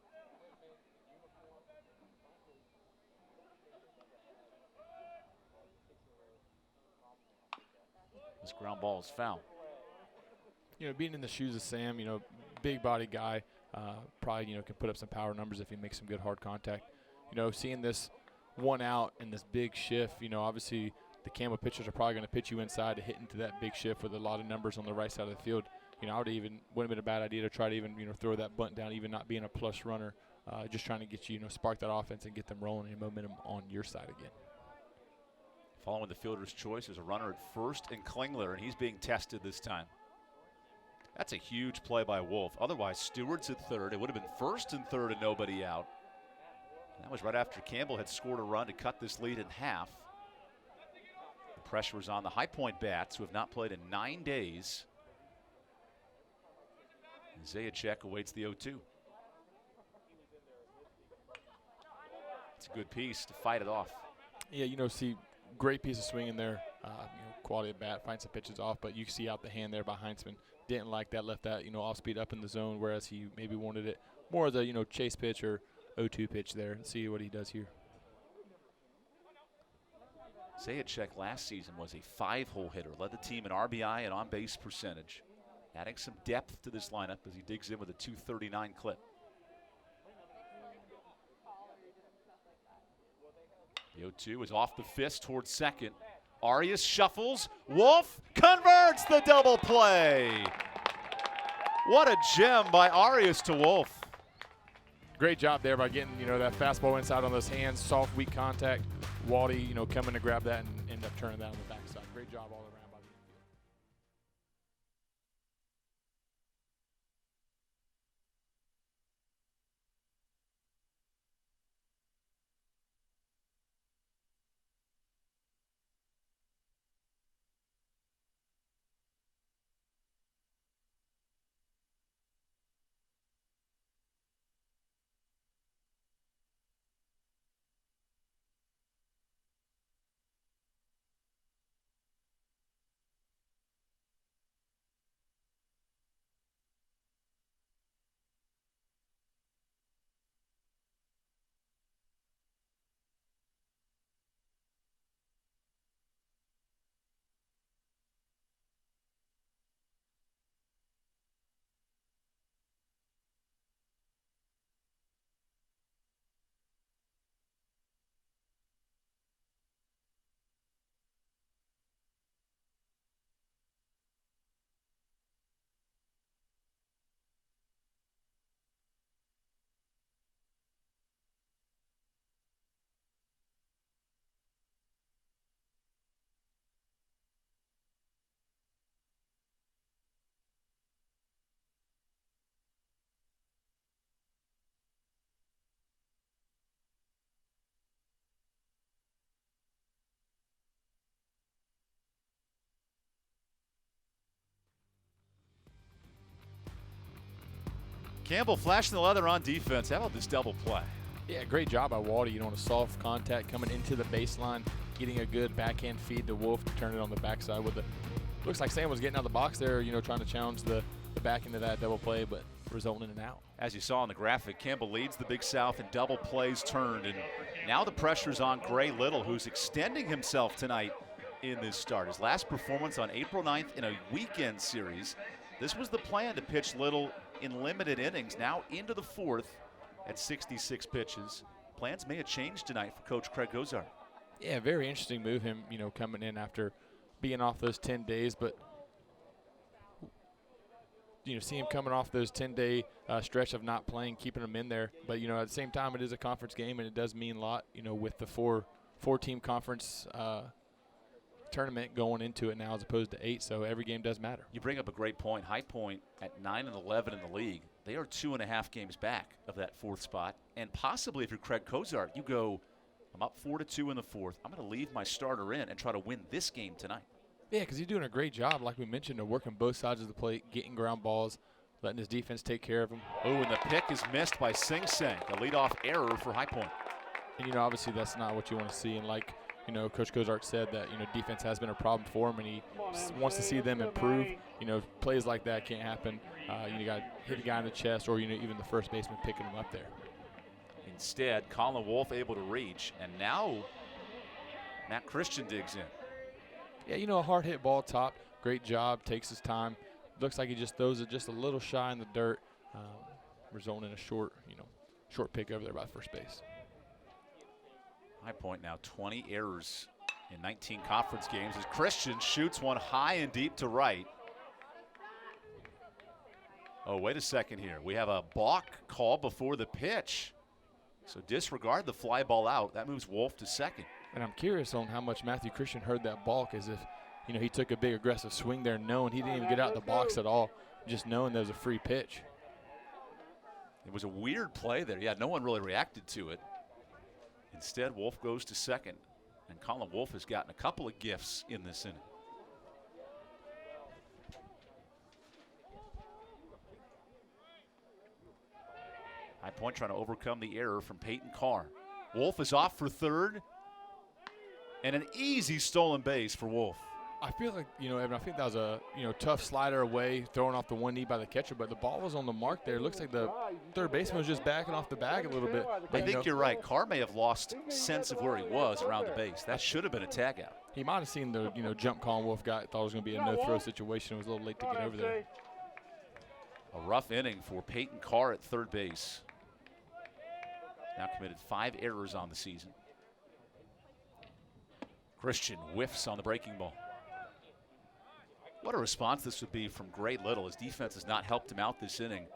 This ground ball is foul. Being in the shoes of Sam, big body guy, probably, can put up some power numbers if he makes some good hard contact. Seeing this 1 out and this big shift, obviously the Campbell pitchers are probably going to pitch you inside to hit into that big shift with a lot of numbers on the right side of the field. Wouldn't have been a bad idea to try to even, throw that bunt down, even not being a plus runner, just trying to get you, spark that offense and get them rolling and momentum on your side again. Following the fielder's choice, there's a runner at first and Klingler, and he's being tested this time. That's a huge play by Wolf. Otherwise, Stewart's at third. It would have been first and third and nobody out. And that was right after Campbell had scored a run to cut this lead in half. The pressure was on the High Point bats, who have not played in 9 days. And Zajac awaits the 0-2. It's a good piece to fight it off. Yeah, see, great piece of swing in there. Quality of bat, finds some pitches off, but you see out the hand there by Heinzman. Didn't like that, left that, off speed up in the zone, whereas he maybe wanted it more as a, chase pitch or 0-2 pitch there. Let's see what he does here. Zajac last season was a 5-hole hitter, led the team in RBI and on-base percentage. Adding some depth to this lineup as he digs in with a .239 clip. The 0-2 is off the fist towards second. Arias shuffles. Wolf converts the double play. What a gem by Arias to Wolf. Great job there by getting, that fastball inside on those hands, soft, weak contact. Waldy, coming to grab that and end up turning that on the backside. Great job all around. Campbell flashing the leather on defense. How about this double play? Yeah, great job by Waldy, on a soft contact coming into the baseline, getting a good backhand feed to Wolf to turn it on the backside with the – looks like Sam was getting out of the box there, trying to challenge the back into that double play, but resulting in an out. As you saw in the graphic, Campbell leads the Big South in double plays turned, and now the pressure's on Gray Little, who's extending himself tonight in this start. His last performance on April 9th in a weekend series. This was the plan, to pitch Little in limited innings, now into the fourth at 66 pitches. Plans may have changed tonight for Coach Craig Gozart. Yeah, very interesting move, him, coming in after being off those 10 days, but see him coming off those 10-day stretch of not playing, keeping him in there. But, at the same time, it is a conference game, and it does mean a lot, with the four-team conference tournament going into it now as opposed to 8, so every game does matter. You bring up a great point. High Point at 9-11 in the league. They are 2.5 games back of that fourth spot. And possibly if you're Craig Gozart, you go, I'm up 4-2 in the fourth. I'm going to leave my starter in and try to win this game tonight. Yeah, because he's doing a great job, like we mentioned, of working both sides of the plate, getting ground balls, letting his defense take care of him. Oh, and the pick is missed by Sing Sing, a leadoff error for High Point. And, obviously that's not what you want to see. And like, Coach Gozart said that, defense has been a problem for him, and he wants to see them improve. Plays like that can't happen. You got to hit a guy in the chest or, even the first baseman picking him up there. Instead, Colin Wolf able to reach, and now Matt Christian digs in. Yeah, a hard hit ball top. Great job, takes his time. Looks like he just throws it just a little shy in the dirt, resulting in a short pick over there by first base. High Point now 20 errors in 19 conference games as Christian shoots one high and deep to right. Oh, wait a second here. We have a balk call before the pitch. So disregard the fly ball out. That moves Wolf to second. And I'm curious on how much Matthew Christian heard that balk, as if, he took a big aggressive swing there knowing he didn't even get out of the box at all, just knowing there was a free pitch. It was a weird play there. Yeah, no one really reacted to it. Instead, Wolf goes to second, and Colin Wolf has gotten a couple of gifts in this inning. High Point trying to overcome the error from Peyton Carr. Wolf is off for third, and an easy stolen base for Wolf. I feel like, Evan, I think that was a, tough slider away, thrown off the one knee by the catcher, but the ball was on the mark there. It looks like the third baseman was just backing off the bag a little bit. I think you're right. Carr may have lost sense of where he was around the base. That should have been a tag out. He might have seen the, jump Colin Wolf got, thought it was going to be a no-throw situation. It was a little late to get over there. A rough inning for Peyton Carr at third base. Now committed 5 errors on the season. Christian whiffs on the breaking ball. What a response this would be from Gray Little. His defense has not helped him out this inning.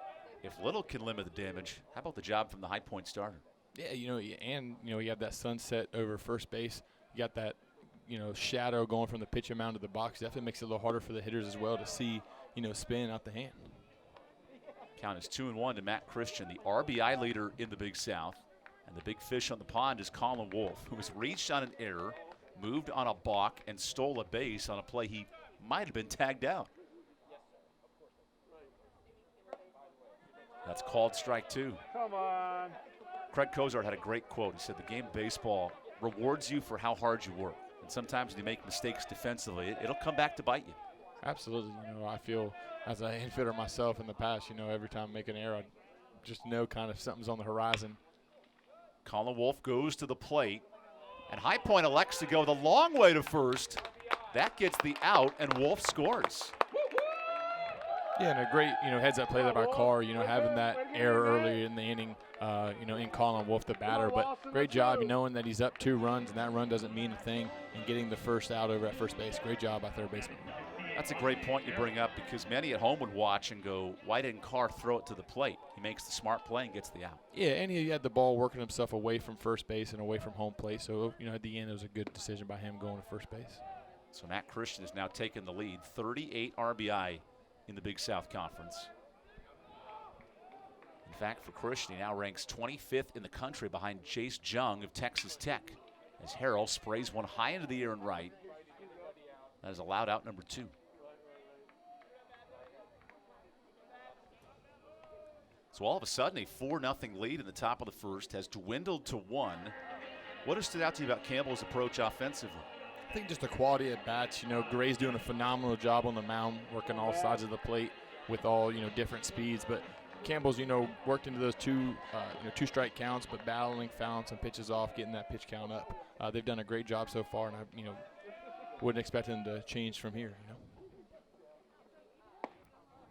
If Little can limit the damage, how about the job from the High Point starter? Yeah, you have that sunset over first base. You got that, shadow going from the pitcher mound to the box. Definitely makes it a little harder for the hitters as well to see, spin out the hand. Count is 2-1 to Matt Christian, the RBI leader in the Big South. And the big fish on the pond is Colin Wolf, who has reached on an error, moved on a balk, and stole a base on a play he might have been tagged out. That's called strike 2. Come on. Craig Gozart had a great quote. He said the game of baseball rewards you for how hard you work. And sometimes when you make mistakes defensively, it'll come back to bite you. Absolutely. I feel as an infielder myself in the past, every time I make an error, I just know kind of something's on the horizon. Colin Wolf goes to the plate, and High Point elects to go the long way to first. That gets the out, and Wolf scores. Yeah, and a great, heads-up play there by Carr, having that error early in the inning, in Colin Wolf, the batter. But great job, knowing that he's up 2 runs, and that run doesn't mean a thing, and getting the first out over at first base. Great job by third baseman. That's a great point you bring up, because many at home would watch and go, why didn't Carr throw it to the plate? He makes the smart play and gets the out. Yeah, and he had the ball working himself away from first base and away from home plate. So, at the end, it was a good decision by him going to first base. So Matt Christian has now taken the lead, 38 RBI in the Big South Conference. In fact, for Christian, he now ranks 25th in the country behind Chase Jung of Texas Tech, as Harrell sprays one high into the air and right. That is allowed out number 2. So all of a sudden, a 4-0 lead in the top of the first has dwindled to 1. What has stood out to you about Campbell's approach offensively? I think just the quality at bats. Gray's doing a phenomenal job on the mound, working all sides of the plate with all different speeds. But Campbell's worked into those two strike counts, but battling, fouling some pitches off, getting that pitch count up. They've done a great job so far, and I wouldn't expect them to change from here.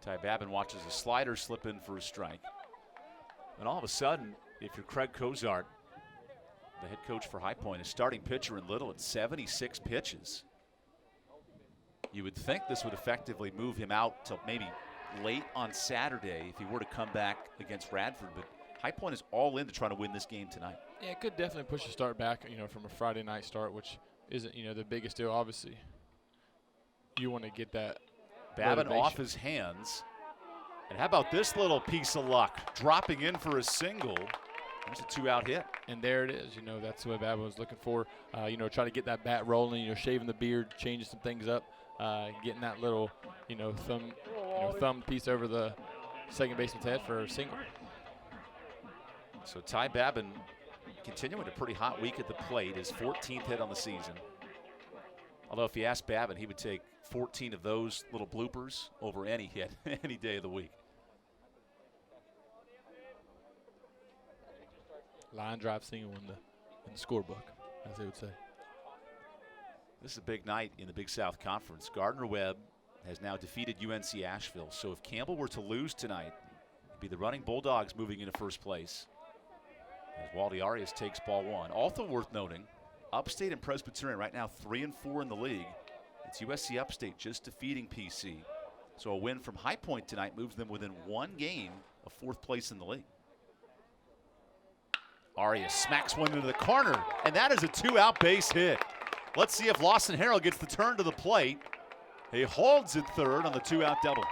Ty Babin watches a slider slip in for a strike. And all of a sudden, if you're Craig Cozart, the head coach for High Point, is starting pitcher in Little at 76 pitches. You would think this would effectively move him out to maybe late on Saturday if he were to come back against Radford, but High Point is all in to try to win this game tonight. Yeah, it could definitely push the start back, from a Friday night start, which isn't, the biggest deal. Obviously, you want to get that Babin motivation off his hands. And how about this little piece of luck? Dropping in for a single. There's a 2-out hit. And there it is. That's what Babin was looking for. Try to get that bat rolling, shaving the beard, changing some things up, getting that little, thumb piece over the second baseman's head for a single. So Ty Babin continuing a pretty hot week at the plate, his 14th hit on the season. Although if you ask Babin, he would take 14 of those little bloopers over any hit any day of the week. Line drive single in the scorebook, as they would say. This is a big night in the Big South Conference. Gardner-Webb has now defeated UNC Asheville. So if Campbell were to lose tonight, it'd be the running Bulldogs moving into first place, as Waldy Arias takes ball 1. Also worth noting, Upstate and Presbyterian right now 3-4 in the league. It's USC Upstate just defeating PC. So a win from High Point tonight moves them within 1 game of 4th place in the league. Arias smacks one into the corner, and that is a 2-out base hit. Let's see if Lawson Harrell gets the turn to the plate. He holds it third on the 2-out double.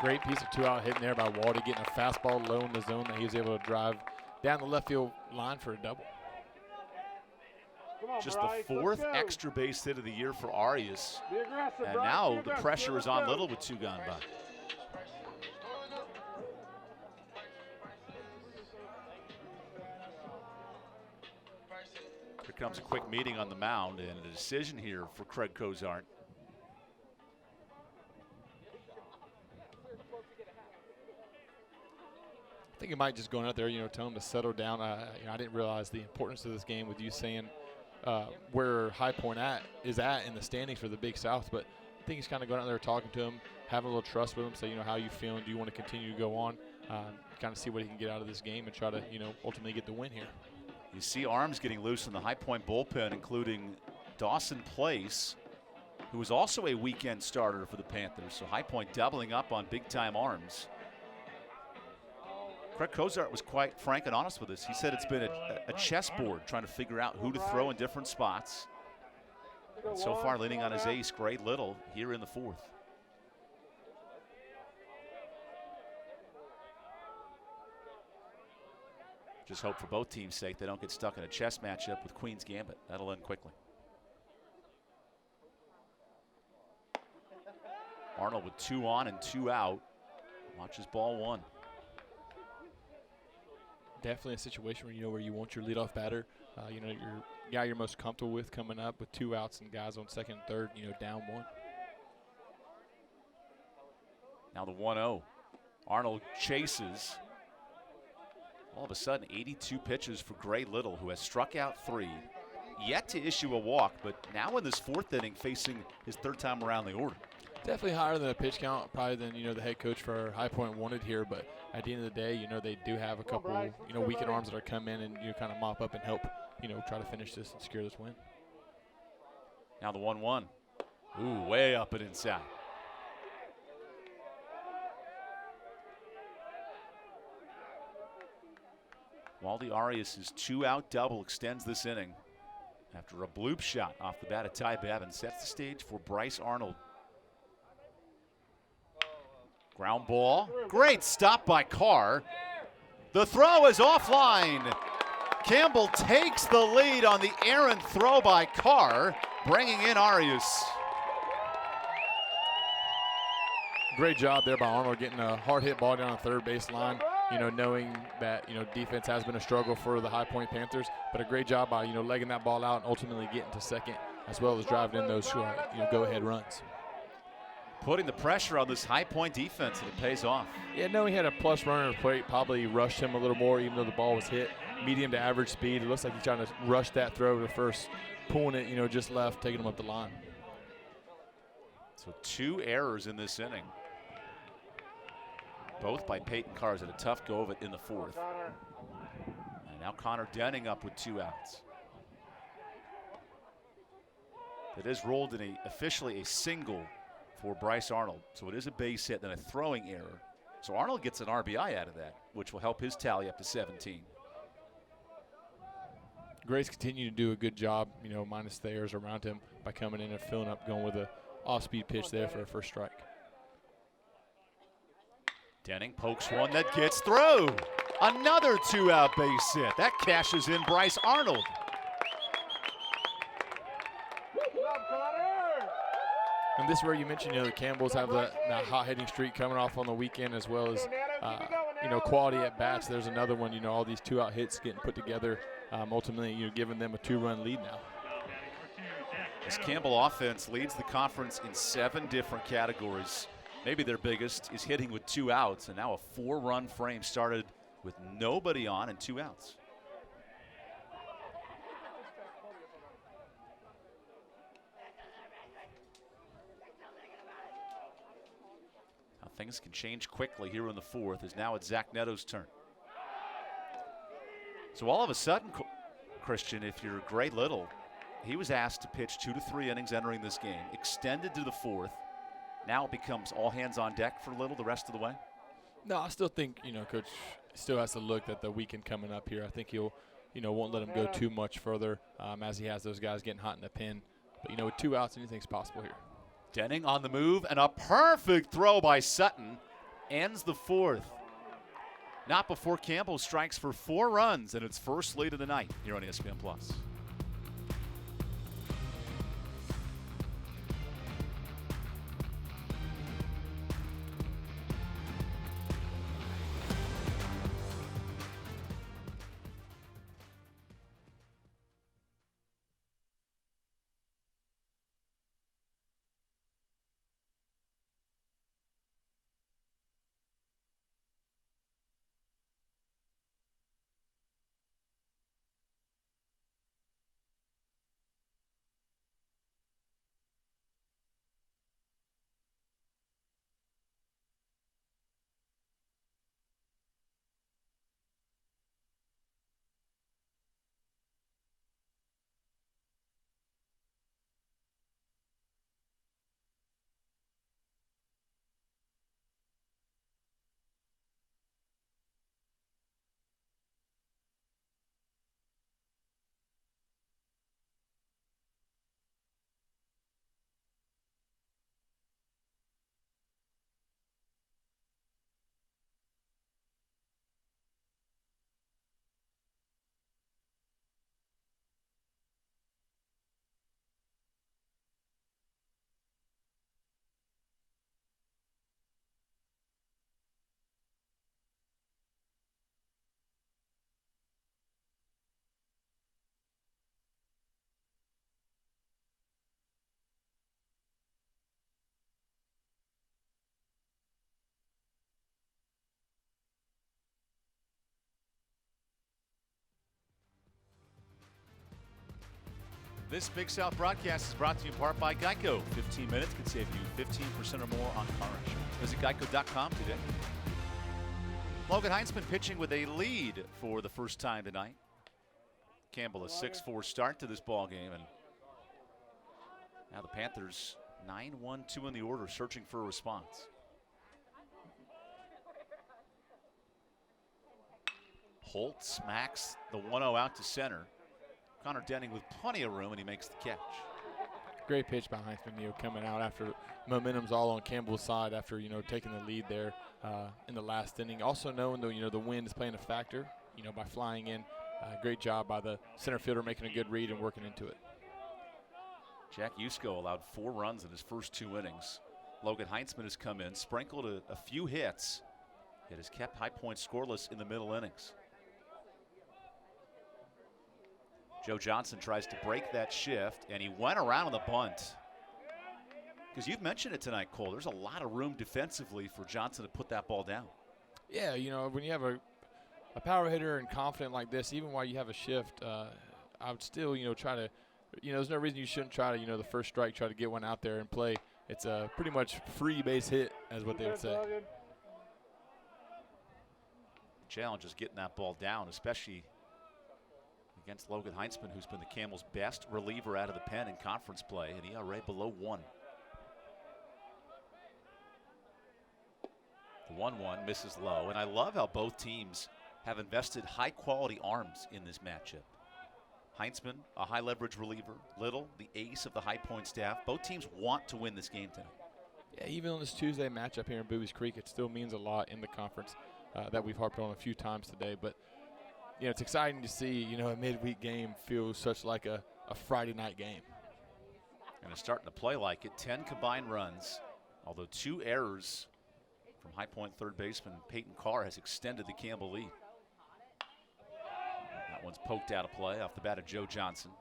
Great piece of 2-out hitting there by Waldy, getting a fastball low in the zone that he was able to drive down the left field line for a double. Just the 4th extra base hit of the year for Arias. And now the pressure is on Little with 2 gone by. Here comes a quick meeting on the mound and a decision here for Craig Cozart. I think it might just going out there, tell him to settle down. I didn't realize the importance of this game with you saying where High Point is at in the standings for the Big South, but I think he's kind of going out there talking to him, having a little trust with him, say, how you feeling? Do you want to continue to go on? Kind of see what he can get out of this game and try to, ultimately get the win here. You see arms getting loose in the High Point bullpen, including Dawson Place, who was also a weekend starter for the Panthers. So High Point doubling up on big-time arms. Craig Cozart was quite frank and honest with us. He said it's been a chessboard trying to figure out who to throw in different spots. And so far, leaning on his ace, Gray Little, here in the 4th. Just hope for both teams' sake they don't get stuck in a chess matchup with Queen's Gambit. That'll end quickly. Arnold with 2 on and 2 out. Watches ball 1. Definitely a situation where you want your leadoff batter, your guy you're most comfortable with coming up with 2 outs and guys on second and third, down 1. Now the 1-0. Arnold chases. All of a sudden, 82 pitches for Gray Little, who has struck out 3, yet to issue a walk, but now in this 4th inning facing his 3rd time around the order. Definitely higher than a pitch count, probably than the head coach for High Point wanted here. But at the end of the day, they do have a couple weakened arms that are come in and kind of mop up and help try to finish this and secure this win. Now the 1-1. Ooh, way up and inside. Waldy Arias' 2-out double extends this inning after a bloop shot off the bat of Ty Babin. Sets the stage for Bryce Arnold. Ground ball. Great stop by Carr. The throw is offline. Campbell takes the lead on the errant throw by Carr, bringing in Arias. Great job there by Arnold, getting a hard hit ball down the third base line. knowing that, defense has been a struggle for the High Point Panthers, but a great job by, legging that ball out and ultimately getting to second, as well as driving in those, go-ahead runs. Putting the pressure on this High Point defense, and it pays off. Yeah, no, he had a plus runner to plate, probably rushed him a little more, even though the ball was hit. Medium to average speed. It looks like he's trying to rush that throw to first, pulling it, just left, taking him up the line. So 2 errors in this inning. Both by Peyton Cars at a tough go of it in the 4th. And now Connor Denning up with 2 outs. It is rolled in officially a single for Bryce Arnold. So it is a base hit, then a throwing error. So Arnold gets an RBI out of that, which will help his tally up to 17. Grace continued to do a good job, minus the errors around him by coming in and filling up, going with a off-speed pitch there for a first strike. Denning pokes one that gets through. Another 2-out base hit. That cashes in Bryce Arnold. And this is where you mentioned, the Campbells have that hot hitting streak coming off on the weekend, as well as, quality at bats. There's another one, all these 2-out hits getting put together, ultimately, giving them a 2-run lead now. This Campbell offense leads the conference in 7 different categories. Maybe their biggest is hitting with 2 outs, and now a 4-run frame started with nobody on and 2 outs. Now things can change quickly here in the 4th, as now it's Zach Neto's turn. So all of a sudden, Christian, if you're Gray Little, he was asked to pitch 2 to 3 innings entering this game, extended to the 4th. Now it becomes all hands on deck for Little the rest of the way? No, I still think, Coach still has to look at the weekend coming up here. I think he'll, won't let him go too much further as he has those guys getting hot in the pen. But, with 2 outs, anything's possible here. Denning on the move, and a perfect throw by Sutton ends the 4th. Not before Campbell strikes for 4 runs and its first lead of the night here on ESPN+. This Big South broadcast is brought to you in part by Geico. 15 minutes can save you 15% or more on car insurance. Visit geico.com today. Logan Heinzman pitching with a lead for the first time tonight. Campbell a 6-4 start to this ball game, and now the Panthers 9-1-2 in the order, searching for a response. Holt smacks the 1-0 out to center. Connor Denning with plenty of room, and he makes the catch. Great pitch by Heinzman, coming out after momentum's all on Campbell's side after, taking the lead there in the last inning. Also knowing, though, the wind is playing a factor, by flying in. Great job by the center fielder making a good read and working into it. Jack Yusko allowed 4 runs in his first 2 innings. Logan Heinzman has come in, sprinkled a few hits, It has kept High Point scoreless in the middle innings. Joe Johnson tries to break that shift, and he went around on the bunt. Because you've mentioned it tonight, Cole. There's a lot of room defensively for Johnson to put that ball down. Yeah, you know, when you have a power hitter and confident like this, even while you have a shift, I would still, you know, try to, you know, there's no reason you shouldn't try to, you know, the first strike, try to get one out there and play. It's a pretty much free base hit, as what they would say. The challenge is getting that ball down, especially against Logan Heinzman, who's been the Camels' best reliever out of the pen in conference play, and ERA below 1. The 1-1 misses low, and I love how both teams have invested high-quality arms in this matchup. Heinzman, a high-leverage reliever. Little, the ace of the High Point staff. Both teams want to win this game tonight. Yeah, even on this Tuesday matchup here in Boobies Creek, it still means a lot in the conference that we've harped on a few times today. But, you know, it's exciting to see, you know, a midweek game feel such like a Friday night game. And it's starting to play like it. 10 combined runs, although 2 errors from High Point third baseman Peyton Carr has extended the Campbell lead. That one's poked out of play off the bat of Joe Johnson.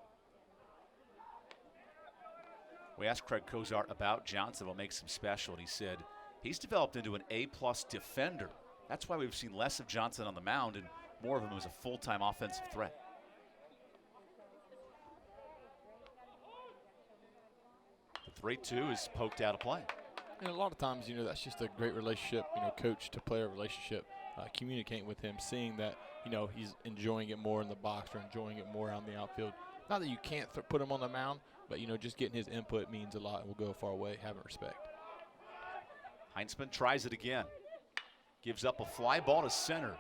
We asked Craig Cozart about Johnson, what makes him special, and he said he's developed into an A-plus defender. That's why we've seen less of Johnson on the mound and more of him as a full-time offensive threat. The 3-2 is poked out of play. And a lot of times, you know, that's just a great relationship, you know, coach to player relationship, communicating with him, seeing that, you know, he's enjoying it more in the box or enjoying it more out in the outfield. Not that you can't put him on the mound, but, you know, just getting his input means a lot and will go a far way, having respect. Heinzman tries it again. Gives up a fly ball to center.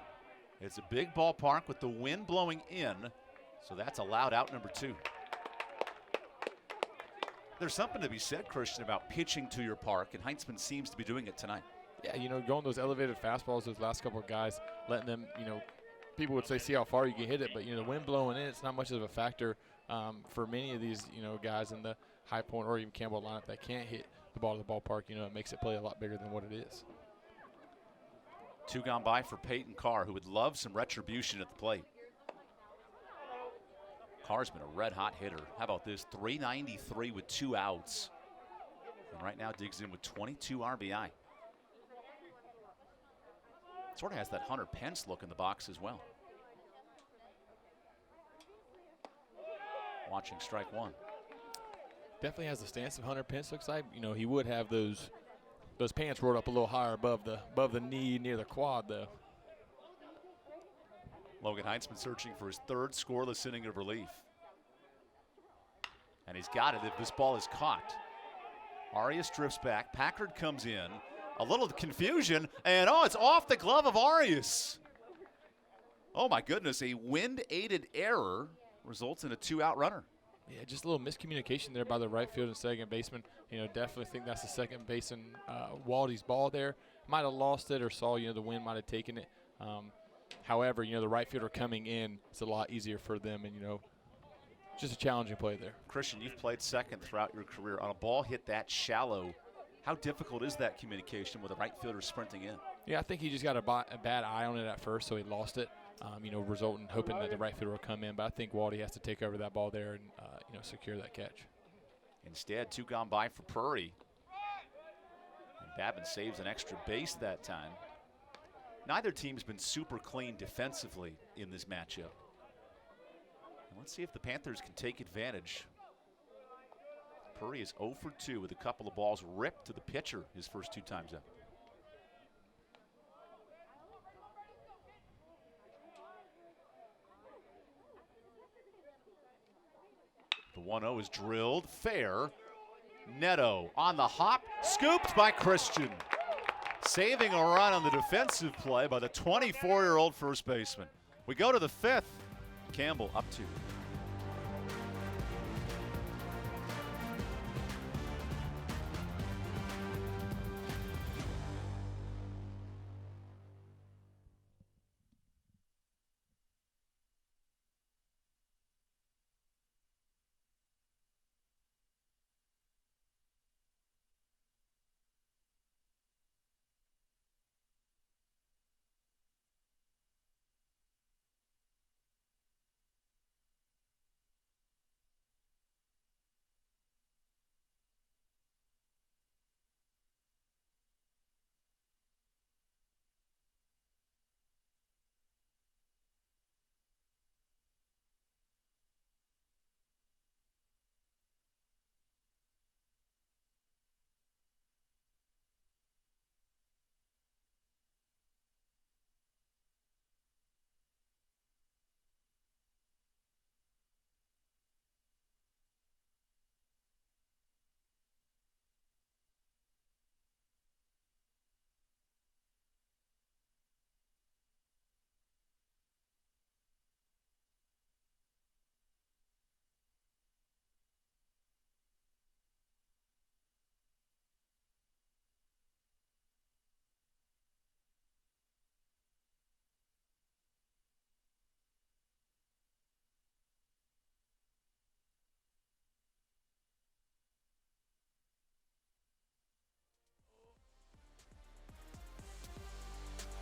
It's a big ballpark with the wind blowing in, so that's allowed out number 2. There's something to be said, Christian, about pitching to your park, and Heinzman seems to be doing it tonight. Yeah, you know, going those elevated fastballs, those last couple of guys, letting them, you know, people would say see how far you can hit it, but, you know, the wind blowing in, it's not much of a factor for many of these, you know, guys in the High Point or even Campbell lineup that can't hit the ball to the ballpark. You know, it makes it play a lot bigger than what it is. 2 gone by for Peyton Carr, who would love some retribution at the plate. Carr's been a red-hot hitter. How about this? 393 with 2 outs. And right now digs in with 22 RBI. Sort of has that Hunter Pence look in the box as well. Watching strike 1. Definitely has the stance of Hunter Pence, looks like. You know, he would have those pants rolled up a little higher above the knee near the quad, though. Logan Heinzman searching for his 3rd scoreless inning of relief. And he's got it if this ball is caught. Arias drifts back. Packard comes in. A little confusion, and it's off the glove of Arias. Oh my goodness, a wind-aided error results in a 2-out runner. Yeah, just a little miscommunication there by the right field and second baseman. You know, definitely think that's the second baseman, Waldy's ball there. Might have lost it or saw, you know, the wind might have taken it. However, you know, the right fielder coming in, it's a lot easier for them, and, you know, just a challenging play there. Christian, you've played second throughout your career. On a ball hit that shallow, how difficult is that communication with a right fielder sprinting in? Yeah, I think he just got a bad eye on it at first, so he lost it, you know, resulting, hoping that the right fielder will come in. But I think Waldy has to take over that ball there and, you know, secure that catch. Instead, 2 gone by for Purry. And Babin saves an extra base that time. Neither team's been super clean defensively in this matchup. And let's see if the Panthers can take advantage. Purry is 0 for 2 with a couple of balls ripped to the pitcher his first 2 times up. The 1-0 is drilled, fair. Neto on the hop, scooped by Christian. Saving a run on the defensive play by the 24-year-old first baseman. We go to the 5th. Campbell up 2.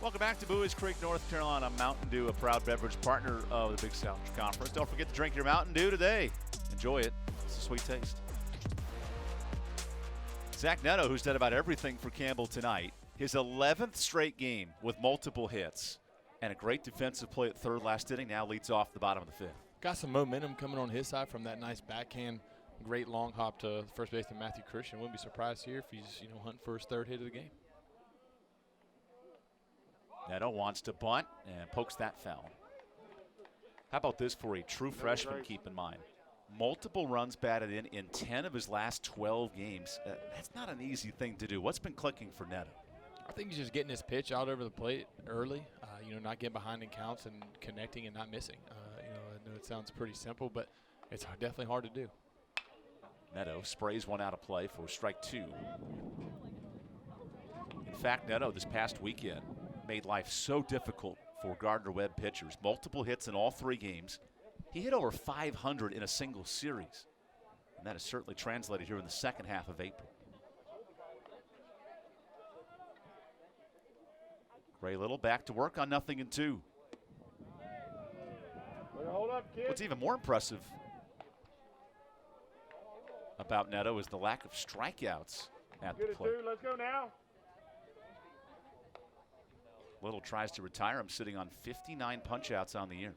Welcome back to Buies Creek, North Carolina. Mountain Dew, a proud beverage partner of the Big South Conference. Don't forget to drink your Mountain Dew today. Enjoy it. It's a sweet taste. Zach Neto, who's done about everything for Campbell tonight, his 11th straight game with multiple hits and a great defensive play at third last inning, now leads off the bottom of the fifth. Got some momentum coming on his side from that nice backhand, great long hop to first baseman Matthew Christian. Wouldn't be surprised here if he's hunting for his third hit of the game. Neto wants to bunt and pokes that foul. How about this for a true freshman, keep in mind? Multiple runs batted in 10 of his last 12 games. That's not an easy thing to do. What's been clicking for Neto? I think he's just getting his pitch out over the plate early, not getting behind in counts and connecting and not missing. I know it sounds pretty simple, but it's definitely hard to do. Neto sprays one out of play for strike 2. In fact, Neto this past weekend made life so difficult for Gardner-Webb pitchers. Multiple hits in all 3 games. He hit over 500 in a single series. And that is certainly translated here in the second half of April. Gray Little back to work on 0-2. Hold up, kid. What's even more impressive about Neto is the lack of strikeouts at the plate. Let's go now. Little tries to retire him, sitting on 59 punch-outs on the year.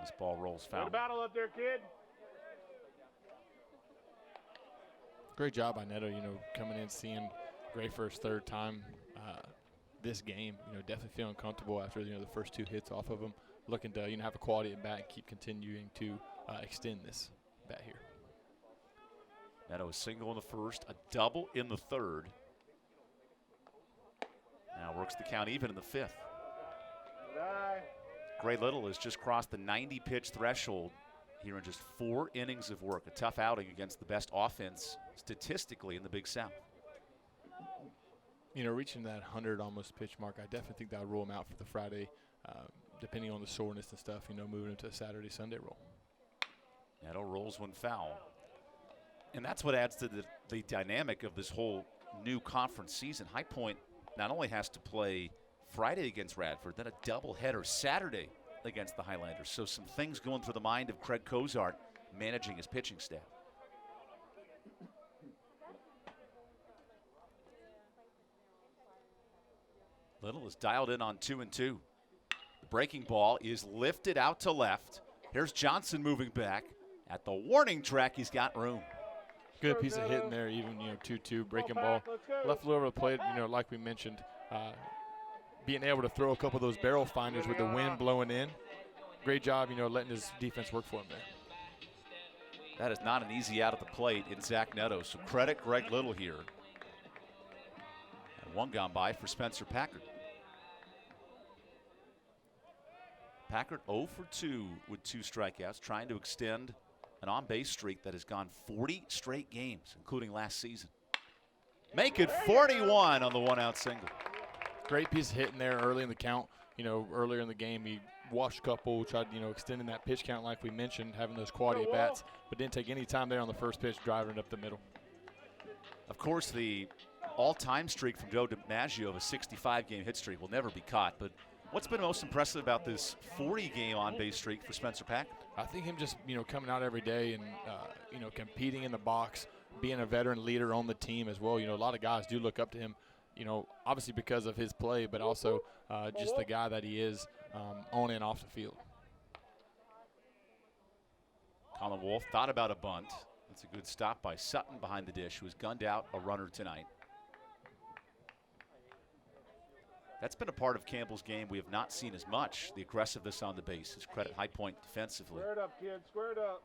This ball rolls foul. Good battle up there, kid. Great job by Neto, coming in, seeing Gray for his third time this game. Definitely feeling comfortable after, the first 2 hits off of him. Looking to, have a quality at bat and keep continuing to extend this bat here. Neto a single in the first, a double in the third. Now works the count even in the 5th. Gray Little has just crossed the 90-pitch threshold here in just 4 innings of work. A tough outing against the best offense statistically in the Big South. Reaching that 100 almost pitch mark, I definitely think that would rule him out for the Friday, depending on the soreness and stuff, moving into a Saturday, Sunday roll. Neto rolls one foul. And that's what adds to the dynamic of this whole new conference season. High Point not only has to play Friday against Radford, then a doubleheader Saturday against the Highlanders. So some things going through the mind of Craig Cozart managing his pitching staff. Little is dialed in on 2-2. The breaking ball is lifted out to left. Here's Johnson moving back. At the warning track, he's got room. Good piece of hitting there, even 2-2 breaking ball. Left a little over the plate, like we mentioned. Being able to throw a couple of those barrel finders with the wind blowing in. Great job, letting his defense work for him there. That is not an easy out at the plate in Zach Neto, so credit Greg Little here. And one gone by for Spencer Packard. Packard 0 for 2 with 2 strikeouts, trying to extend an on-base streak that has gone 40 straight games, including last season. Make it 41 on the 1-out single. Great piece of hitting there early in the count. Earlier in the game, he washed a couple, tried, extending that pitch count like we mentioned, having those quality at-bats, but didn't take any time there on the first pitch, driving it up the middle. Of course, the all-time streak from Joe DiMaggio of a 65-game hit streak will never be caught, but what's been most impressive about this 40-game on-base streak for Spencer Packard? I think him just, coming out every day and, competing in the box, being a veteran leader on the team as well. A lot of guys do look up to him, obviously because of his play, but also just the guy that he is on and off the field. Colin Wolf thought about a bunt. That's a good stop by Sutton behind the dish, who has gunned out a runner tonight. That's been a part of Campbell's game we have not seen as much, the aggressiveness on the base. His credit High Point defensively. Square it up, kid. Square it up.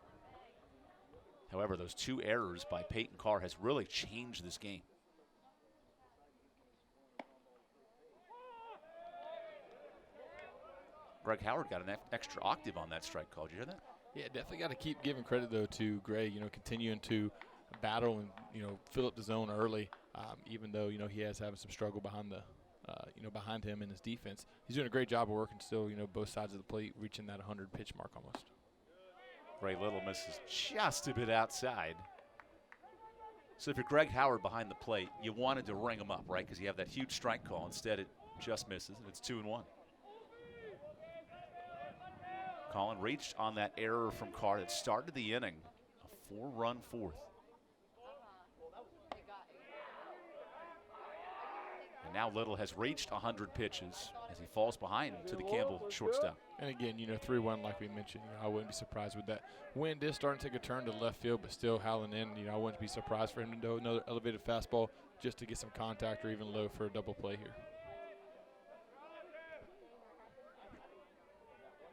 However, those 2 errors by Peyton Carr has really changed this game. Greg Howard got an extra octave on that strike call. Did you hear that? Yeah, definitely got to keep giving credit, though, to Gray, continuing to battle and, fill up the zone early, even though, he has having some struggle behind the behind him in his defense. He's doing a great job of working still, both sides of the plate, reaching that 100 pitch mark almost. Gray Little misses just a bit outside. So if you're Greg Howard behind the plate, you wanted to ring him up, right? Because you have that huge strike call. Instead, it just misses, and it's 2-1. Colin reached on that error from Carr that started the inning. A 4-run fourth. And now Little has reached 100 pitches as he falls behind to the Campbell shortstop. And again, 3-1 like we mentioned. I wouldn't be surprised with that. Wind is starting to take a turn to left field, but still howling in. I wouldn't be surprised for him to do another elevated fastball just to get some contact or even low for a double play here.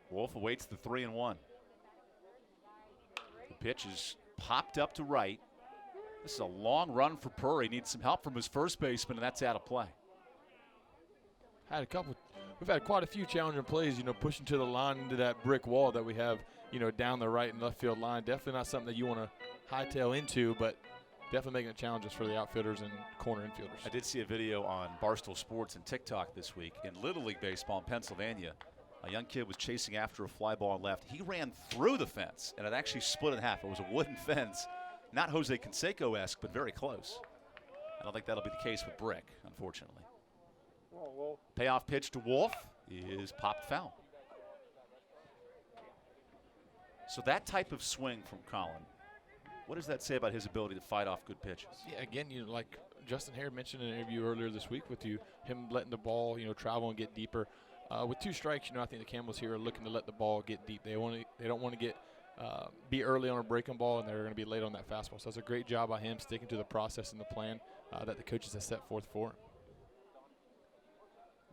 Wolf awaits the 3-1. The pitch is popped up to right. This is a long run for Purr. He needs some help from his first baseman, and that's out of play. We've had quite a few challenging plays, pushing to the line into that brick wall that we have, down the right and left field line. Definitely not something that you want to hightail into, but definitely making it challenges for the outfielders and corner infielders. I did see a video on Barstool Sports and TikTok this week. In Little League Baseball in Pennsylvania, a young kid was chasing after a fly ball on left. He ran through the fence, and it actually split in half. It was a wooden fence, not Jose Canseco-esque, but very close. I don't think that'll be the case with Brick, unfortunately. Payoff pitch to Wolf is popped foul. So that type of swing from Colin, what does that say about his ability to fight off good pitches? Yeah, again, like Justin Hare mentioned in an interview earlier this week with you, him letting the ball, travel and get deeper. With 2 strikes, I think the Campbells here are looking to let the ball get deep. They don't want to get be early on a breaking ball, and they're going to be late on that fastball. So that's a great job by him sticking to the process and the plan that the coaches have set forth for him.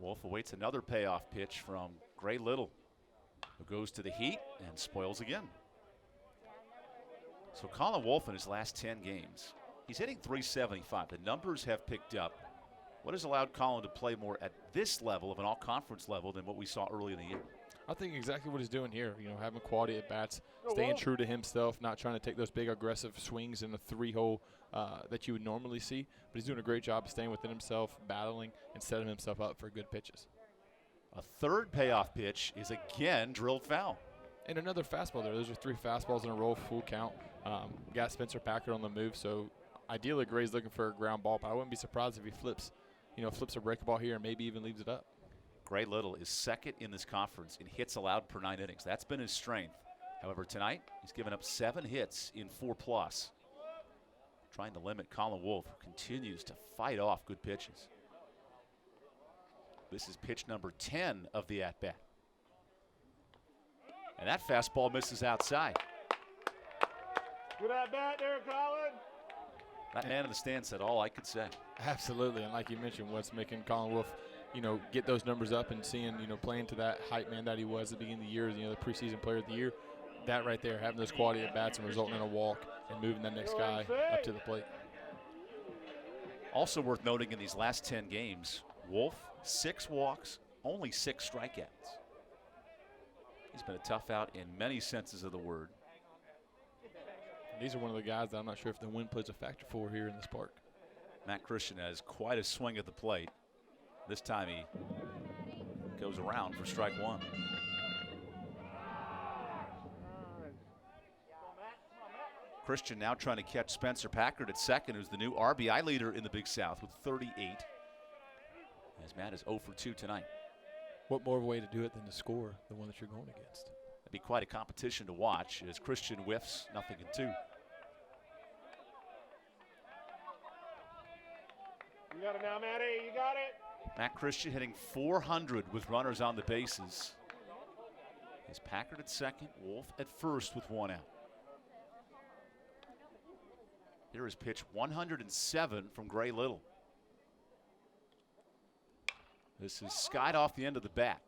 Wolf awaits another payoff pitch from Gray Little, who goes to the heat and spoils again. So Colin Wolf in his last 10 games, he's hitting .375. The numbers have picked up. What has allowed Colin to play more at this level of an all-conference level than what we saw early in the year? I think exactly what he's doing here, having quality at bats, staying true to himself, not trying to take those big aggressive swings in the 3-hole that you would normally see. But he's doing a great job of staying within himself, battling, and setting himself up for good pitches. A third payoff pitch is again drilled foul. And another fastball there. Those are 3 fastballs in a row, full count. Got Spencer Packard on the move, so ideally Gray's looking for a ground ball, but I wouldn't be surprised if he flips a breaking ball here and maybe even leaves it up. Gray Little is second in this conference in hits allowed per 9 innings. That's been his strength. However, tonight he's given up 7 hits in 4+. Trying to limit Colin Wolf, who continues to fight off good pitches. This is pitch number 10 of the at-bat. And that fastball misses outside. Good at bat there, Colin. That man in the stand said all I could say. Absolutely, and like you mentioned, what's making Colin Wolf, get those numbers up and seeing, playing to that hype man that he was at the beginning of the year, the preseason player of the year. That right there, having those quality at bats and resulting in a walk and moving that next guy up to the plate. Also worth noting in these last 10 games, Wolf, 6 walks, only 6 strikeouts. He's been a tough out in many senses of the word. These are one of the guys that I'm not sure if the wind plays a factor for here in this park. Matt Christian has quite a swing at the plate. This time he goes around for strike 1. Christian now trying to catch Spencer Packard at second, who's the new RBI leader in the Big South with 38. As Matt is 0 for 2 tonight. What more of a way to do it than to score the one that you're going against? That'd be quite a competition to watch as Christian whiffs 0-2. You got it now, Matty. You got it. Matt Christian hitting .400 with runners on the bases. Is Packard at second, Wolf at first with 1 out. Here is pitch 107 from Gray Little. This is skied off the end of the bat.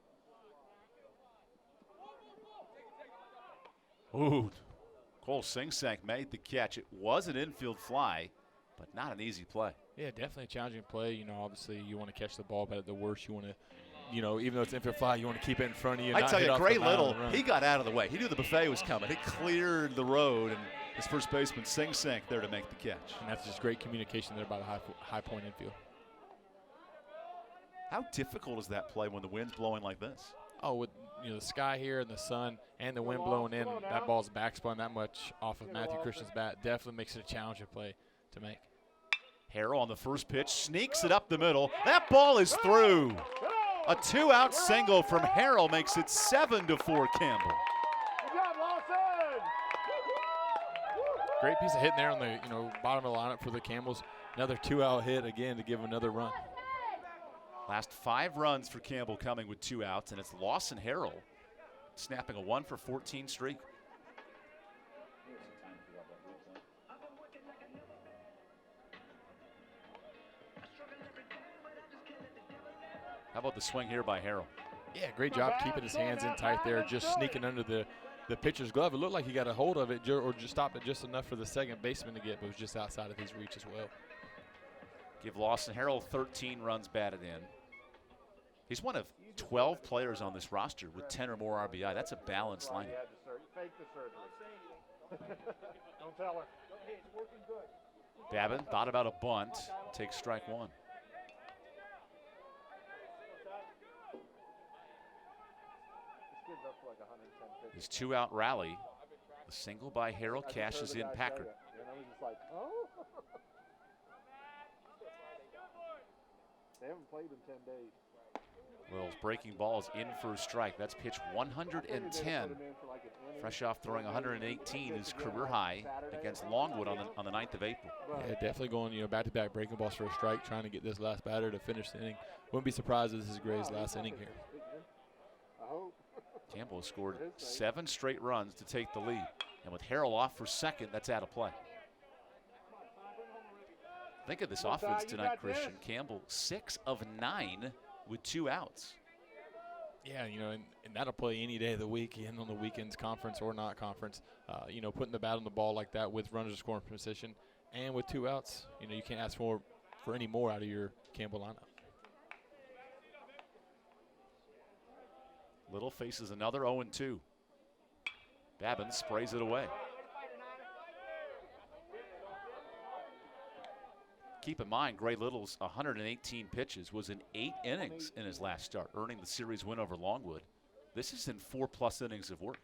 Ooh, Cole Singsank made the catch. It was an infield fly, but not an easy play. Yeah, definitely a challenging play. Obviously you want to catch the ball, but at the worst you want to, even though it's infield fly, you want to keep it in front of you. I tell you, Gray Little, he got out of the way. He knew the buffet was coming. He cleared the road, and his first baseman Singsank there to make the catch. And that's just great communication there by the high point infield. How difficult is that play when the wind's blowing like this? Oh, with the sky here and the sun and the wind blowing in, that ball's backspun that much off of Matthew Christian's bat definitely makes it a challenging play to make. Harrell on the first pitch, sneaks it up the middle. That ball is through. A 2-out single from Harrell makes it 7-4 Campbell. Good job, Lawson. Great piece of hitting there on the bottom of the lineup for the Campbells. Another 2-out hit again to give them another run. Last 5 runs for Campbell coming with 2 outs, and it's Lawson Harrell snapping a 1-for-14 streak. How about the swing here by Harrell? Yeah, great job keeping his hands in tight there, just sneaking under the pitcher's glove. It looked like he got a hold of it or just stopped it just enough for the second baseman to get, but it was just outside of his reach as well. Give Lawson Harrell 13 runs batted in. He's one of 12 players on this roster with 10 or more RBI. That's a balanced lineup. Fake the surgery. Don't tell her. Babin thought about a bunt, takes strike 1. His 2-out rally. The single by Harrell cashes in Packard. And I was just like, oh. They haven't played in 10 days. Will's breaking ball is in for a strike. That's pitch 110. Fresh off throwing 118, his career high against Longwood on the 9th of April. Yeah, definitely going back-to-back breaking balls for a strike, trying to get this last batter to finish the inning. Wouldn't be surprised if this is Gray's last inning here. I hope. Campbell has scored 7 straight runs to take the lead. And with Harrell off for second, that's out of play. Think of this offense tonight, Christian. Campbell 6 of 9 with 2 outs. Yeah, and that'll play any day of the week, and on the weekends, conference or not conference. Putting the bat on the ball like that with runners in scoring position and with 2 outs, you can't ask for any more out of your Campbell lineup. Little faces another 0-2. Babin sprays it away. Keep in mind, Gray Little's 118 pitches was in 8 innings in his last start, earning the series win over Longwood. This is in 4+ innings of work.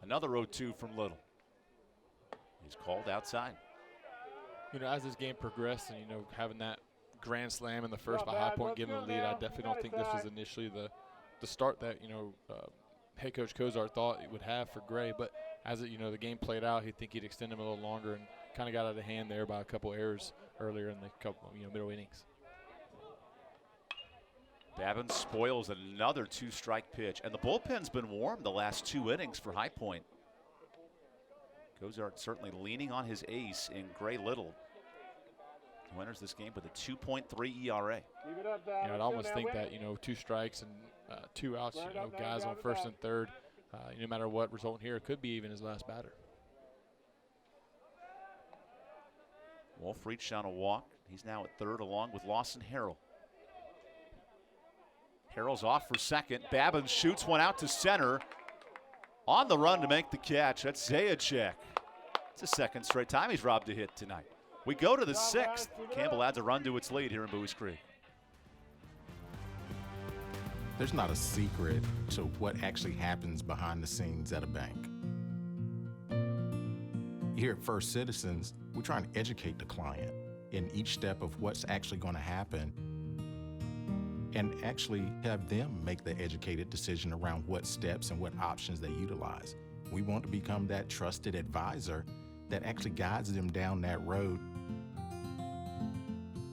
Another 0-2 from Little. He's called outside. As this game progressed and, having that grand slam in the first by High Point giving the lead, I definitely don't think this was initially the start that, head coach Kozar thought it would have for Gray. But as it, the game played out, he'd think he'd extend him a little longer and kind of got out of hand there by a couple errors earlier in the middle innings. Babin spoils another 2-strike pitch. And the bullpen's been warm the last 2 innings for High Point. Kozart certainly leaning on his ace in Gray Little, who enters this game with a 2.3 ERA. I'd almost think that 2 strikes and 2 outs, guys on first and third, no matter what result here, it could be even his last batter. Wolf reached on a walk. He's now at third along with Lawson Harrell. Harrell's off for second. Babin shoots one out to center. On the run to make the catch, that's Zajac. It's the second straight time he's robbed a hit tonight. We go to the 6th. Campbell adds a run to its lead here in Buies Creek. There's not a secret to what actually happens behind the scenes at a bank. Here at First Citizens, we're trying to educate the client in each step of what's actually going to happen and actually have them make the educated decision around what steps and what options they utilize. We want to become that trusted advisor that actually guides them down that road,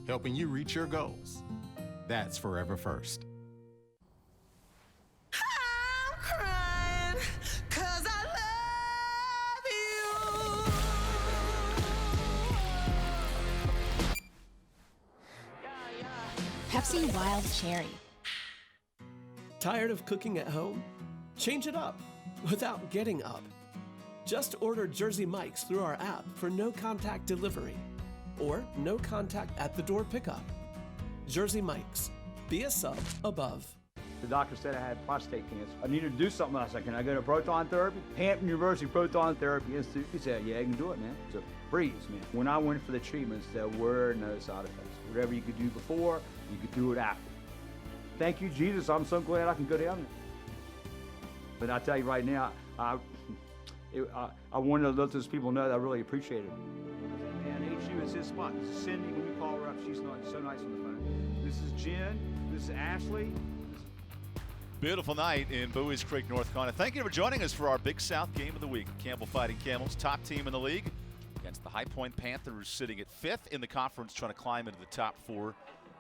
helping you reach your goals. That's Forever First. I'm crying 'cause I love you. Pepsi Wild Cherry. Tired of cooking at home? Change it up without getting up. Just order Jersey Mike's through our app for no-contact delivery or no-contact at-the-door pickup. Jersey Mike's. Be a sub above. The doctor said I had prostate cancer. I needed to do something else. I said, can I go to proton therapy? Hampton University Proton Therapy Institute. He said, yeah, you can do it, man. It's a breeze, man. When I went for the treatments, there were no side effects. Whatever you could do before, you could do it after. Thank you, Jesus. I'm so glad I can go down there. But I tell you right now, I wanted to let those people know that I really appreciate it. Man, HU is his spot. This is Cindy. When you call her up, she's so nice on the phone. This is Jen. This is Ashley. Beautiful night in Bowie's Creek, North Carolina. Thank you for joining us for our Big South game of the week. Campbell Fighting Camels, top team in the league, against the High Point Panthers, sitting at 5th in the conference, trying to climb into the top 4,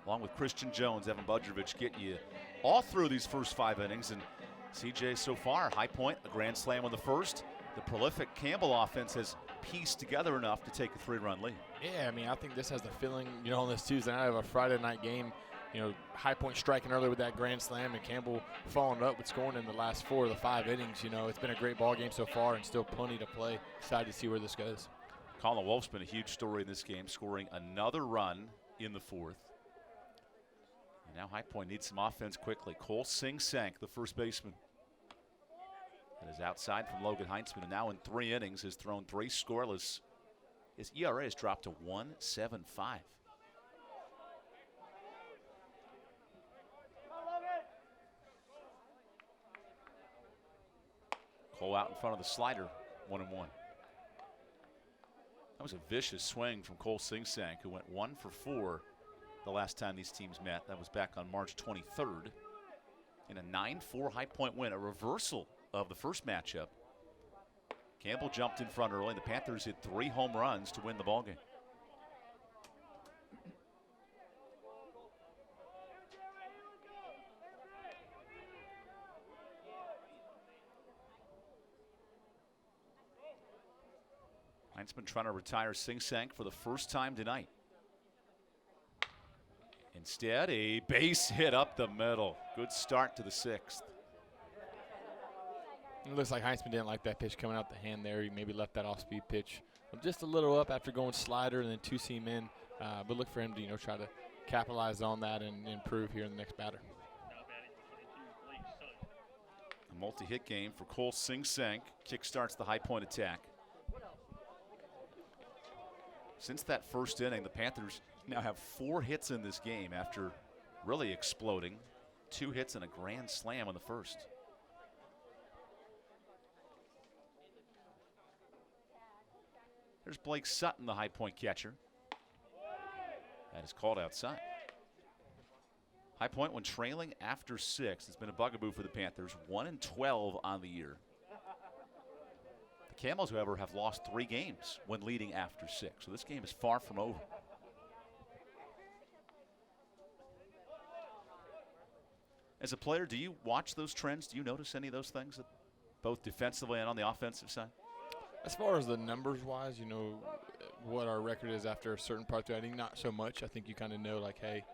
along with Christian Jones, Evan Budrovich, getting you all through these first 5 innings. And CJ, so far, High Point, a grand slam on the first. The prolific Campbell offense has pieced together enough to take a 3-run lead. Yeah, I mean, I think this has the feeling, on this Tuesday night of a Friday night game. High Point striking early with that grand slam, and Campbell following up with scoring in the last 4 of the 5 innings. It's been a great ball game so far and still plenty to play. Excited to see where this goes. Colin Wolf's been a huge story in this game, scoring another run in the 4th. And now High Point needs some offense quickly. Cole Sing-Sank, the first baseman, that is outside from Logan Heinzman, and now in 3 innings has thrown 3 scoreless. His ERA has dropped to 1.75. Cole out in front of the slider, 1-1. That was a vicious swing from Cole Sing-Sank, who went 1 for 4 the last time these teams met. That was back on March 23rd in a 9-4 High Point win, a reversal of the first matchup. Campbell jumped in front early, and the Panthers hit 3 home runs to win the ballgame. Heinzman trying to retire Sing-Sank for the first time tonight. Instead, a base hit up the middle. Good start to the 6th. It looks like Heinzman didn't like that pitch coming out the hand there. He maybe left that off-speed pitch just a little up after going slider and then 2-seam in. But look for him to try to capitalize on that and improve here in the next batter. A multi-hit game for Cole Sing-Sank kickstarts the High Point attack. Since that first inning, the Panthers now have 4 hits in this game after really exploding. 2 hits and a grand slam on the first. There's Blake Sutton, the High Point catcher. That is called outside. High Point, when trailing after 6, it's been a bugaboo for the Panthers. 1-12 on the year. The Camels, however, have lost 3 games when leading after 6, so this game is far from over. As a player, do you watch those trends? Do you notice any of those things, both defensively and on the offensive side? As far as the numbers-wise, what our record is after a certain part of the inning, not so much. I think you kind of know, like, hey,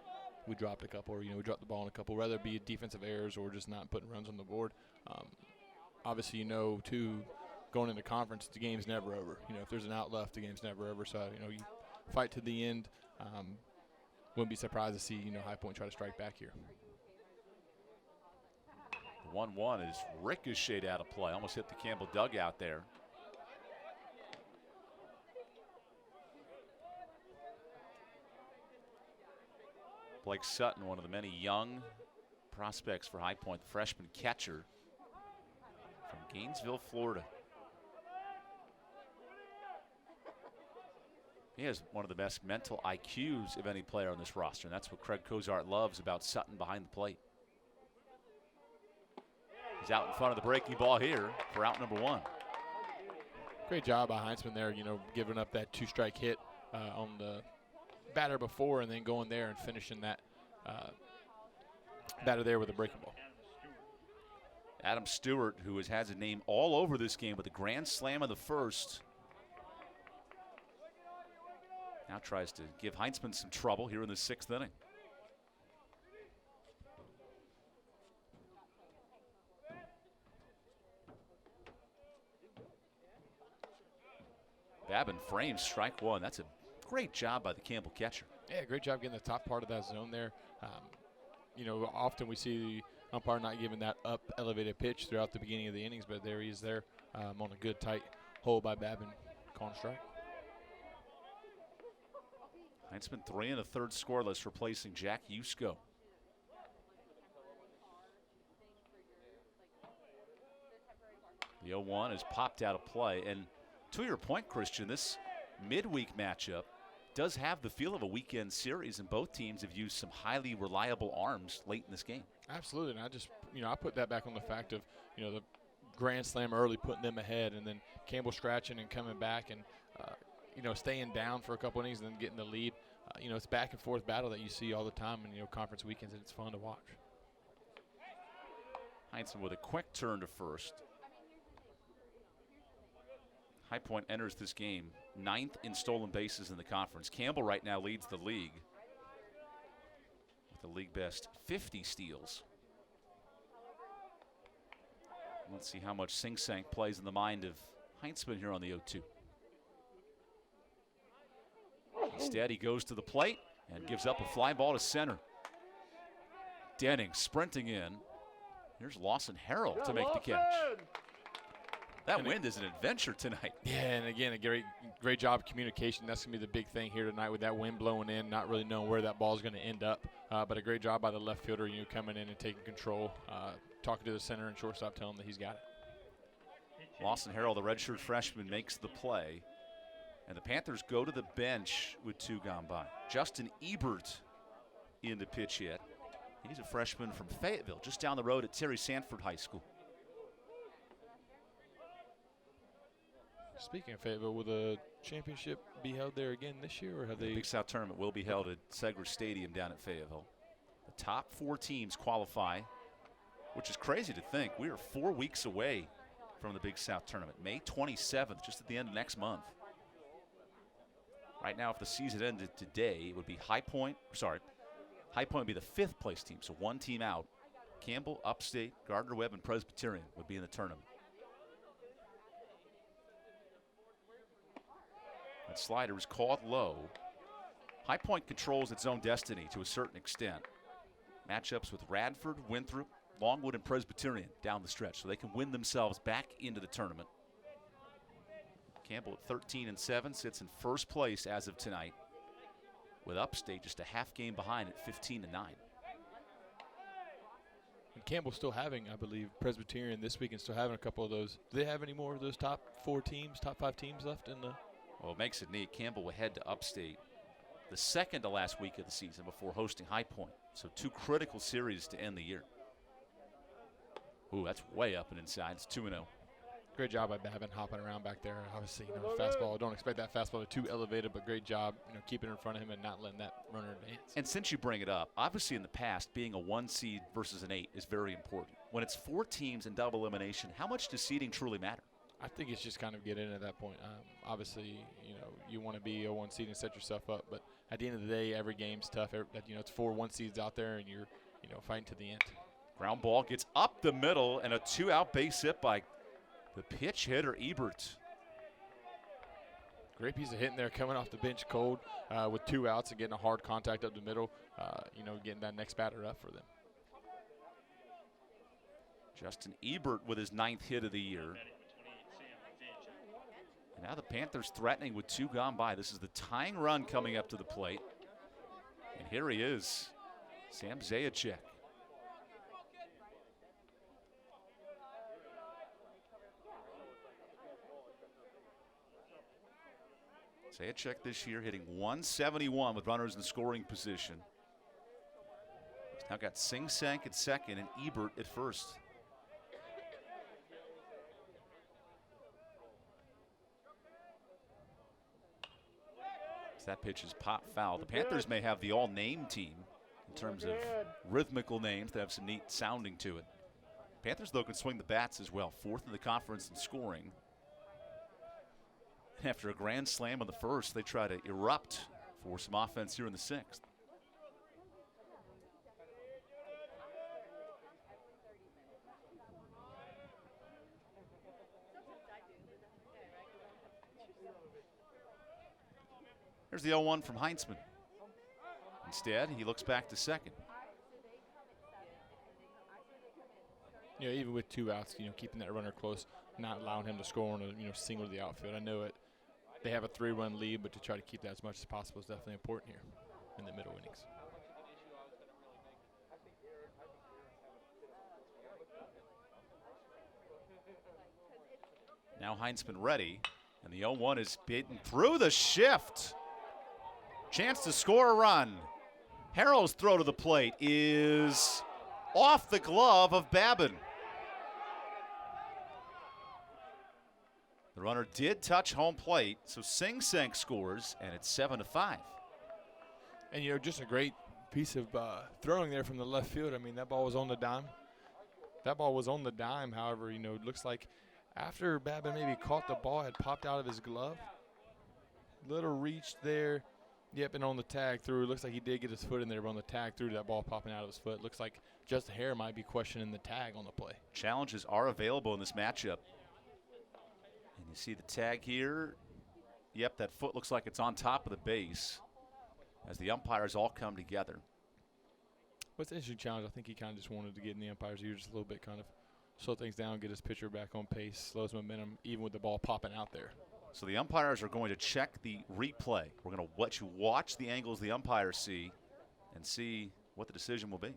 we dropped a couple, or, we dropped the ball in a couple, whether it be defensive errors or just not putting runs on the board. Obviously, too, going into conference, the game's never over. If there's an out left, the game's never over. So, you fight to the end. Wouldn't be surprised to see, High Point try to strike back here. 1-1 is ricocheted out of play. Almost hit the Campbell dugout there. Blake Sutton, one of the many young prospects for High Point, the freshman catcher from Gainesville, Florida. He has one of the best mental IQs of any player on this roster, and that's what Craig Cozart loves about Sutton behind the plate. He's out in front of the breaking ball here for out number 1. Great job by Heinzman there, giving up that 2-strike hit on the batter before and then going there and finishing that batter there with a breaking ball. Adam Stewart, who has a name all over this game with a grand slam of the first, now tries to give Heinzman some trouble here in the 6th inning. Babin frames strike 1. That's a great job by the Campbell catcher. Yeah, great job getting the top part of that zone there. Often we see the umpire not giving that up elevated pitch throughout the beginning of the innings, but there he is there on a good tight hole by Babin, calling strike. Heinzman 3 1/3 scoreless, replacing Jack Yusko. The 0-1 is popped out of play. And to your point, Christian, this midweek matchup does have the feel of a weekend series, and both teams have used some highly reliable arms late in this game. Absolutely, and I just, I put that back on the fact of, the grand slam early, putting them ahead, and then Campbell scratching and coming back and, staying down for a couple innings and then getting the lead. It's back and forth battle that you see all the time in, conference weekends, and it's fun to watch. Heinzman with a quick turn to first. High Point enters this game 9th in stolen bases in the conference. Campbell right now leads the league with the league best 50 steals. Let's see how much Sing Sang plays in the mind of Heinzman here on the 0-2. Instead, he goes to the plate and gives up a fly ball to center. Denning sprinting in. Here's Lawson Harrell to make the catch. That wind is an adventure tonight. Yeah, and again, a great job of communication. That's going to be the big thing here tonight with that wind blowing in, not really knowing where that ball is going to end up. But a great job by the left fielder, coming in and taking control, talking to the center and shortstop, telling him that he's got it. Lawson Harrell, the redshirt freshman, makes the play. And the Panthers go to the bench with 2 gone by. Justin Ebert in the pitch hit. He's a freshman from Fayetteville, just down the road at Terry Sanford High School. Speaking of Fayetteville, will the championship be held there again this year, or have they? The Big South Tournament will be held at Segra Stadium down at Fayetteville. The top 4 teams qualify, which is crazy to think. We are 4 weeks away from the Big South Tournament. May 27th, just at the end of next month. Right now, if the season ended today, it would be High Point would be the 5th place team, so 1 team out. Campbell, Upstate, Gardner-Webb, and Presbyterian would be in the tournament. That slider is called low. High Point controls its own destiny to a certain extent. Matchups with Radford, Winthrop, Longwood, and Presbyterian down the stretch, so they can win themselves back into the tournament. Campbell at 13-7 sits in first place as of tonight, with Upstate just a half game behind at 15-9. And Campbell still having, I believe, Presbyterian this week and still having a couple of those. Do they have any more of those top 5 teams left in the? Well, it makes it neat. Campbell will head to Upstate the second to last week of the season before hosting High Point. So 2 critical series to end the year. Ooh, that's way up and inside. It's 2-0. Great job by Babin hopping around back there. Obviously, fastball. Don't expect that fastball to be too elevated, but great job, keeping it in front of him and not letting that runner advance. And since you bring it up, obviously in the past, being a 1 seed versus an 8 is very important. When it's 4 teams in double elimination, how much does seeding truly matter? I think it's just kind of get in at that point. Obviously, you want to be a 1 seed and set yourself up, but at the end of the day, every game's tough. It's 4 1 seeds out there, and you're fighting to the end. Ground ball gets up the middle, and a 2-out base hit by the pitch hitter, Ebert. Great piece of hitting there, coming off the bench cold with 2 outs and getting a hard contact up the middle, getting that next batter up for them. Justin Ebert with his 9th hit of the year. And now the Panthers threatening with 2 gone by. This is the tying run coming up to the plate. And here he is, Sam Zajac. Zajac this year hitting 171 with runners in scoring position. He's now got Sing Sang at second and Ebert at first. As that pitch is pop foul. The Panthers may have the all-name team in terms of rhythmical names that have some neat sounding to it. Panthers, though, can swing the bats as well. 4th in the conference in scoring. After a grand slam on the first, they try to erupt for some offense here in the 6th. There's the 0-1 from Heinzman. Instead, he looks back to second. Even with 2 outs, keeping that runner close, not allowing him to score on a, single to the outfield. I know they have a 3-run lead, but to try to keep that as much as possible is definitely important here in the middle innings. Now Heinzman ready, and the 0-1 is beaten through the shift. Chance to score a run. Harrell's throw to the plate is off the glove of Babin. The runner did touch home plate, so Sing Sing scores, and it's 7-5. And, just a great piece of throwing there from the left field. I mean, that ball was on the dime. However, it looks like after Babin maybe caught the ball, had popped out of his glove. Little reach there. Yep, and on the tag through, looks like he did get his foot in there, but on the tag through, that ball popping out of his foot. Looks like Justin Hare might be questioning the tag on the play. Challenges are available in this matchup. And you see the tag here. Yep, that foot looks like it's on top of the base as the umpires all come together. But it's an interesting challenge. I think he kind of just wanted to get in the umpire's ear just a little bit, kind of slow things down, get his pitcher back on pace, slow his momentum, even with the ball popping out there. So the umpires are going to check the replay. We're going to let you watch the angles the umpires see and see what the decision will be.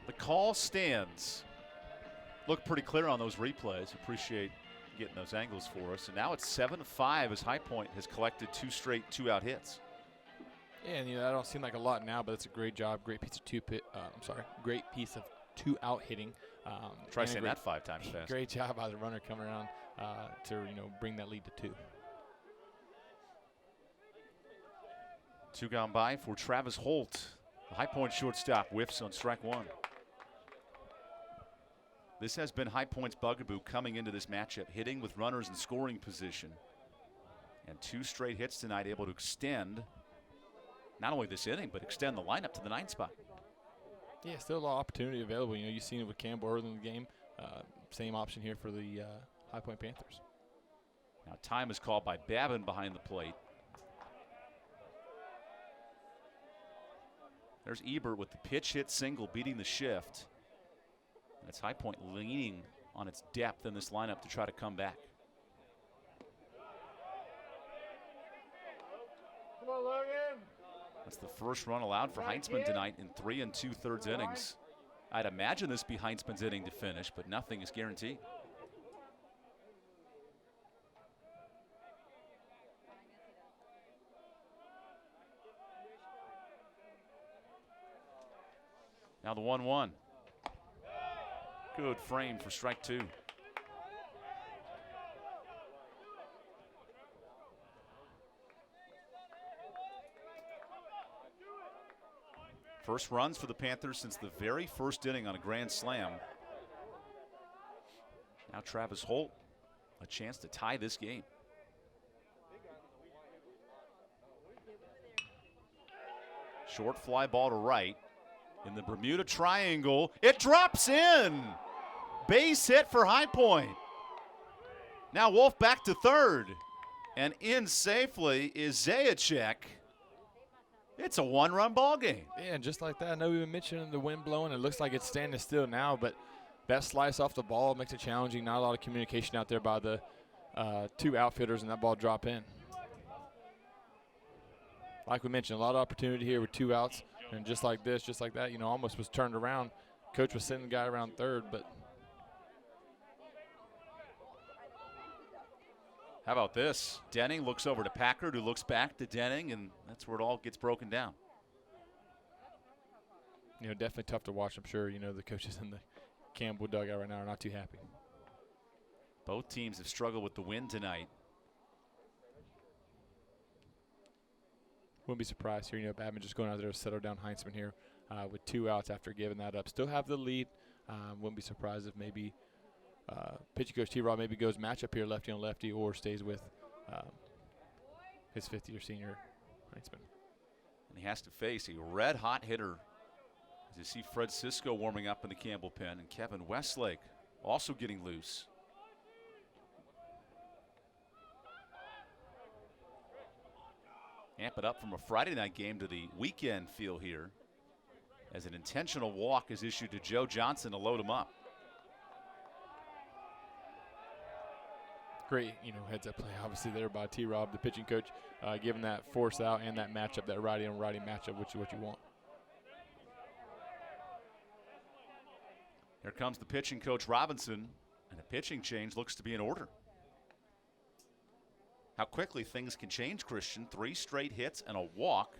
The call stands. Look pretty clear on those replays. Appreciate getting those angles for us. And now it's 7-5 as High Point has collected 2 straight 2-out hits. Yeah, and that don't seem like a lot now, but it's a great job. Great piece of great piece of 2-out hitting. Try saying that 5 times fast. Great job by the runner coming around to bring that lead to 2. 2 gone by for Travis Holt. The High Point shortstop whiffs on strike 1. This has been High Point's bugaboo coming into this matchup, hitting with runners in scoring position. And 2 straight hits tonight, able to extend not only this inning, but extend the lineup to the 9th spot. Yeah, still a lot of opportunity available. You've seen it with Campbell early in the game. Same option here for the High Point Panthers. Now time is called by Babin behind the plate. There's Ebert with the pitch hit single beating the shift. That's High Point leaning on its depth in this lineup to try to come back. Come on, Logan. That's the first run allowed for Heinzman tonight in 3 2/3 innings. I'd imagine this be Heinzman's inning to finish, but nothing is guaranteed. Now the 1-1. Good frame for strike 2. First runs for the Panthers since the very first inning on a grand slam. Now Travis Holt, a chance to tie this game. Short fly ball to right. In the Bermuda Triangle, it drops in. Base hit for High Point. Now Wolf back to third. And in safely is Zajac. It's a 1-run ball game. Yeah, and just like that, I know we were mentioning the wind blowing. It looks like it's standing still now, but that slice off the ball makes it challenging. Not a lot of communication out there by the 2 outfielders, and that ball drop in. Like we mentioned, a lot of opportunity here with 2 outs. And just like this, just like that, almost was turned around. Coach was sending the guy around third, but How about this? Denning looks over to Packard, who looks back to Denning, and that's where it all gets broken down. You know, definitely tough to watch. I'm sure, you know, the coaches in the Campbell dugout right now are not too happy. Both teams have struggled with the wind tonight. Wouldn't be surprised here. You know, Babin just going out there to settle down Heinzman here with 2 outs after giving that up. Still have the lead. Wouldn't be surprised if maybe pitching coach T-Rob maybe goes matchup here, lefty on lefty, or stays with his 50-year senior Heinzman. And he has to face a red-hot hitter. As you see Fred Cisco warming up in the Campbell pen, and Kevin Westlake also getting loose. Amp it up from a Friday night game to the weekend feel here, as an intentional walk is issued to Joe Johnson to load him up. Great, you know, heads-up play obviously there by T-Rob, the pitching coach, giving that force out and that matchup, that righty-on-righty matchup, which is what you want. Here comes the pitching coach Robinson, and a pitching change looks to be in order. How quickly things can change, Christian. 3 straight hits and a walk.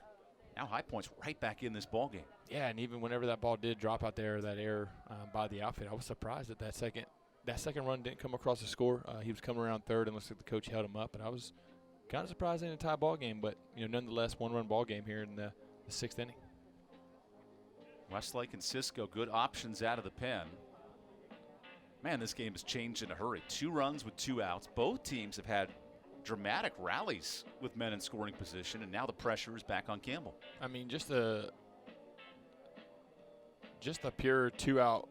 Now High Point's right back in this ballgame. Yeah, and even whenever that ball did drop out there, that error by the outfield, I was surprised that second run didn't come across the score. He was coming around third, and looks like the coach held him up. But I was kind of surprised in a tie ball game. But you know, nonetheless, 1-run ball game here in the 6th inning. Westlake and Cisco, good options out of the pen. Man, this game has changed in a hurry. 2 runs with 2 outs. Both teams have had dramatic rallies with men in scoring position, and now the pressure is back on Campbell. I mean, just a pure 2-out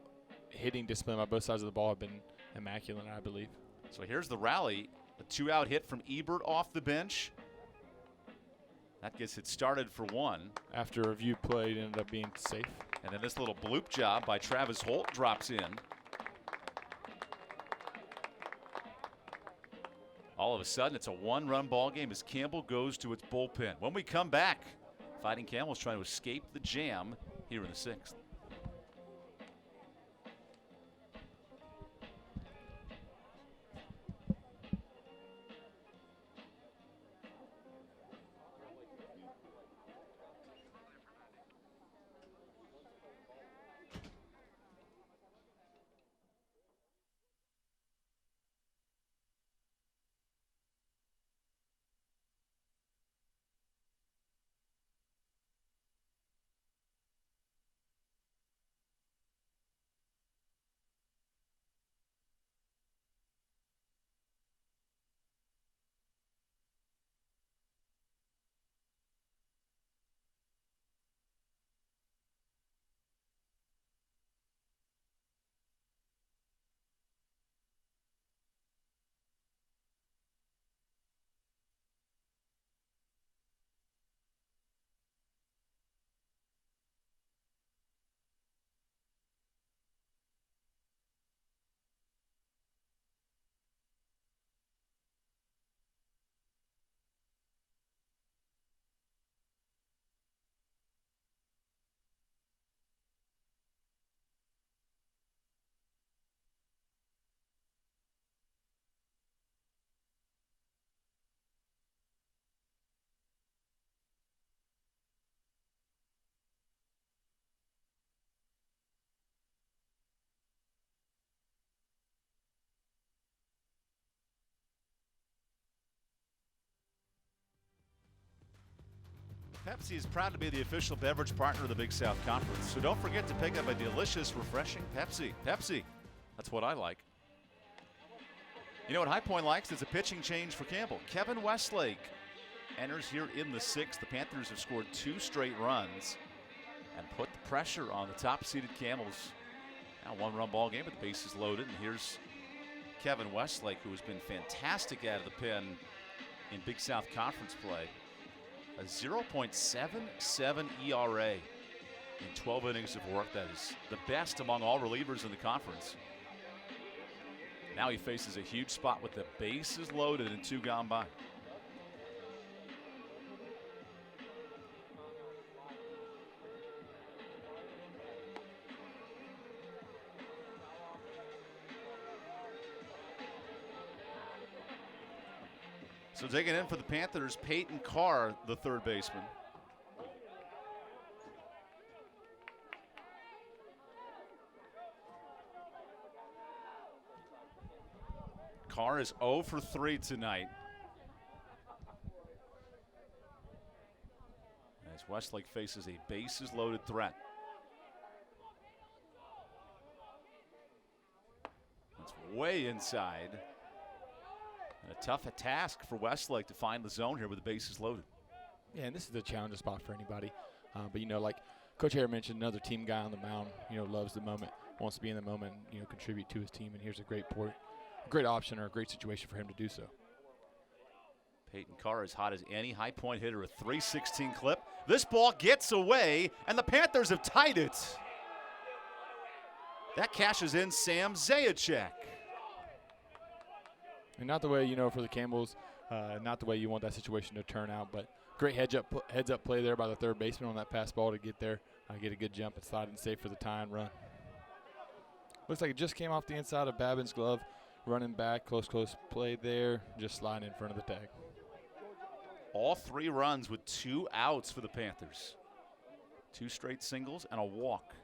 hitting discipline by both sides of the ball have been immaculate, I believe. So here's the rally. A 2-out hit from Ebert off the bench. That gets it started for 1. After a review play, it ended up being safe. And then this little bloop job by Travis Holt drops in. All of a sudden, it's a 1-run ball game as Campbell goes to its bullpen. When we come back, Fighting Campbell's trying to escape the jam here in the 6th. Pepsi is proud to be the official beverage partner of the Big South Conference, so don't forget to pick up a delicious, refreshing Pepsi. Pepsi, that's what I like. You know what High Point likes? It's a pitching change for Campbell. Kevin Westlake enters here in the 6th. The Panthers have scored 2 straight runs and put the pressure on the top-seeded Camels. Now 1-run ball game, but the base is loaded, and here's Kevin Westlake, who has been fantastic out of the pen in Big South Conference play. A 0.77 ERA in 12 innings of work. That is the best among all relievers in the conference. Now he faces a huge spot with the bases loaded and 2 gone by. So digging in for the Panthers, Peyton Carr, the third baseman. Carr is 0 for 3 tonight. As Westlake faces a bases-loaded threat. It's way inside. And a tough task for Westlake to find the zone here with the bases loaded. Yeah, and this is a challenging spot for anybody. But, like Coach Hare mentioned, another team guy on the mound, loves the moment, wants to be in the moment, and, contribute to his team. And here's a great option or a great situation for him to do so. Peyton Carr as hot as any high point hitter, a 316 clip. This ball gets away, and the Panthers have tied it. That cashes in Sam Zajac. And not the way, for the Campbells, not the way you want that situation to turn out, but great heads up play there by the third baseman on that pass ball to get there, get a good jump and slide and safe for the tie and run. Looks like it just came off the inside of Babin's glove, running back, close play there, just sliding in front of the tag. All 3 runs with 2 outs for the Panthers. 2 straight singles and a walk.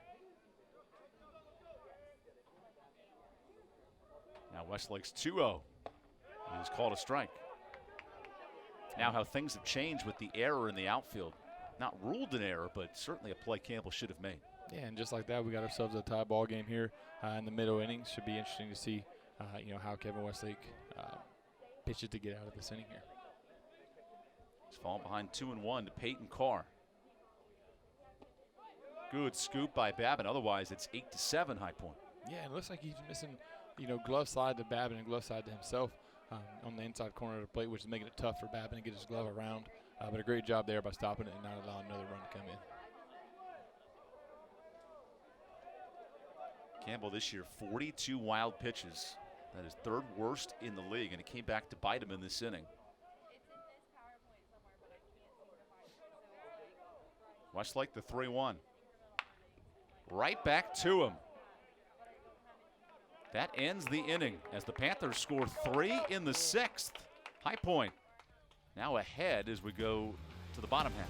Now Westlake's 2-0. It is called a strike. Now how things have changed with the error in the outfield. Not ruled an error, but certainly a play Campbell should have made. Yeah, and just like that, we got ourselves a tie ball game here in the middle innings. Should be interesting to see, how Kevin Westlake pitches to get out of this inning here. He's falling behind 2-1 to Peyton Carr. Good scoop by Babin. Otherwise, it's 8-7 High Point. Yeah, and it looks like he's missing, glove slide to Babin and glove slide to himself on the inside corner of the plate, which is making it tough for Babin to get his glove around. But a great job there by stopping it and not allowing another run to come in. Campbell this year, 42 wild pitches. That is 3rd worst in the league, and it came back to bite him in this inning. Westlake the 3-1. Right back to him. That ends the inning as the Panthers score 3 in the 6th. High Point now ahead as we go to the bottom half.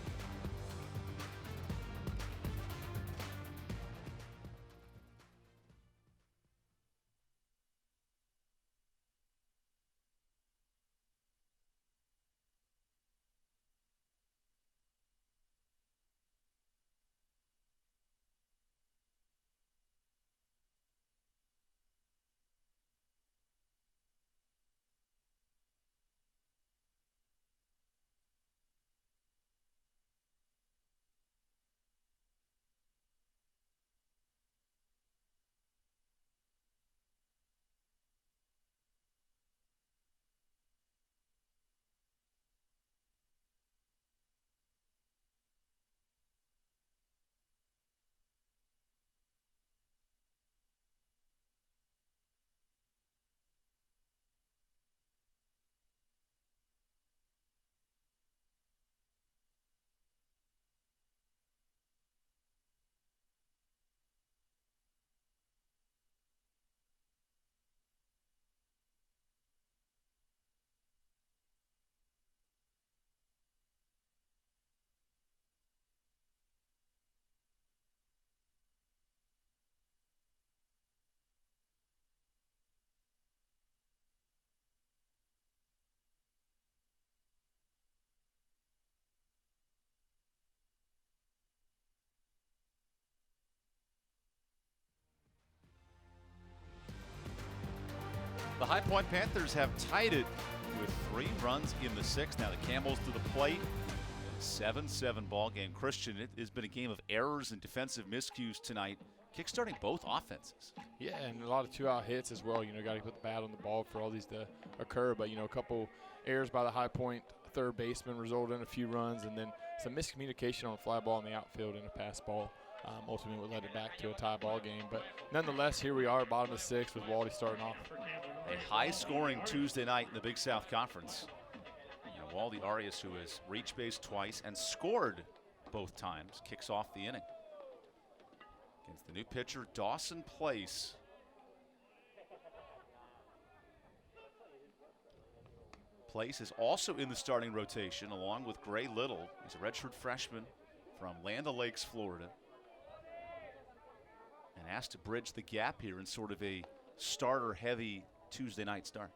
The High Point Panthers have tied it with 3 runs in the 6th. Now the Campbells to the plate. 7-7 ball game. Christian, it has been a game of errors and defensive miscues tonight, kickstarting both offenses. Yeah, and a lot of 2-out hits as well. Got to put the bat on the ball for all these to occur. But, a couple errors by the High Point third baseman resulted in a few runs, and then some miscommunication on a fly ball in the outfield and a pass ball. Ultimately led it back to a tie ball game. But nonetheless, here we are, bottom of the 6th with Waldy starting off. A high-scoring Tuesday night in the Big South Conference. Waldy Arias, who has reached base twice and scored both times, kicks off the inning. Against the new pitcher, Dawson Place. Place is also in the starting rotation along with Gray Little. He's a redshirt freshman from Land O'Lakes, Florida. And asked to bridge the gap here in sort of a starter-heavy Tuesday night start.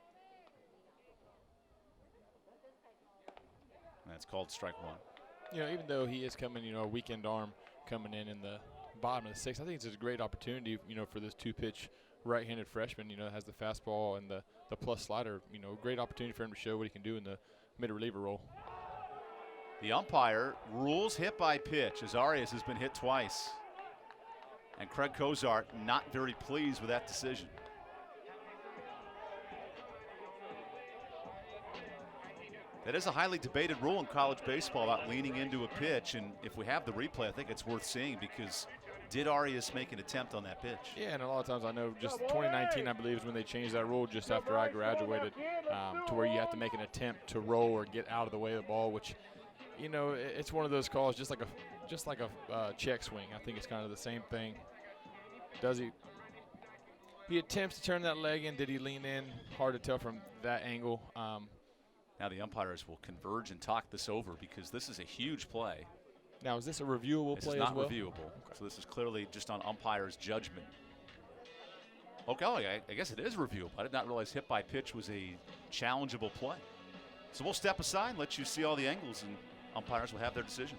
And that's called strike one. You know, even though he is coming, you know, a weekend arm coming in the bottom of the sixth, I think it's a great opportunity, you know, for this two-pitch right-handed freshman, you know, that has the fastball and the plus slider. You know, great opportunity for him to show what he can do in the mid-reliever role. The umpire rules hit by pitch as Arias has been hit twice. And Craig Cozart not very pleased with that decision. That is a highly debated rule in college baseball about leaning into a pitch, and if we have the replay, I think it's worth seeing because did Arias make an attempt on that pitch? Yeah, and a lot of times I know just 2019, I believe, is when they changed that rule just after I graduated to where you have to make an attempt to roll or get out of the way of the ball, which, you know, it's one of those calls just like a check swing. I think it's kind of the same thing. Does he attempts to turn that leg in. Did he lean in? Hard to tell from that angle. Now the umpires will converge and talk this over because this is a huge play. Now, is this a reviewable play as well? It's not reviewable. Okay. So this is clearly just on umpire's judgment. Okay, I guess it is reviewable. I did not realize hit by pitch was a challengeable play. So we'll step aside and let you see all the angles, and umpires will have their decision.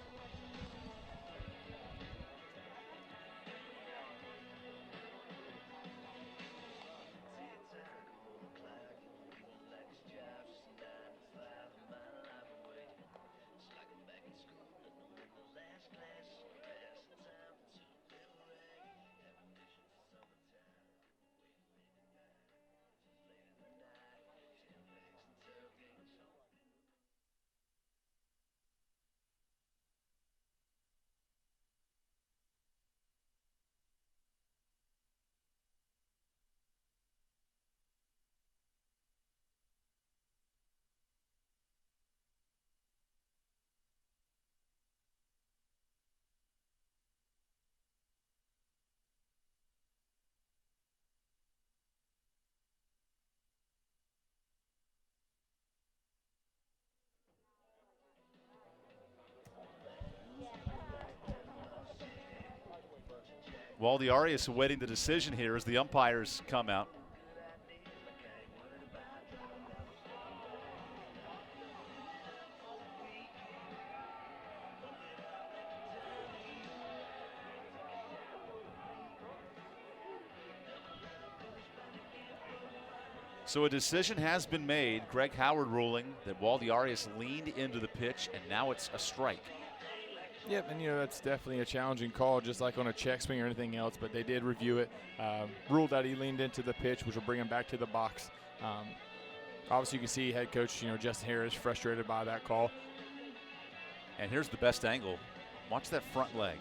Waldy Arias awaiting the decision here as the umpires come out. So a decision has been made. Greg Howard ruling that Waldy Arias leaned into the pitch, and now it's a strike. Yep, and you know that's definitely a challenging call, just like on a check swing or anything else. But they did review it, ruled that he leaned into the pitch, which will bring him back to the box. Obviously, you can see head coach, Justin Harris, frustrated by that call. And here's the best angle. Watch that front leg.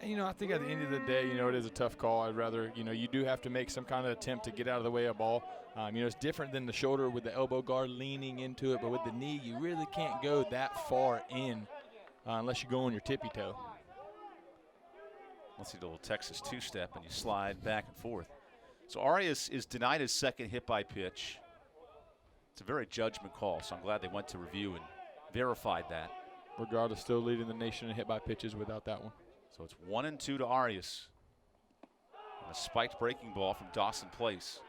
And, I think at the end of the day, it is a tough call. I'd rather, you do have to make some kind of attempt to get out of the way of a ball. It's different than the shoulder with the elbow guard leaning into it, but with the knee, you really can't go that far in unless you go on your tippy toe. Let's see the little Texas two-step, and you slide back and forth. So Arias is denied his second hit by pitch. It's a very judgment call, so I'm glad they went to review and verified that. Regardless, still leading the nation in hit by pitches without that one. So it's 1-2 to Arias. And a spiked breaking ball from Dawson Place.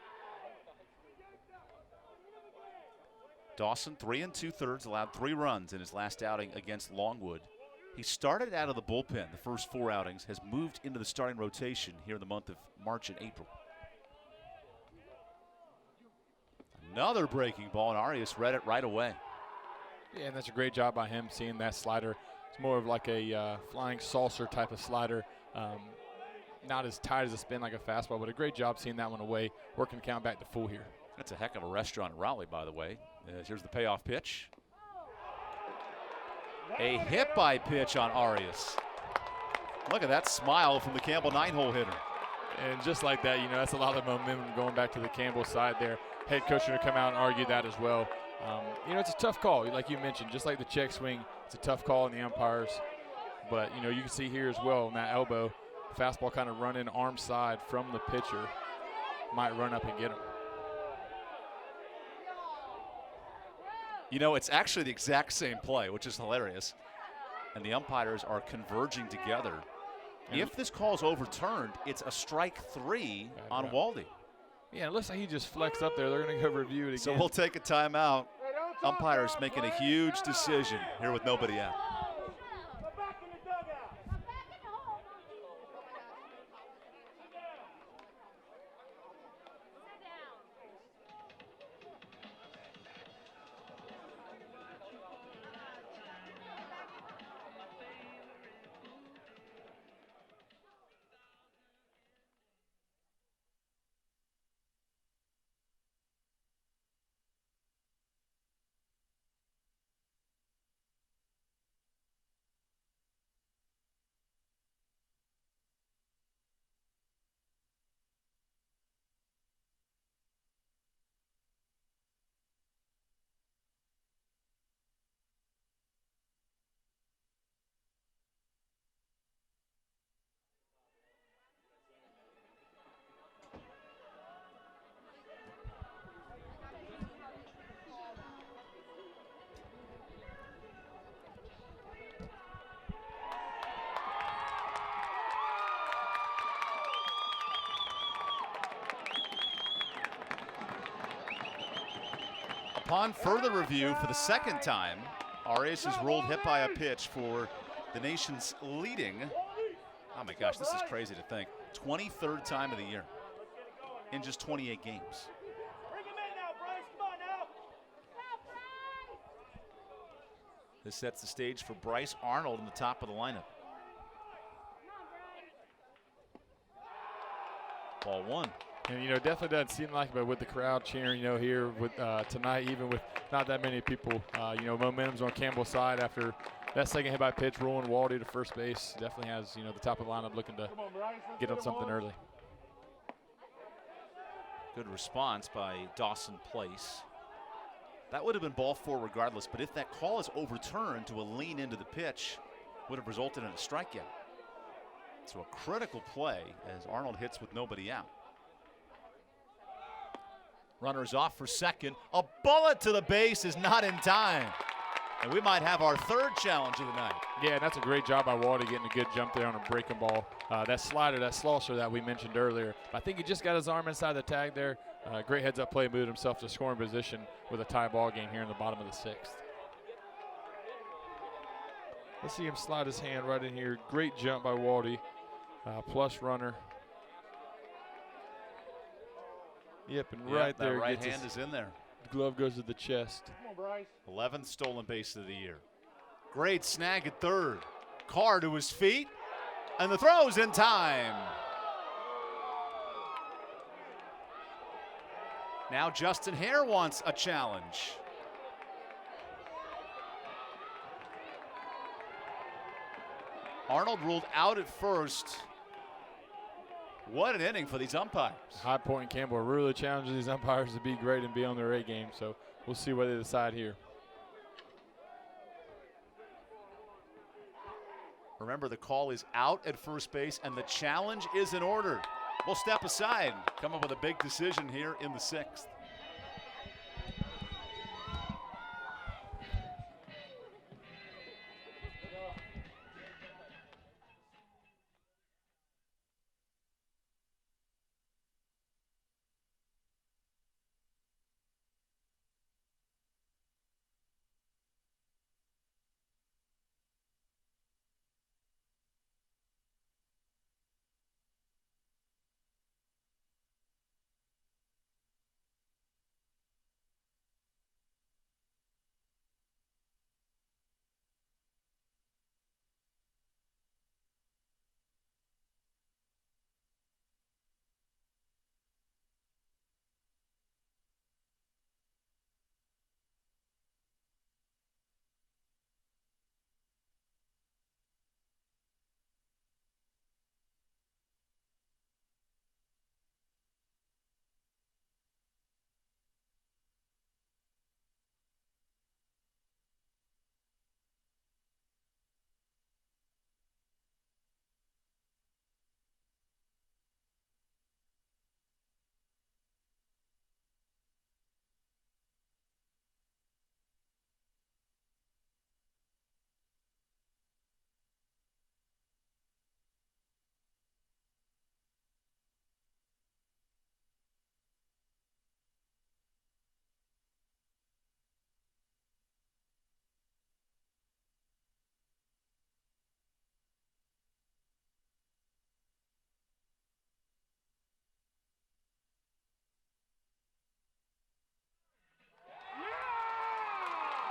Dawson, 3 2/3, allowed 3 runs in his last outing against Longwood. He started out of the bullpen the first 4 outings, has moved into the starting rotation here in the month of March and April. Another breaking ball, and Arias read it right away. Yeah, and that's a great job by him seeing that slider. It's more of like a flying saucer type of slider. Not as tight as a spin like a fastball, but a great job seeing that one away, working the count back to full here. That's a heck of a restaurant in Raleigh, by the way. Here's the payoff pitch. A hit by pitch on Arias. Look at that smile from the Campbell 9-hole hitter. And just like that, that's a lot of momentum going back to the Campbell side there. Head coach going to come out and argue that as well. It's a tough call, like you mentioned, just like the check swing. It's a tough call in the umpires. But, you can see here as well in that elbow, fastball kind of running arm side from the pitcher. Might run up and get him. You know, it's actually the exact same play, which is hilarious. And the umpires are converging together. If this call is overturned, it's a strike 3 on Waldy. Yeah, it looks like he just flexed up there. They're going to go review it again. So we'll take a timeout. Umpires making a huge decision here with nobody out. Upon further review for the second time, our aces ruled hit by a pitch for the nation's leading, oh my gosh, this is crazy to think, 23rd time of the year in just 28 games. This sets the stage for Bryce Arnold in the top of the lineup. Ball 1. And, definitely doesn't seem like it, but with the crowd cheering, here with tonight, even with not that many people, momentum's on Campbell's side after that second hit by pitch, rolling Waldy to first base. Definitely has, the top of the lineup looking to get on something early. Good response by Dawson Place. That would have been ball 4 regardless, but if that call is overturned to a lean into the pitch, would have resulted in a strikeout. So a critical play as Arnold hits with nobody out. Runners off for second. A bullet to the base is not in time. And we might have our third challenge of the night. Yeah, that's a great job by Waldy getting a good jump there on a breaking ball. That slider, that slosher that we mentioned earlier. I think he just got his arm inside the tag there. Great heads-up play, moved himself to scoring position with a tie ball game here in the bottom of the 6th. Let's see him slide his hand right in here. Great jump by Waldy. Plus runner. Yep, and right there. That right hand is in there. The glove goes to the chest. 11th stolen base of the year. Great snag at third. Carr to his feet, and the throw's in time. Now Justin Hare wants a challenge. Arnold ruled out at first. What an inning for these umpires. High Point and Campbell are really challenging these umpires to be great and be on their A game, so we'll see what they decide here. Remember, the call is out at first base, and the challenge is in order. We'll step aside, come up with a big decision here in the 6th.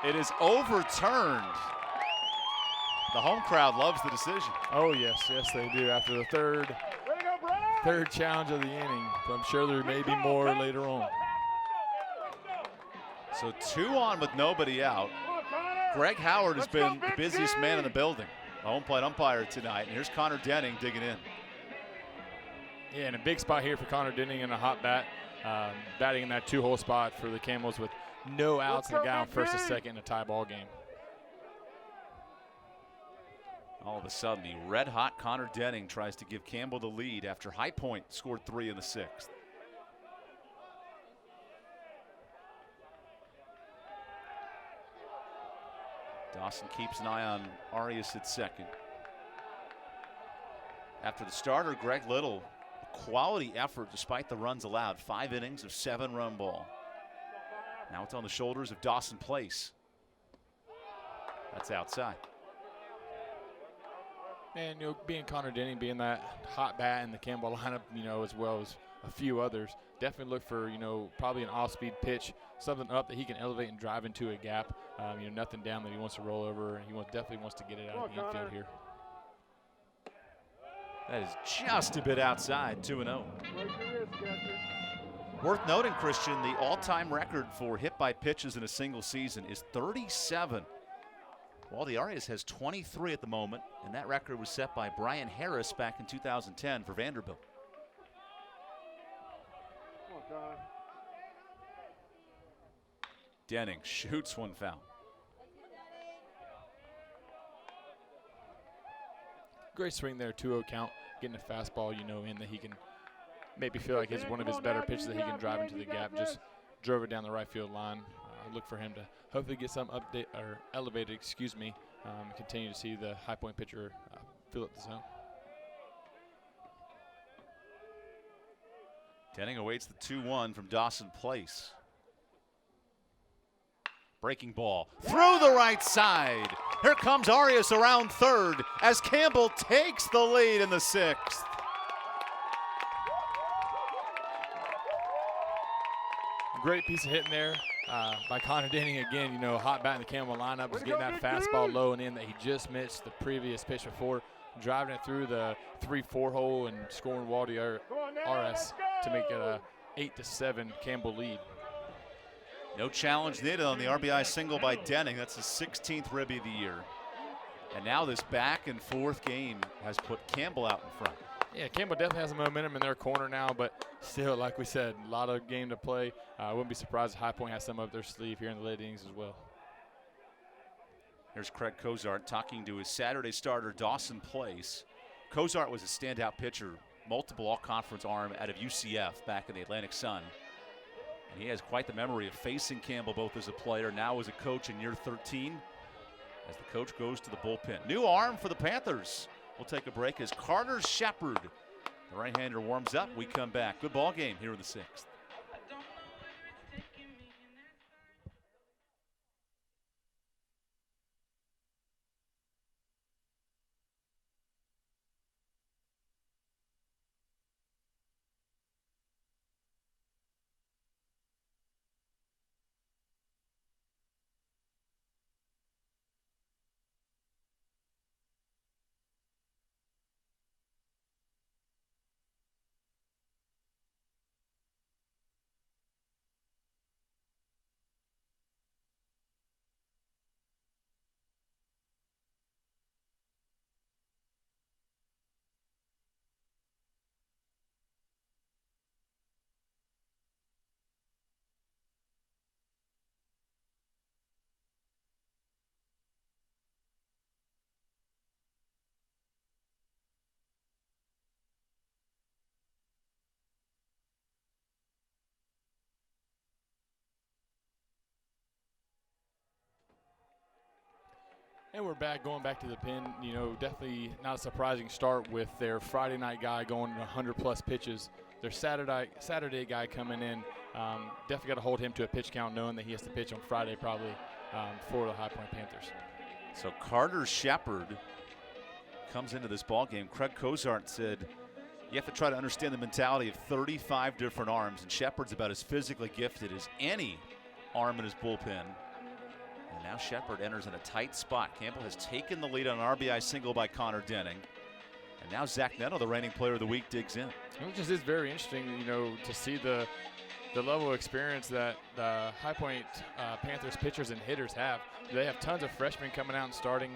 It is overturned. The home crowd loves the decision. Oh, yes, they do. After the third challenge of the inning, I'm sure there may be more later on. So 2 on with nobody out. Greg Howard has been the busiest man in the building, the home plate umpire tonight. And here's Connor Denning digging in. Yeah, and a big spot here for Connor Denning in a hot bat. Batting in that 2-hole spot for the Camels with no outs and a guy on first and second in a tie ball game. All of a sudden, the red-hot Connor Denning tries to give Campbell the lead after High Point scored 3 in the 6th. Dawson keeps an eye on Arias at second. After the starter, Greg Little, a quality effort despite the runs allowed. 5 innings of 7-run ball. Now it's on the shoulders of Dawson Place. That's outside. And, being Connor Denning, being that hot bat in the Campbell lineup, as well as a few others, definitely look for, probably an off-speed pitch, something up that he can elevate and drive into a gap. Nothing down that he wants to roll over, and he definitely wants to get it out of the infield here. That is just a bit outside, 2-0. Worth noting, Christian, the all-time record for hit by pitches in a single season is 37. Well, the Arias has 23 at the moment, and that record was set by Brian Harris back in 2010 for Vanderbilt. Denning shoots one foul. Great swing there, 2-0 count, getting a fastball, in that he can maybe feel like it's one of his better pitches that he can drive into the gap. Just drove it down the right field line. Look for him to hopefully get some update or elevated, continue to see the High Point pitcher fill up the zone. Denning awaits the 2-1 from Dawson Place. Breaking ball through the right side. Here comes Arias around third as Campbell takes the lead in the 6th. Great piece of hitting there by Connor Denning again. Hot bat in the Campbell lineup was getting that fastball low and in that he just missed the previous pitch before, driving it through the 3-4 hole and scoring Waldy RS to make it a 8-7 Campbell lead. No challenge needed on the RBI single by Denning. That's his 16th ribby of the year. And now this back and forth game has put Campbell out in front. Yeah, Campbell definitely has the momentum in their corner now, but still, like we said, a lot of game to play. I wouldn't be surprised if High Point has some up their sleeve here in the late innings as well. Here's Craig Cozart talking to his Saturday starter, Dawson Place. Cozart was a standout pitcher, multiple all-conference arm out of UCF back in the Atlantic Sun. And he has quite the memory of facing Campbell both as a player, now as a coach in year 13, as the coach goes to the bullpen. New arm for the Panthers. We'll take a break as Carter Shepard, the right-hander, warms up. We come back. Good ball game here in the 6th. And we're back, going back to the pen. Definitely not a surprising start with their Friday night guy going 100-plus pitches. Their Saturday guy coming in, definitely got to hold him to a pitch count, knowing that he has to pitch on Friday probably for the High Point Panthers. So Carter Shepard comes into this ball game. Craig Cozart said you have to try to understand the mentality of 35 different arms, and Shepard's about as physically gifted as any arm in his bullpen. And now Shepard enters in a tight spot. Campbell has taken the lead on an RBI single by Connor Denning. And now Zach Neto, the reigning player of the week, digs in. It just is very interesting, to see the level of experience that the High Point Panthers pitchers and hitters have. They have tons of freshmen coming out and starting.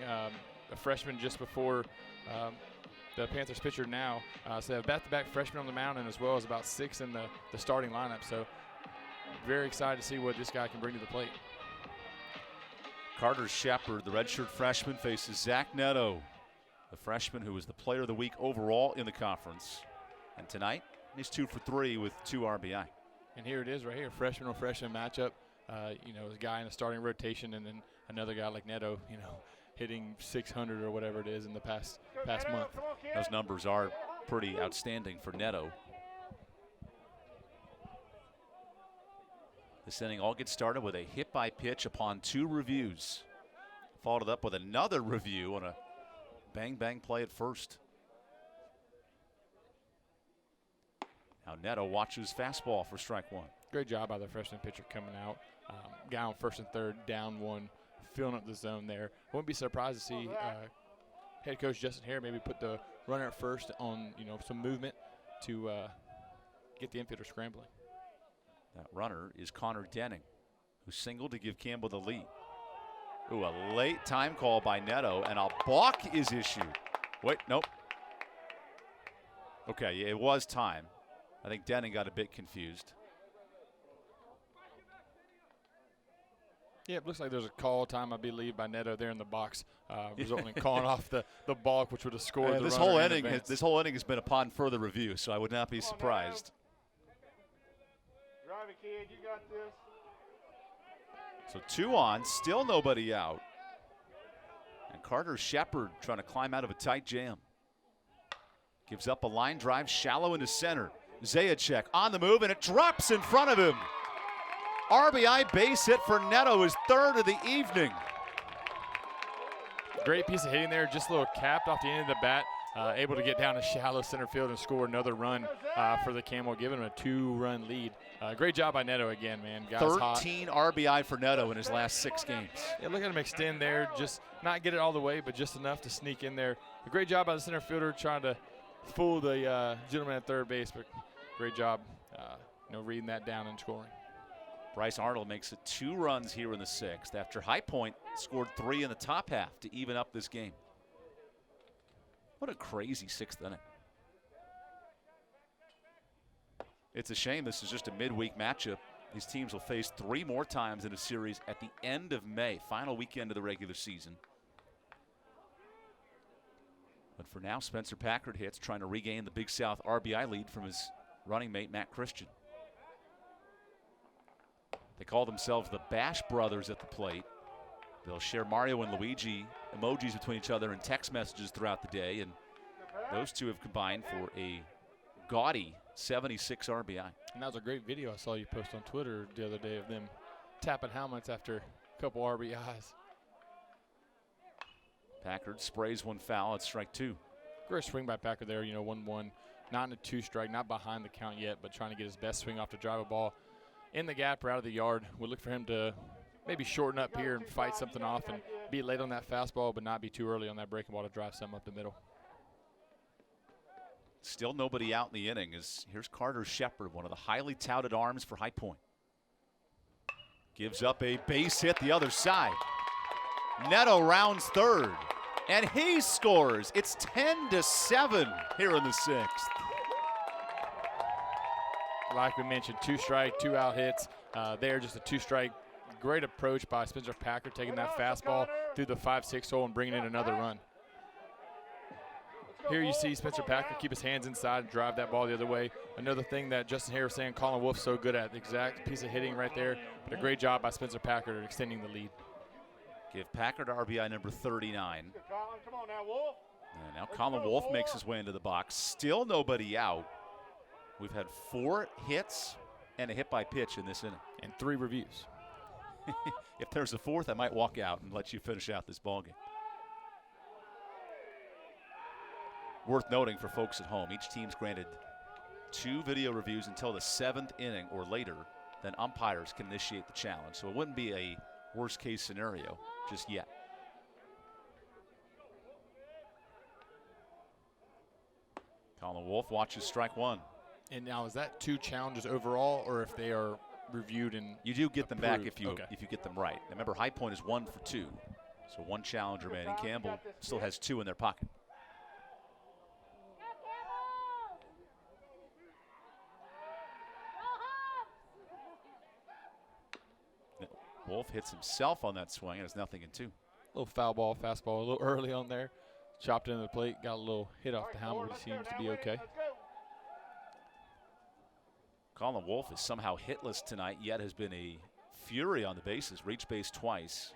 A freshman just before the Panthers pitcher now. So they have back-to-back freshmen on the mound, and as well as about 6 in the starting lineup. So very excited to see what this guy can bring to the plate. Carter Shepard, the redshirt freshman, faces Zach Neto, the freshman who was the player of the week overall in the conference. And tonight, he's 2 for 3 with 2 RBI. And here it is right here, freshman on freshman matchup. A guy in the starting rotation, and then another guy like Neto, hitting 600 or whatever it is in the past month. Those numbers are pretty outstanding for Neto. This inning all gets started with a hit by pitch upon 2 reviews. Followed up with another review on a bang play at first. Now Neto watches fastball for strike 1. Great job by the freshman pitcher coming out. Guy on first and third, down 1, filling up the zone there. I wouldn't be surprised to see head coach Justin Hare maybe put the runner at first on some movement to get the infielder scrambling. That runner is Connor Denning, who singled to give Campbell the lead. Ooh, a late time call by Neto, and a balk is issued. Wait, nope. Okay, yeah, it was time. I think Denning got a bit confused. Yeah, it looks like there's a call time, I believe, by Neto there in the box, resulting in calling off the balk, which would have scored the this runner whole in inning. advance. This whole inning has been upon further review, so I would not be surprised. Drive it, kid. You got this. So 2 on, still nobody out. And Carter Shepard trying to climb out of a tight jam. Gives up a line drive shallow into center. Zajac on the move, and it drops in front of him. RBI base hit for Neto, his 3rd of the evening. Great piece of hitting there, just a little capped off the end of the bat. Able to get down to shallow center field and score another run for the Camel, giving him a 2-run lead. Great job by Neto again, man. Guy's 13 RBI for Neto in his last 6 games. Yeah, look at him extend there, just not get it all the way, but just enough to sneak in there. A great job by the center fielder trying to fool the gentleman at third base, but great job, reading that down and scoring. Bryce Arnold makes it 2 runs here in the 6th after High Point scored 3 in the top half to even up this game. What a crazy 6th inning. It's a shame this is just a midweek matchup. These teams will face 3 more times in a series at the end of May, final weekend of the regular season. But for now, Spencer Packard hits, trying to regain the Big South RBI lead from his running mate, Matt Christian. They call themselves the Bash Brothers at the plate. They'll share Mario and Luigi emojis between each other and text messages throughout the day, and those 2 have combined for a gaudy 76 RBI. And that was a great video I saw you post on Twitter the other day of them tapping helmets after a couple RBIs. Packard sprays 1 foul at strike 2. Great swing by Packard there, 1-1. Not in a 2-strike, not behind the count yet, but trying to get his best swing off to drive a ball in the gap or out of the yard. We'll look for him to maybe shorten up here and fight something off and be late on that fastball, but not be too early on that breaking ball to drive something up the middle. Still nobody out in the inning. Here's Carter Shepard, one of the highly touted arms for High Point. Gives up a base hit the other side. Neto rounds 3rd, and he scores. It's 10-7 here in the 6th. Like we mentioned, 2-strike, 2-out hits. There, just a 2-strike. Great approach by Spencer Packard, taking that fastball through the 5-6 hole and bringing in another run. Here you see Spencer Packard keep his hands inside and drive that ball the other way. Another thing that Justin Hare was saying Colin Wolf's so good at, the exact piece of hitting right there. But a great job by Spencer Packard at extending the lead. Give Packard RBI number 39. Come on now, Wolf. And now Colin Wolf makes his way into the box. Still nobody out. We've had 4 hits and a hit by pitch in this inning. And 3 reviews. If there's a 4th, I might walk out and let you finish out this ballgame. Worth noting for folks at home, each team's granted 2 video reviews until the 7th inning or later. Then umpires can initiate the challenge. So it wouldn't be a worst case scenario just yet. Colin Wolf watches strike one. And now, is that 2 challenges overall, or if they are reviewed and you do get them back approved? if you get them right. Remember, High Point is 1 for 2, so 1 challenge remaining. Campbell still has 2 in their pocket. Wolf hits himself on that swing, and it's 0-2. Little foul ball, fastball, a little early on there. Chopped into the plate, got a little hit off the helmet, but he seems to be okay. Colin Wolf is somehow hitless tonight, yet has been a fury on the bases, reached base twice.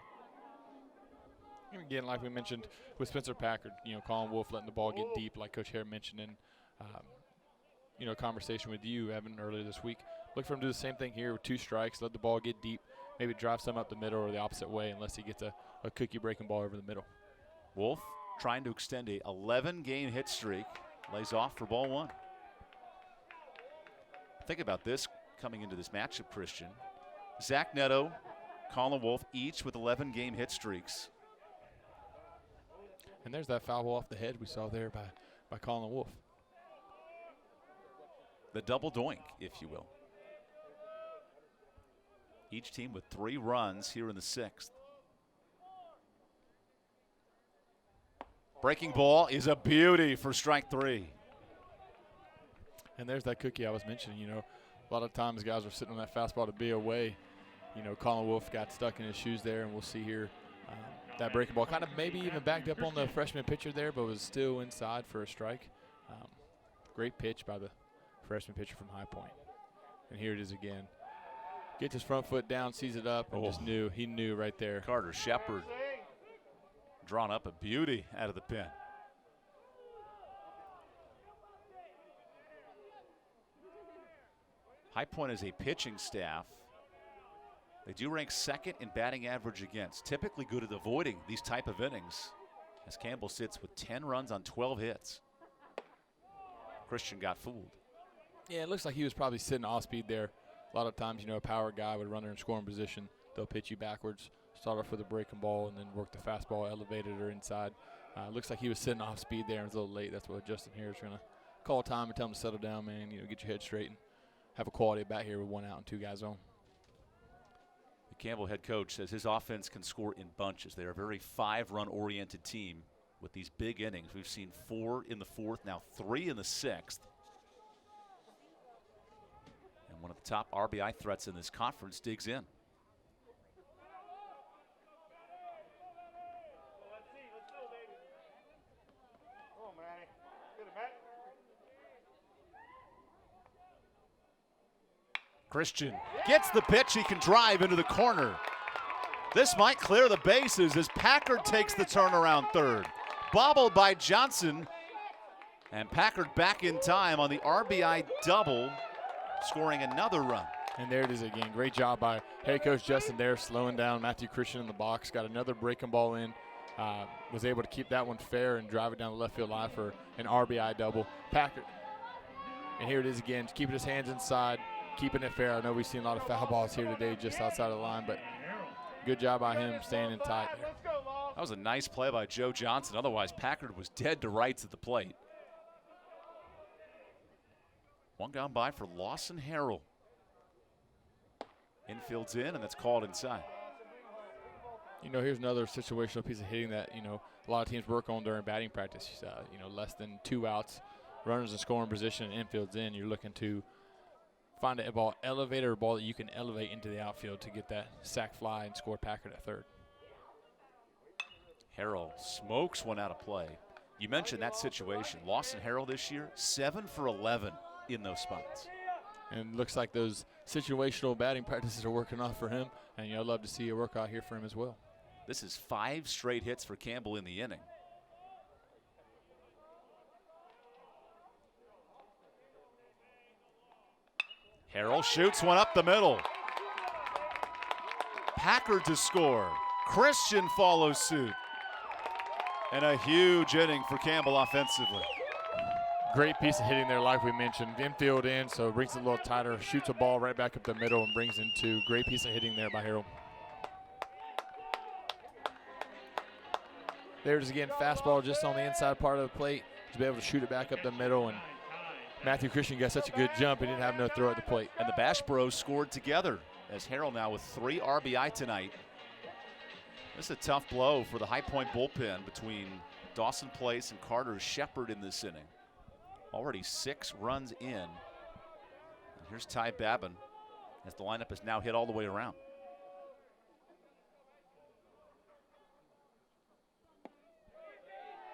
And again, like we mentioned with Spencer Packard, Colin Wolf letting the ball get deep, like Coach Hare mentioned in, conversation with you, Evan, earlier this week. Look for him to do the same thing here with 2 strikes, let the ball get deep, maybe drive some up the middle or the opposite way unless he gets a cookie breaking ball over the middle. Wolf trying to extend a 11-game hit streak, lays off for ball 1. Think about this coming into this matchup, Christian. Zach Neto, Colin Wolf, each with 11-game hit streaks. And there's that foul ball off the head we saw there by Colin Wolf. The double doink, if you will. Each team with 3 runs here in the 6th. Breaking ball is a beauty for strike 3. And there's that cookie I was mentioning. A lot of times guys are sitting on that fastball to be away. Colin Wolf got stuck in his shoes there, and we'll see here that breaking ball kind of maybe even backed up on the freshman pitcher there, but was still inside for a strike. Great pitch by the freshman pitcher from High Point. And here it is again. Gets his front foot down, sees it up, and just knew. He knew right there. Carter Shepard drawn up a beauty out of the pen. High Point is a pitching staff. They do rank 2nd in batting average against. Typically good at avoiding these type of innings, as Campbell sits with 10 runs on 12 hits. Christian got fooled. Yeah, it looks like he was probably sitting off speed there. A lot of times, a power guy would run in scoring position. They'll pitch you backwards, start off with a breaking ball, and then work the fastball elevated or inside. Looks like he was sitting off speed there and was a little late. That's what Justin here is going to call time and tell him to settle down, man. Get your head straight and have a quality at bat here with 1 out and 2 guys on. The Campbell head coach says his offense can score in bunches. They're a very 5-run oriented team with these big innings. We've seen 4 in the 4th, now 3 in the 6th. And one of the top RBI threats in this conference digs in. Christian gets the pitch. He can drive into the corner. This might clear the bases as Packard takes the turnaround third. Bobbled by Johnson. And Packard back in time on the RBI double, scoring another run. And there it is again. Great job by head coach Justin there, slowing down Matthew Christian in the box. Got another breaking ball in. Was able to keep that one fair and drive it down the left field line for an RBI double. Packard. And here it is again, keeping his hands inside, keeping it fair. I know we've seen a lot of foul balls here today just outside of the line, but good job by him staying in tight there. That was a nice play by Joe Johnson. Otherwise, Packard was dead to rights at the plate. One gone by for Lawson Harrell. Infield's in, and that's called inside. Here's another situational piece of hitting that, a lot of teams work on during batting practice. Less than 2 outs, runners in scoring position, and infield's in. You're looking to find a ball elevator, a ball that you can elevate into the outfield to get that sac fly and score Packard at third. Harrell smokes one out of play. You mentioned that situation. Lawson Harrell this year, 7 for 11 in those spots. And looks like those situational batting practices are working off for him. And I'd love to see a workout here for him as well. This is 5 straight hits for Campbell in the inning. Harrell shoots one up the middle. Packard to score. Christian follows suit. And a huge inning for Campbell offensively. Great piece of hitting there, like we mentioned. Infield in, so brings it a little tighter. Shoots a ball right back up the middle and brings in 2. Great piece of hitting there by Harrell. There's again fastball just on the inside part of the plate to be able to shoot it back up the middle. And Matthew Christian got such a good jump, he didn't have no throw at the plate. And the Bash Bros scored together as Harrell now with 3 RBI tonight. This is a tough blow for the High Point bullpen between Dawson Place and Carter Shepard in this inning. Already 6 runs in. And here's Ty Babin as the lineup is now hit all the way around.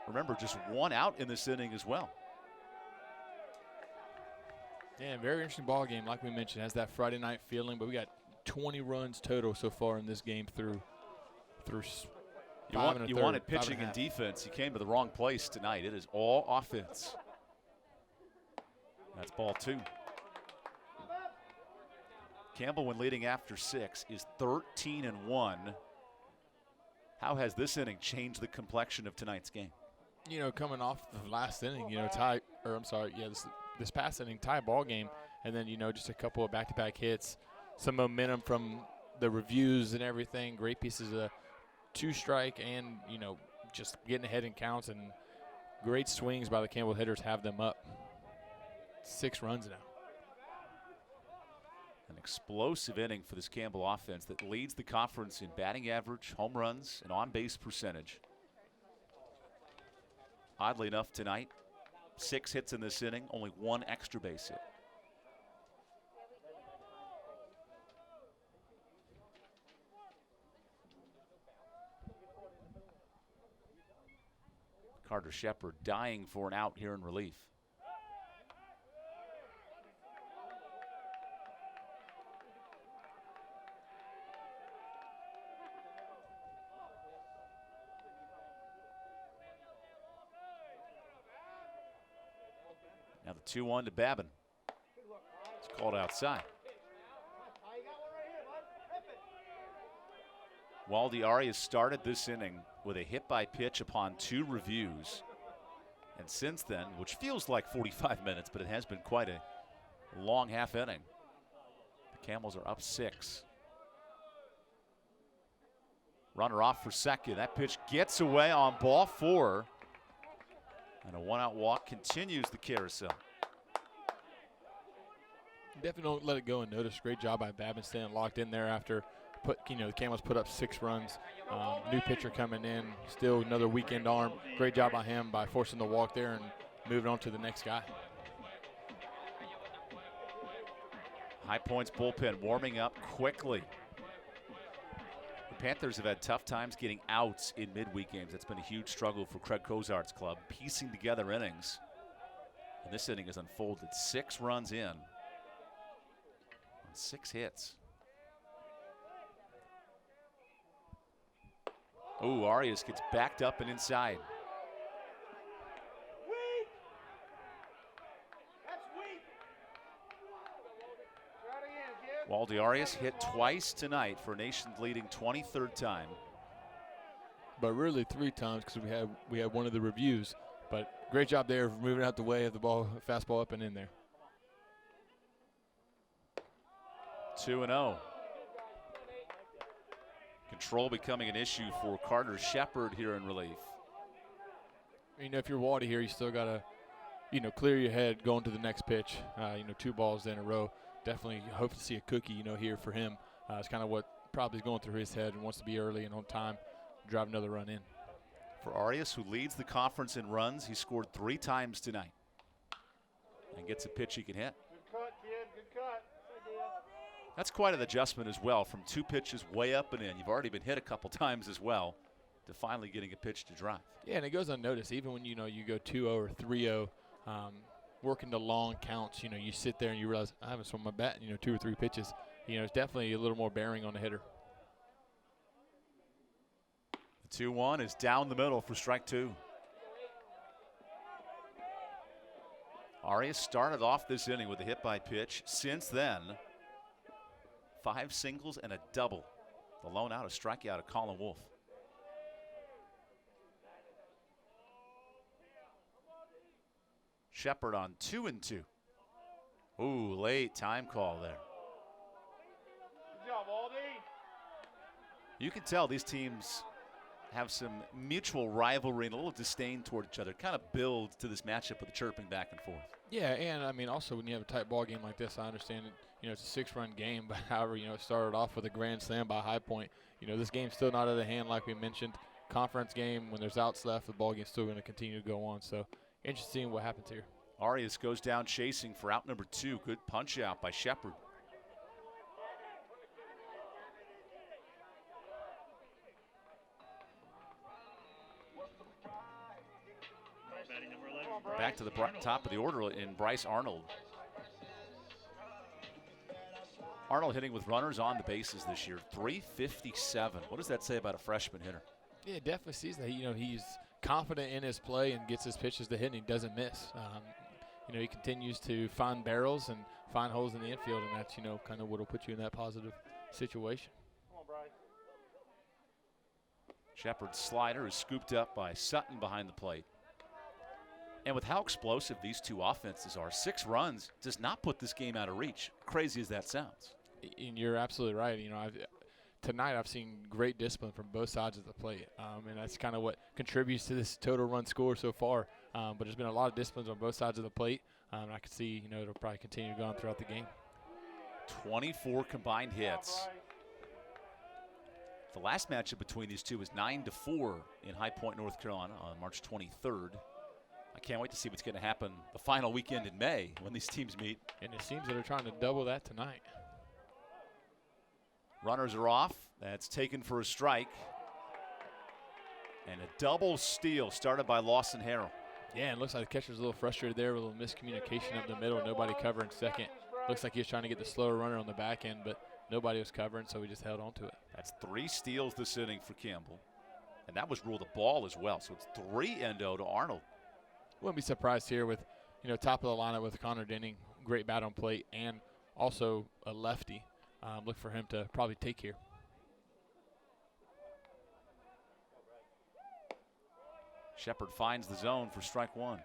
Remember, just 1 out in this inning as well. Yeah, very interesting ball game. Like we mentioned, has that Friday night feeling, but we got 20 runs total so far in this game through you wanted pitching and defense. You came to the wrong place tonight. It is all offense. That's ball 2. Campbell, when leading after 6, is 13-1. How has this inning changed the complexion of tonight's game? You know, coming off the last inning, you know, this past inning, tie ball game, and then, you know, just a couple of back-to-back hits, some momentum from the reviews and everything, great pieces of 2-strike and, you know, just getting ahead in counts, and great swings by the Campbell hitters have them up. 6 runs now. An explosive inning for this Campbell offense that leads the conference in batting average, home runs, and on-base percentage. Oddly enough tonight, 6 hits in this inning, only 1 extra base hit. Carter Shepard dying for an out here in relief. Now the 2-1 to Babin. It's called outside. Waldy Arias started this inning with a hit by pitch upon 2 reviews. And since then, which feels like 45 minutes, but it has been quite a long half inning. The Camels are up 6. Runner off for second. That pitch gets away on ball 4. And a 1-out walk continues the carousel. Definitely don't let it go unnoticed. Great job by Babin staying locked in there after the Camels put up 6 runs. New pitcher coming in, still another weekend arm. Great job by him by forcing the walk there and moving on to the next guy. High Point's bullpen warming up quickly. The Panthers have had tough times getting outs in midweek games. That's been a huge struggle for Craig Cozart's club, piecing together innings. And this inning has unfolded 6 runs in on 6 hits. Oh, Arias gets backed up and inside. Waldy Arias hit twice tonight for a nation-leading 23rd time. But really 3 times because we had one of the reviews. But great job there of moving out the way of the ball, fastball up and in there. 2-0. Control becoming an issue for Carter Shepard here in relief. You know, if you're Waldy here, you still got to, you know, clear your head going to the next pitch. 2 balls in a row. Definitely hope to see a cookie, here for him. It's kind of what probably is going through his head and wants to be early and on time, drive another run in. For Arias, who leads the conference in runs, he scored 3 times tonight and gets a pitch he can hit. Good cut, kid. Good cut. That's quite an adjustment as well, from 2 pitches way up and in. You've already been hit a couple times as well, to finally getting a pitch to drive. Yeah, and it goes unnoticed. Even when, you go 2-0 or 3-0, working the long counts, you sit there and you realize, I haven't swung my bat in, 2 or 3 pitches. It's definitely a little more bearing on the hitter. The 2-1 is down the middle for strike 2. Arias started off this inning with a hit by pitch. Since then, 5 singles and a double. The lone out, a strikeout of Colin Wolf. Shepard on 2-2. Ooh, late time call there. Good job, Aldi. You can tell these teams have some mutual rivalry and a little disdain toward each other kind of build to this matchup with the chirping back and forth. Yeah, and I mean, also when you have a tight ball game like this, I understand it's a 6-run game, but however, it started off with a grand slam by High Point. This game's still not out of hand, like we mentioned. Conference game, when there's outs left, the ball game's still going to continue to go on. So interesting what happens here. Arias goes down chasing for out number 2. Good punch out by Shepard. Back to the top of the order in Bryce Arnold. Arnold hitting with runners on the bases this year, 357. What does that say about a freshman hitter? Yeah, it definitely sees that. He's confident in his play and gets his pitches to hit, and he doesn't miss. He continues to find barrels and find holes in the infield, and that's, kind of what will put you in that positive situation. Come on, Bryce. Shepard's slider is scooped up by Sutton behind the plate. And with how explosive these two offenses are, 6 runs does not put this game out of reach, crazy as that sounds. And you're absolutely right. Tonight I've seen great discipline from both sides of the plate, and that's kind of what contributes to this total run score so far. But there's been a lot of disciplines on both sides of the plate, and I can see it'll probably continue going throughout the game. 24 combined hits. The last matchup between these two was 9-4 in High Point, North Carolina on March 23rd. I can't wait to see what's going to happen the final weekend in May when these teams meet. And it seems that they're trying to double that tonight. Runners are off. That's taken for a strike. And a double steal started by Lawson Harrell. Yeah, and it looks like the catcher's a little frustrated there with a little miscommunication up the middle. Nobody covering second. Looks like he was trying to get the slower runner on the back end, but nobody was covering, so he just held on to it. That's 3 steals this inning for Campbell. And that was ruled a ball as well. So it's 3-0 to Arnold. Wouldn't be surprised here with, top of the lineup with Connor Denning, great bat on plate, and also a lefty. Look for him to probably take here. Shepard finds the zone for strike 1.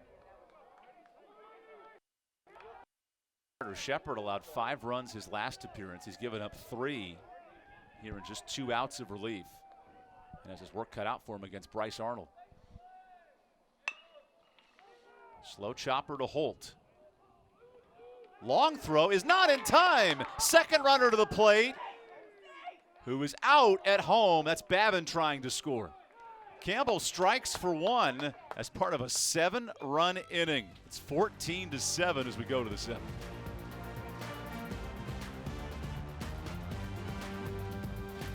Shepard allowed 5 runs his last appearance. He's given up 3 here in just 2 outs of relief. And has his work cut out for him against Bryce Arnold. Slow chopper to Holt. Long throw is not in time. Second runner to the plate, who is out at home. That's Babin trying to score. Campbell strikes for 1 as part of a 7-run inning. It's 14-7 as we go to the 7th.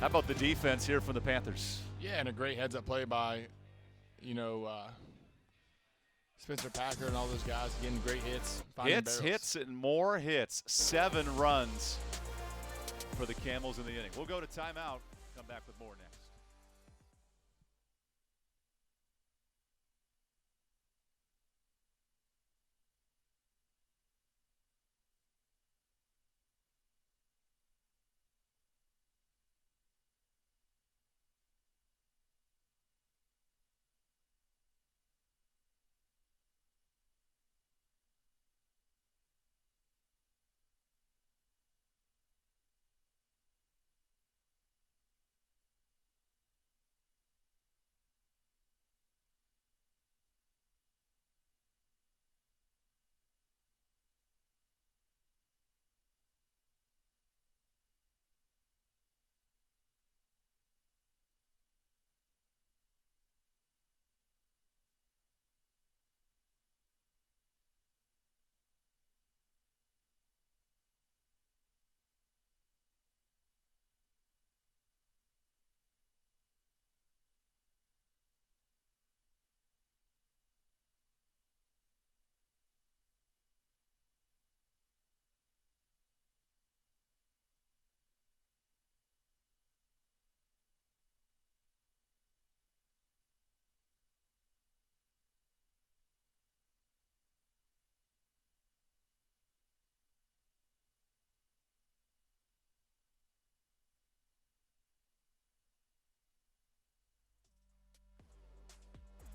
How about the defense here from the Panthers? Yeah, and a great heads-up play by, Spencer Packer and all those guys getting great hits. Hits, and more hits. 7 runs for the Camels in the inning. We'll go to timeout. Come back with more next.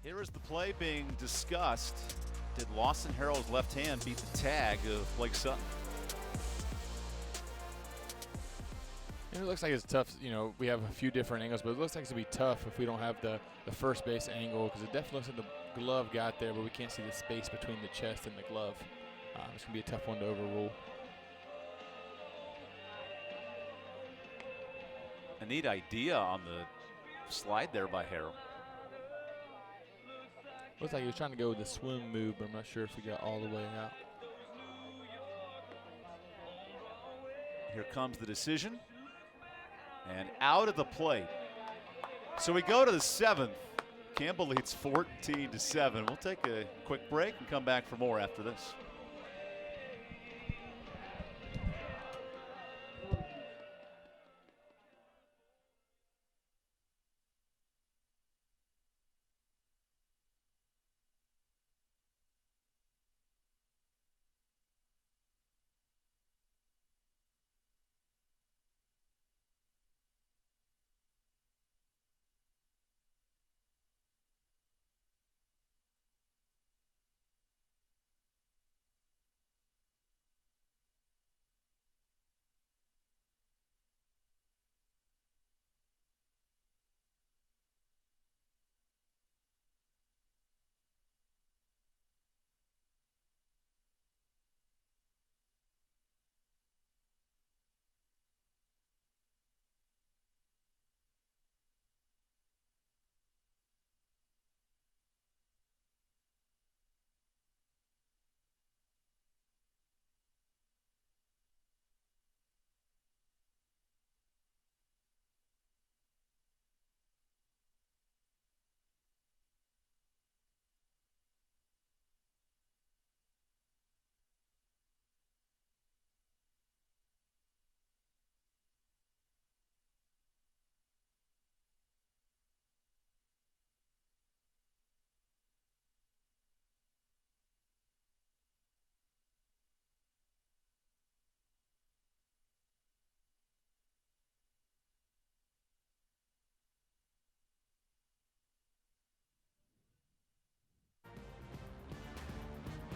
Here is the play being discussed. Did Lawson Harrell's left hand beat the tag of Blake Sutton? And it looks like it's tough. You know, we have a few different angles, but it looks like it's going to be tough if we don't have the first base angle, because it definitely looks like the glove got there, but we can't see the space between the chest and the glove. It's going to be a tough one to overrule. A neat idea on the slide there by Harrell. Looks like he was trying to go with the swim move, but I'm not sure if he got all the way out. Here comes the decision. And out of the plate. So we go to the 7th. Campbell leads 14-7. We'll take a quick break and come back for more after this.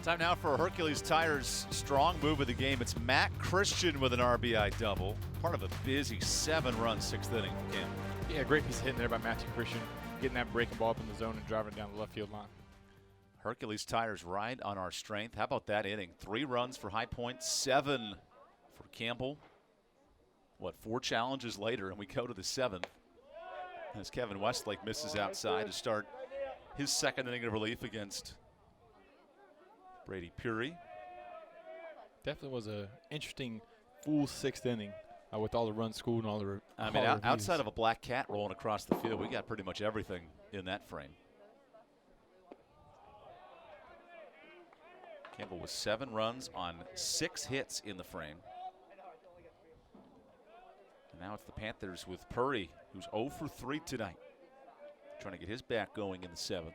Time now for Hercules Tires' strong move of the game. It's Matt Christian with an RBI double. Part of a busy 7-run 6th inning for Campbell. Yeah, great piece of hitting there by Matthew Christian, getting that breaking ball up in the zone and driving it down the left field line. Hercules Tires ride on our strength. How about that inning? 3 runs for High Point, 7 for Campbell. 4 challenges later, and we go to the 7th. As Kevin Westlake misses outside to start his 2nd inning of relief against Brady Puri. Definitely was an interesting full 6th inning with all the runs scored and all the outside of a black cat rolling across the field, we got pretty much everything in that frame. Campbell with 7 runs on 6 hits in the frame. And now it's the Panthers with Puri, who's 0 for 3 tonight. Trying to get his bat going in the 7th.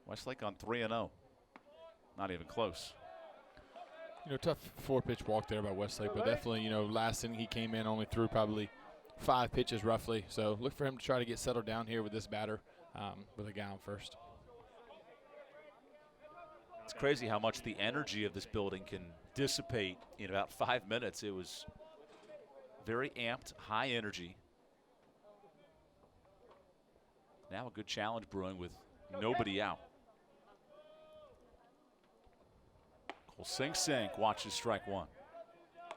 Westlake on 3-0. Not even close. You know, tough 4-pitch walk there by Westlake, but definitely, you know, last inning he came in, only threw probably 5 pitches roughly. So look for him to try to get settled down here with this batter with a guy on first. It's crazy how much the energy of this building can dissipate in about 5 minutes. It was very amped, high energy. Now a good challenge brewing with nobody out. Cole Sink watches strike 1.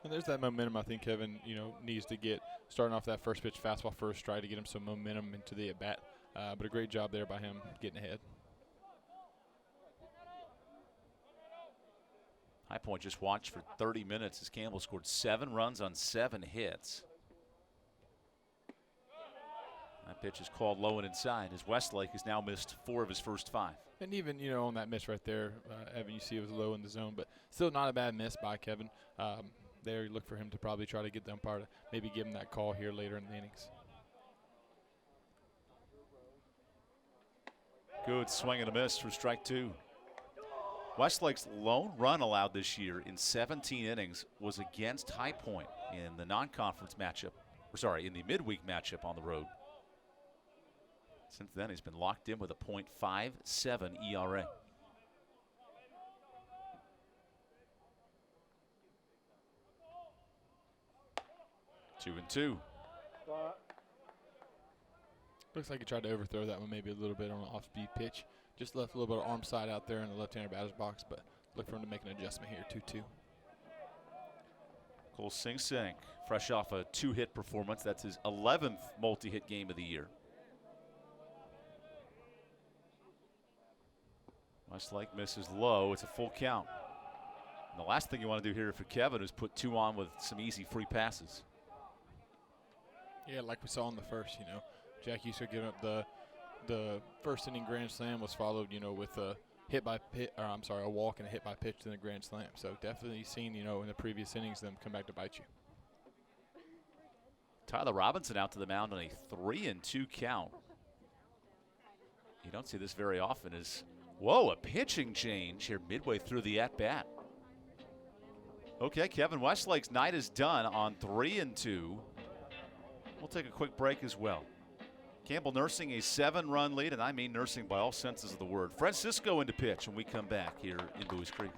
And there's that momentum I think Kevin, you know, needs to get starting off that first pitch fastball first strike to get him some momentum into the at-bat. But a great job there by him getting ahead. High Point just watched for 30 minutes as Campbell scored 7 runs on 7 hits. That pitch is called low and inside as Westlake has now missed 4 of his first 5. And even, you know, on that miss right there, Evan, you see it was low in the zone, but still not a bad miss by Kevin. There you look for him to probably try to get the umpire to maybe give him that call here later in the innings. Good swing and a miss for strike 2. Westlake's lone run allowed this year in 17 innings was against High Point in the non-conference matchup, in the midweek matchup on the road. Since then, he's been locked in with a .57 ERA. 2-2. Looks like he tried to overthrow that one maybe a little bit on an off-speed pitch. Just left a little bit of arm side out there in the left-hander batter's box, but look for him to make an adjustment here, 2-2. Cole Sing, fresh off a 2-hit performance. That's his 11th multi-hit game of the year. Westlake misses low. It's a full count. And the last thing you want to do here for Kevin is put 2 on with some easy free passes. Yeah, like we saw in the first, Jack Yusko giving up the first inning grand slam was followed, with a a walk and a hit by pitch to the grand slam. So definitely seen, in the previous innings them come back to bite you. Tyler Robinson out to the mound on a 3-2 count. You don't see this very often. A pitching change here midway through the at-bat. Okay, Kevin Westlake's night is done on 3-2. We'll take a quick break as well. Campbell nursing a 7-run lead, and I mean nursing by all senses of the word. Francisco into pitch when we come back here in Buies Creek.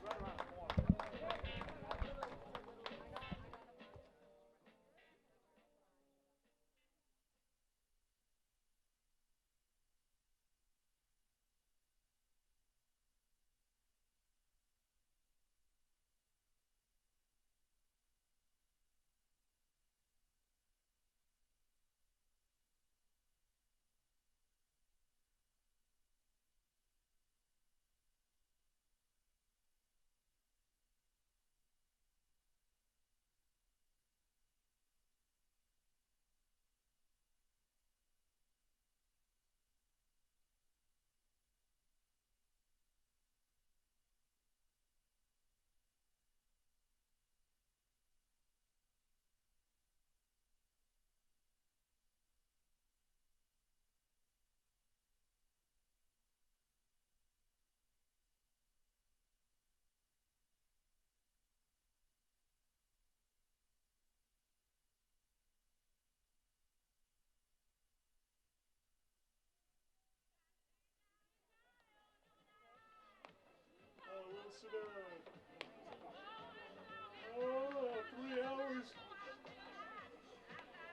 Oh, 3 hours.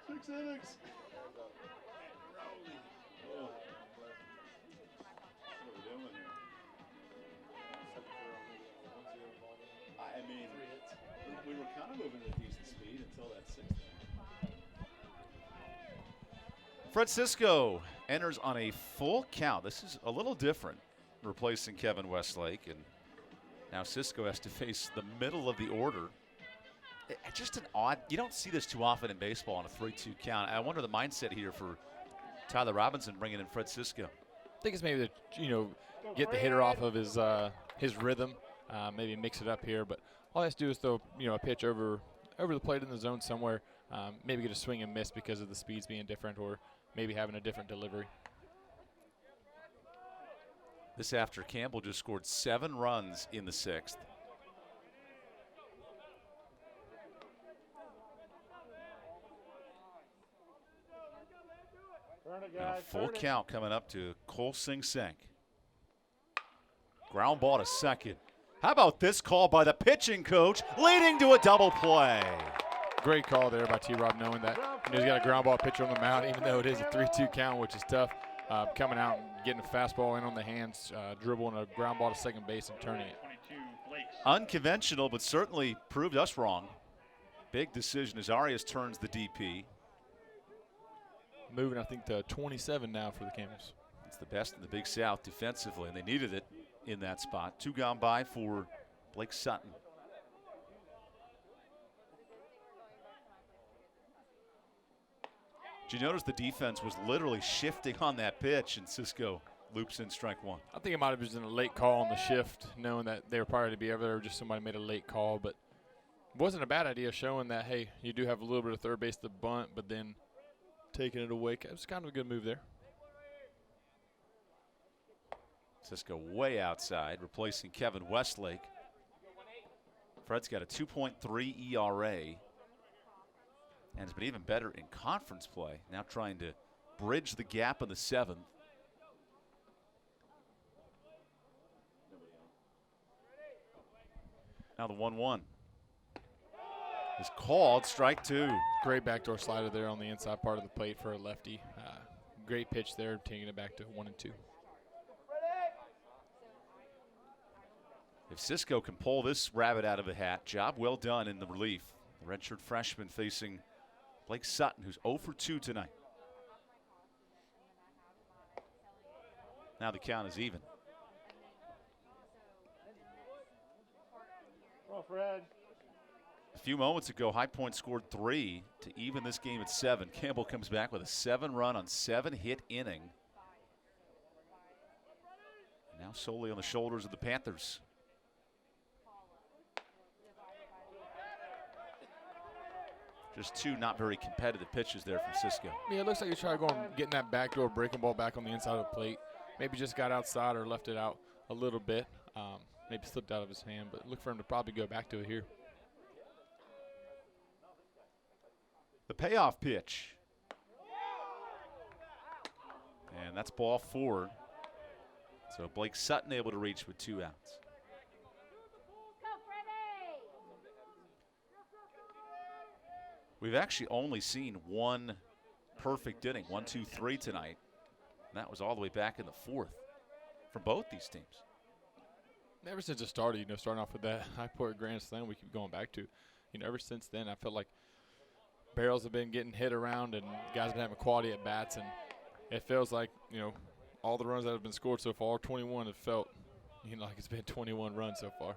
6 innings. Oh. What are we doing here? I mean, we were kind of moving at a decent speed until that 6th. Francisco enters on a full count. This is a little different, replacing Kevin Westlake, and now Cisco has to face the middle of the order. Just an odd, you don't see this too often in baseball on a 3-2 count. I wonder the mindset here for Tyler Robinson bringing in Fred Cisco. I think it's maybe to, get the hitter off of his rhythm, maybe mix it up here. But all he has to do is throw, a pitch over the plate in the zone somewhere, maybe get a swing and miss because of the speeds being different or maybe having a different delivery. This after Campbell just scored 7 runs in the 6th. And a full count coming up to Cole Sing. Ground ball to second. How about this call by the pitching coach, leading to a double play? Great call there by T-Rob, knowing that he's got a ground ball pitcher on the mound, even though it is a 3-2 count, which is tough. Coming out and getting a fastball in on the hands, dribbling a ground ball to second base and turning it. Unconventional, but certainly proved us wrong. Big decision as Arias turns the DP. Moving, I think, to 27 now for the Camels. It's the best in the Big South defensively, and they needed it in that spot. 2 gone by for Blake Sutton. Did you notice the defense was literally shifting on that pitch, and Cisco loops in strike 1? I think it might have been a late call on the shift, knowing that they were probably to be over there, or just somebody made a late call. But it wasn't a bad idea, showing that, hey, you do have a little bit of third base to bunt, but then taking it away. It was kind of a good move there. Cisco way outside, replacing Kevin Westlake. Fred's got a 2.3 ERA and has been even better in conference play. Now trying to bridge the gap in the 7th. Now the 1-1. is called strike 2. Great backdoor slider there on the inside part of the plate for a lefty. Great pitch there, taking it back to 1-2. If Cisco can pull this rabbit out of a hat, job well done in the relief. The redshirt freshman facing Blake Sutton, who's 0 for 2 tonight. Now the count is even. A few moments ago, High Point scored 3 to even this game at 7. Campbell comes back with a 7-run on 7-hit inning. Now solely on the shoulders of the Panthers. Just 2 not very competitive pitches there from Cisco. Yeah, it looks like he tried getting that backdoor breaking ball back on the inside of the plate. Maybe just got outside or left it out a little bit. Maybe slipped out of his hand, but look for him to probably go back to it here. The payoff pitch. And that's ball 4. So Blake Sutton able to reach with 2 outs. We've actually only seen one perfect inning, 1, 2, 3 tonight. And that was all the way back in the 4th for both these teams. Ever since it started, starting off with that High Point Grand Slam we keep going back to, ever since then I felt like barrels have been getting hit around and guys have been having quality at bats, and it feels like, all the runs that have been scored so far, 21 have felt, like it's been 21 runs so far.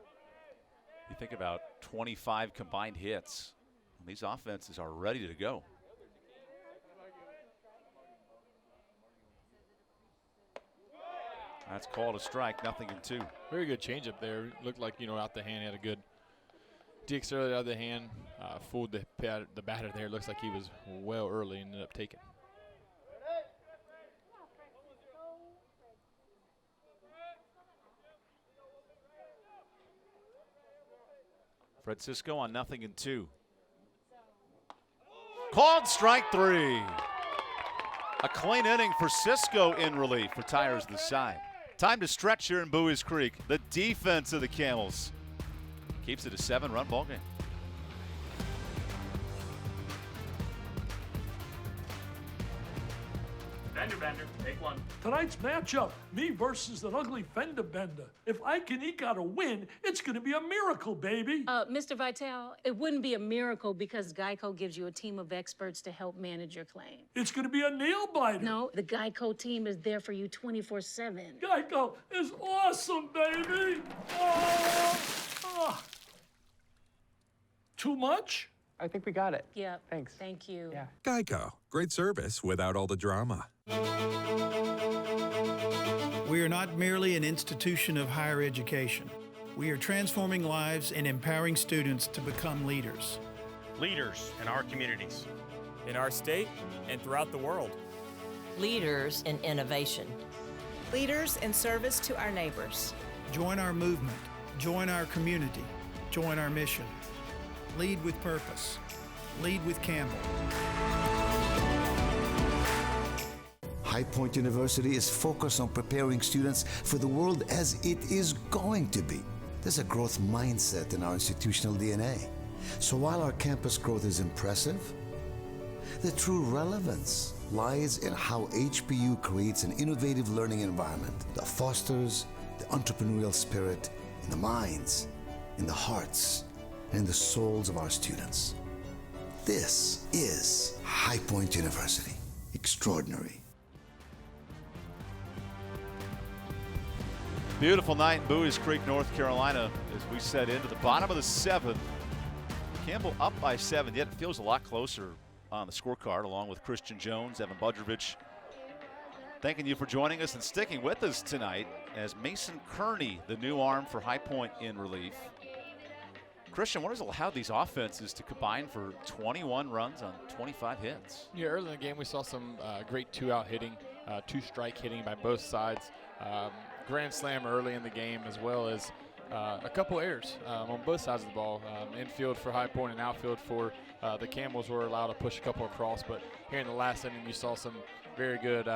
You think about 25 combined hits. These offenses are ready to go. That's called a strike, 0-2. Very good changeup there. Looked like, out the hand, he had a good dicks early out of the hand. Fooled the batter there. Looks like he was well early and ended up taking. Fred Cisco on 0-2. Called strike 3. A clean inning for Cisco in relief. Retires the side. Time to stretch here in Bowie's Creek. The defense of the Camels keeps it a 7-run ball game. Bender, take one. Tonight's matchup, me versus an ugly fender bender. If Ike and Ike got a win, it's going to be a miracle, baby. Mr. Vitale, it wouldn't be a miracle because Geico gives you a team of experts to help manage your claim. It's going to be a nail biter. No, the Geico team is there for you 24/7. Geico is awesome, baby. Too much? I think we got it. Yeah. Thanks. Thank you. Yeah. Geico. Great service without all the drama. We are not merely an institution of higher education. We are transforming lives and empowering students to become leaders. Leaders in our communities, in our state, and throughout the world. Leaders in innovation. Leaders in service to our neighbors. Join our movement. Join our community. Join our mission. Lead with purpose. Lead with Campbell. High Point University is focused on preparing students for the world as it is going to be. There's a growth mindset in our institutional DNA. So while our campus growth is impressive, the true relevance lies in how HPU creates an innovative learning environment that fosters the entrepreneurial spirit in the minds, in the hearts, and in the souls of our students. This is High Point University. Extraordinary. Beautiful night in Bowie's Creek, North Carolina, as we set into the bottom of the 7th. Campbell up by 7, yet it feels a lot closer on the scorecard, along with Christian Jones, Evan Budrovich. Thanking you for joining us and sticking with us tonight as Mason Kearney, the new arm for High Point, in relief. Christian, what has allowed these offenses to combine for 21 runs on 25 hits? Yeah, early in the game we saw some great 2-out hitting, 2-strike hitting by both sides. Grand slam early in the game, as well as a couple errors on both sides of the ball. Infield for High Point and outfield for the Camels were allowed to push a couple across, but here in the last inning you saw some very good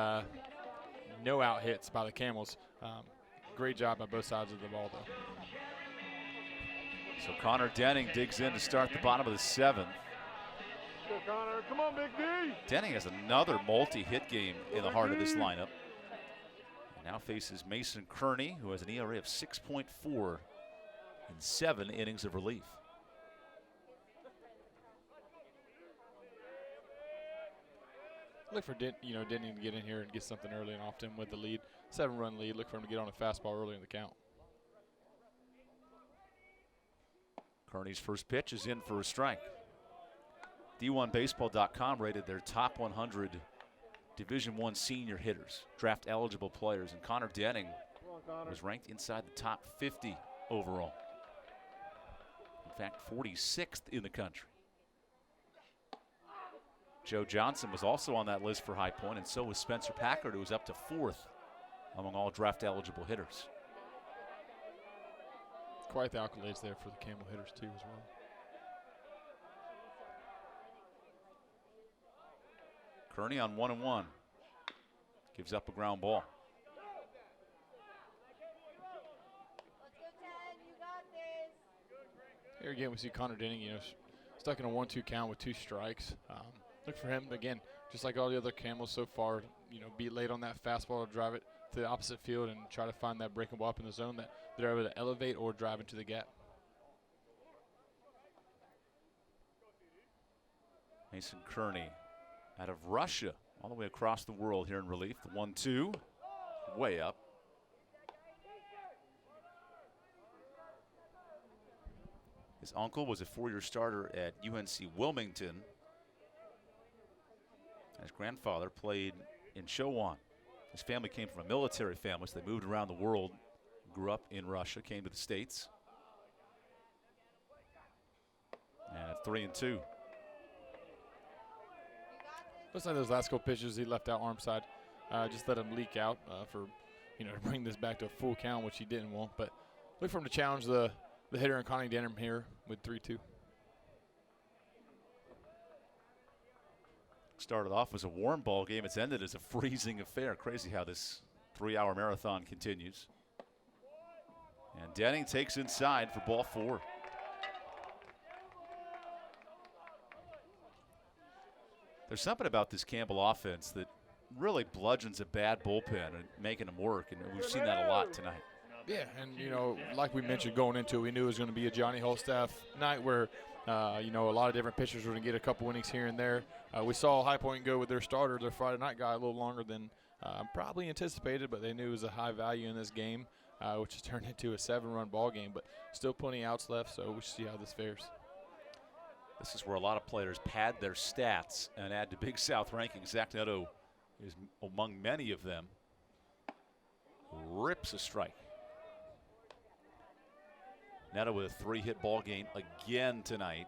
no-out hits by the Camels. Great job by both sides of the ball, though. So Connor Denning digs in to start the bottom of the 7th. Good, Connor. Come on, Big D. Denning has another multi-hit game in the heart of this lineup. And now faces Mason Kearney, who has an ERA of 6.4 in 7 innings of relief. Look for Denning to get in here and get something early and often with the lead. 7-run lead. Look for him to get on a fastball early in the count. Kearney's first pitch is in for a strike. D1Baseball.com rated their top 100 Division I senior hitters, draft eligible players, and Connor Denning was ranked inside the top 50 overall. In fact, 46th in the country. Joe Johnson was also on that list for High Point, and so was Spencer Packard, who was up to 4th among all draft eligible hitters. Quite the accolades there for the Campbell hitters too as well. Kearney on 1-1. Gives up a ground ball. Here again, we see Connor Denning, stuck in a 1-2 count with 2 strikes. Look for him, again, just like all the other Camels so far, be late on that fastball to drive it to the opposite field and try to find that breaking ball up in the zone that they're able to elevate or drive into the gap. Mason Kearney out of Russia, all the way across the world here in relief. The 1-2, way up. His uncle was a 4-year starter at UNC Wilmington. His grandfather played in Showan. His family came from a military family, so they moved around the world, grew up in Russia, came to the States. And at 3-2. Looks like those last couple pitches he left out arm side. Just let him leak out to bring this back to a full count, which he didn't want. But look for him to challenge the hitter in Connie Denham here with 3-2. Started off as a warm ball game. It's ended as a freezing affair. Crazy how this 3-hour marathon continues. And Denning takes inside for ball 4. There's something about this Campbell offense that really bludgeons a bad bullpen and making them work, and we've seen that a lot tonight. Yeah, and like we mentioned going into it, we knew it was going to be a Johnny Holstaff night where a lot of different pitchers were going to get a couple innings here and there. We saw High Point go with their starter, their Friday night guy, a little longer than probably anticipated, but they knew it was a high value in this game, which has turned into a 7-run ball game, but still plenty of outs left, so we should see how this fares. This is where a lot of players pad their stats and add to Big South rankings. Zach Neto is among many of them. Rips a strike. Neto with a 3-hit ball game again tonight.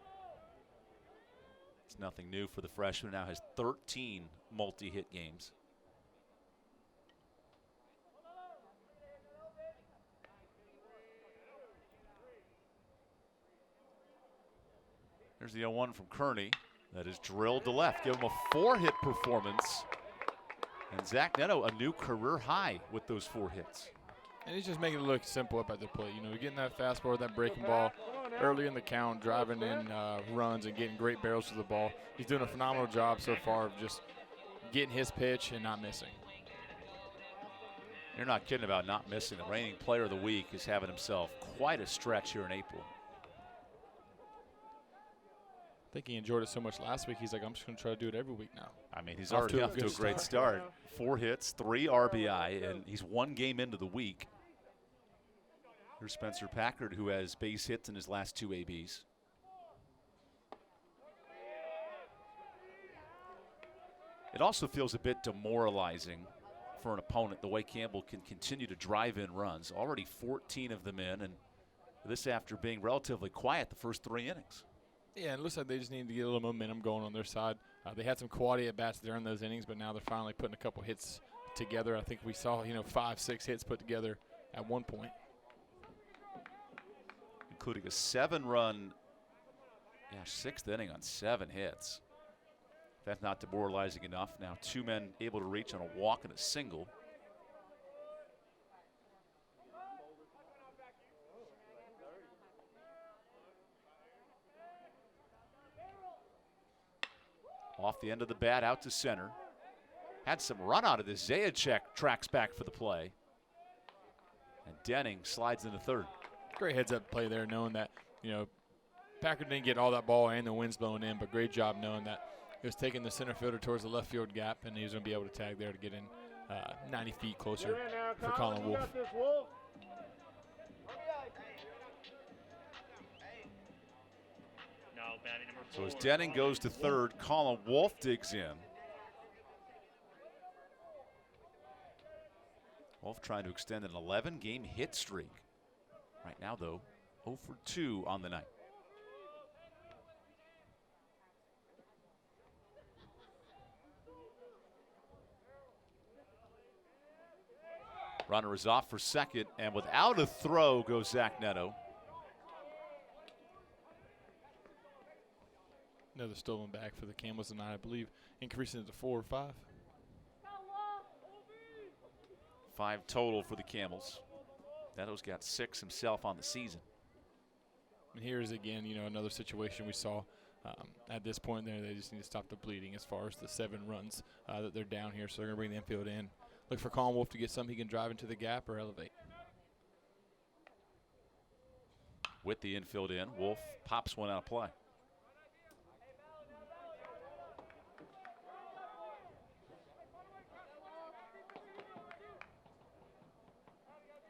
It's nothing new for the freshman. Now has 13 multi-hit games. There's the 0-1 from Kearney. That is drilled to left. Give him a 4-hit performance. And Zach Neto, a new career high with those 4 hits. And he's just making it look simple up at the plate. Getting that fastball, that breaking ball early in the count, driving in runs and getting great barrels to the ball. He's doing a phenomenal job so far of just getting his pitch and not missing. You're not kidding about not missing. The reigning player of the week is having himself quite a stretch here in April. I think he enjoyed it so much last week, he's like, I'm just going to try to do it every week now. I mean, he's already off to a great start. 4 hits, 3 RBI, and he's 1 game into the week. Here's Spencer Packard, who has base hits in his last 2 ABs. It also feels a bit demoralizing for an opponent the way Campbell can continue to drive in runs. Already 14 of them in, and this after being relatively quiet the first 3 innings. Yeah, it looks like they just need to get a little momentum going on their side. They had some quality at bats during those innings, but now they're finally putting a couple hits together. I think we saw 5-6 hits put together at one point, including a 7-run, 6th inning on 7 hits. That's not demoralizing enough. Now 2 men able to reach on a walk and a single. Off the end of the bat, out to center. Had some run out of this. Zajac tracks back for the play. And Denning slides into third. Great heads-up play there, knowing that, Packard didn't get all that ball and the wind's blowing in, but great job knowing that he was taking the center fielder towards the left field gap, and he was going to be able to tag there to get in 90 feet closer for Colin Wolf. So as Denning goes to third, Colin Wolf digs in. Wolf trying to extend an 11-game hit streak. Right now, though, 0 for 2 on the night. Runner is off for second, and without a throw goes Zach Neto. Another stolen bag for the Camels tonight, I believe, increasing it to 4 or 5. 5 total for the Camels. Neto's got 6 himself on the season. And here's again, another situation we saw at this point there. They just need to stop the bleeding as far as the 7 runs that they're down here. So they're going to bring the infield in. Look for Colin Wolf to get something he can drive into the gap or elevate. With the infield in, Wolf pops one out of play.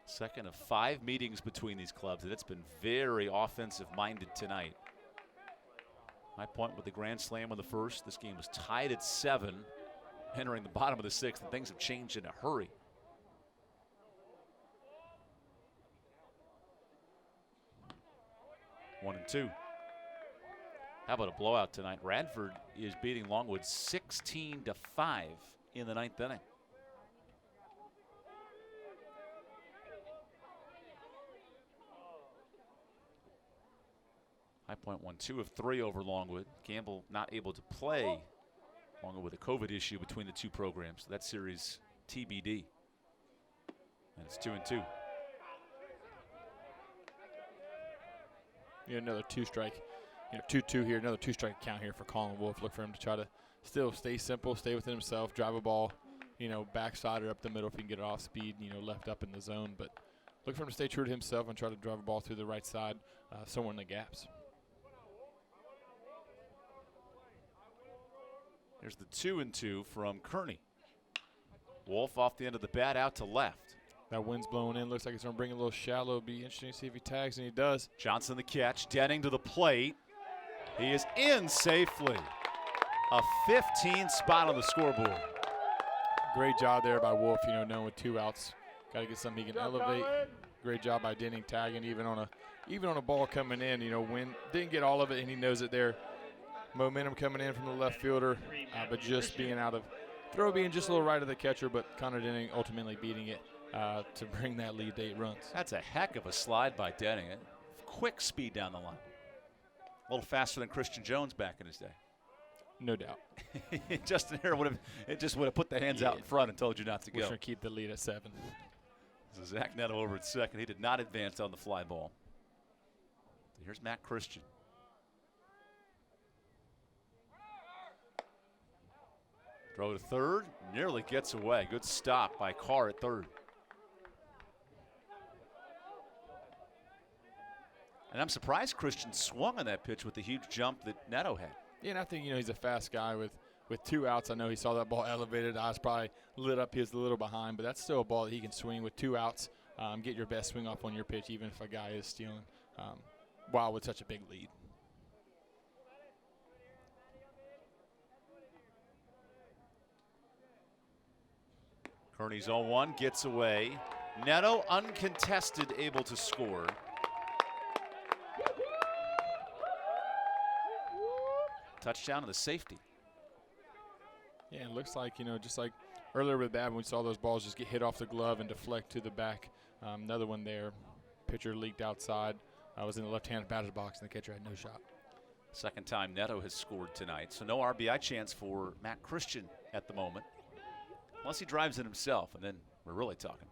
Second of 5 meetings between these clubs, and it's been very offensive-minded tonight. High Point with the grand slam on the first. This game was tied at 7, entering the bottom of the 6th, and things have changed in a hurry. One and 2. How about a blowout tonight? Radford is beating Longwood 16-5 in the 9th inning. High Point won 2 of 3 over Longwood. Campbell not able to play. Longwood with a COVID issue between the 2 programs. That series TBD. And it's 2 and 2. Another 2-strike. 2-2 here. Another 2-strike count here for Colin Wolf. Look for him to try to still stay simple, stay within himself, drive a ball, backside or up the middle if he can get it off speed, left up in the zone. But look for him to stay true to himself and try to drive a ball through the right side, somewhere in the gaps. There's the 2 and 2 from Kearney. Wolf off the end of the bat out to left. That wind's blowing in. Looks like it's going to bring it a little shallow. Be interesting to see if he tags, and he does. Johnson the catch. Denning to the plate. He is in safely. A 15 spot on the scoreboard. Great job there by Wolf, knowing with 2 outs. Got to get something he can elevate. Great job by Denning tagging even on a ball coming in. Wind didn't get all of it, and he knows it there. Momentum coming in from the left fielder, but just being out of throw, being just a little right of the catcher, but Connor Denning ultimately beating it to bring that lead to 8 runs. That's a heck of a slide by Denning. Quick speed down the line. A little faster than Christian Jones back in his day. No doubt. Justin Hare would have put the hands out in front and told you not to go. We're going to keep the lead at 7. So Zach Neto over at second. He did not advance on the fly ball. So here's Matt Christian. Throw to third, nearly gets away. Good stop by Carr at third. And I'm surprised Christian swung on that pitch with the huge jump that Neto had. Yeah, and I think, he's a fast guy with 2 outs. I know he saw that ball elevated. Eyes probably lit up. He was a little behind, but that's still a ball that he can swing with 2 outs. Get your best swing off on your pitch, even if a guy is stealing while with such a big lead. Kearney's 0-1, gets away. Neto uncontested, able to score. Touchdown to the safety. Yeah, it looks like, just like earlier with Bab, when we saw those balls just get hit off the glove and deflect to the back. Another one there. Pitcher leaked outside. Was in the left-hand batter's box, and the catcher had no shot. Second time Neto has scored tonight, so no RBI chance for Matt Christian at the moment. Unless he drives it himself, and then we're really talking.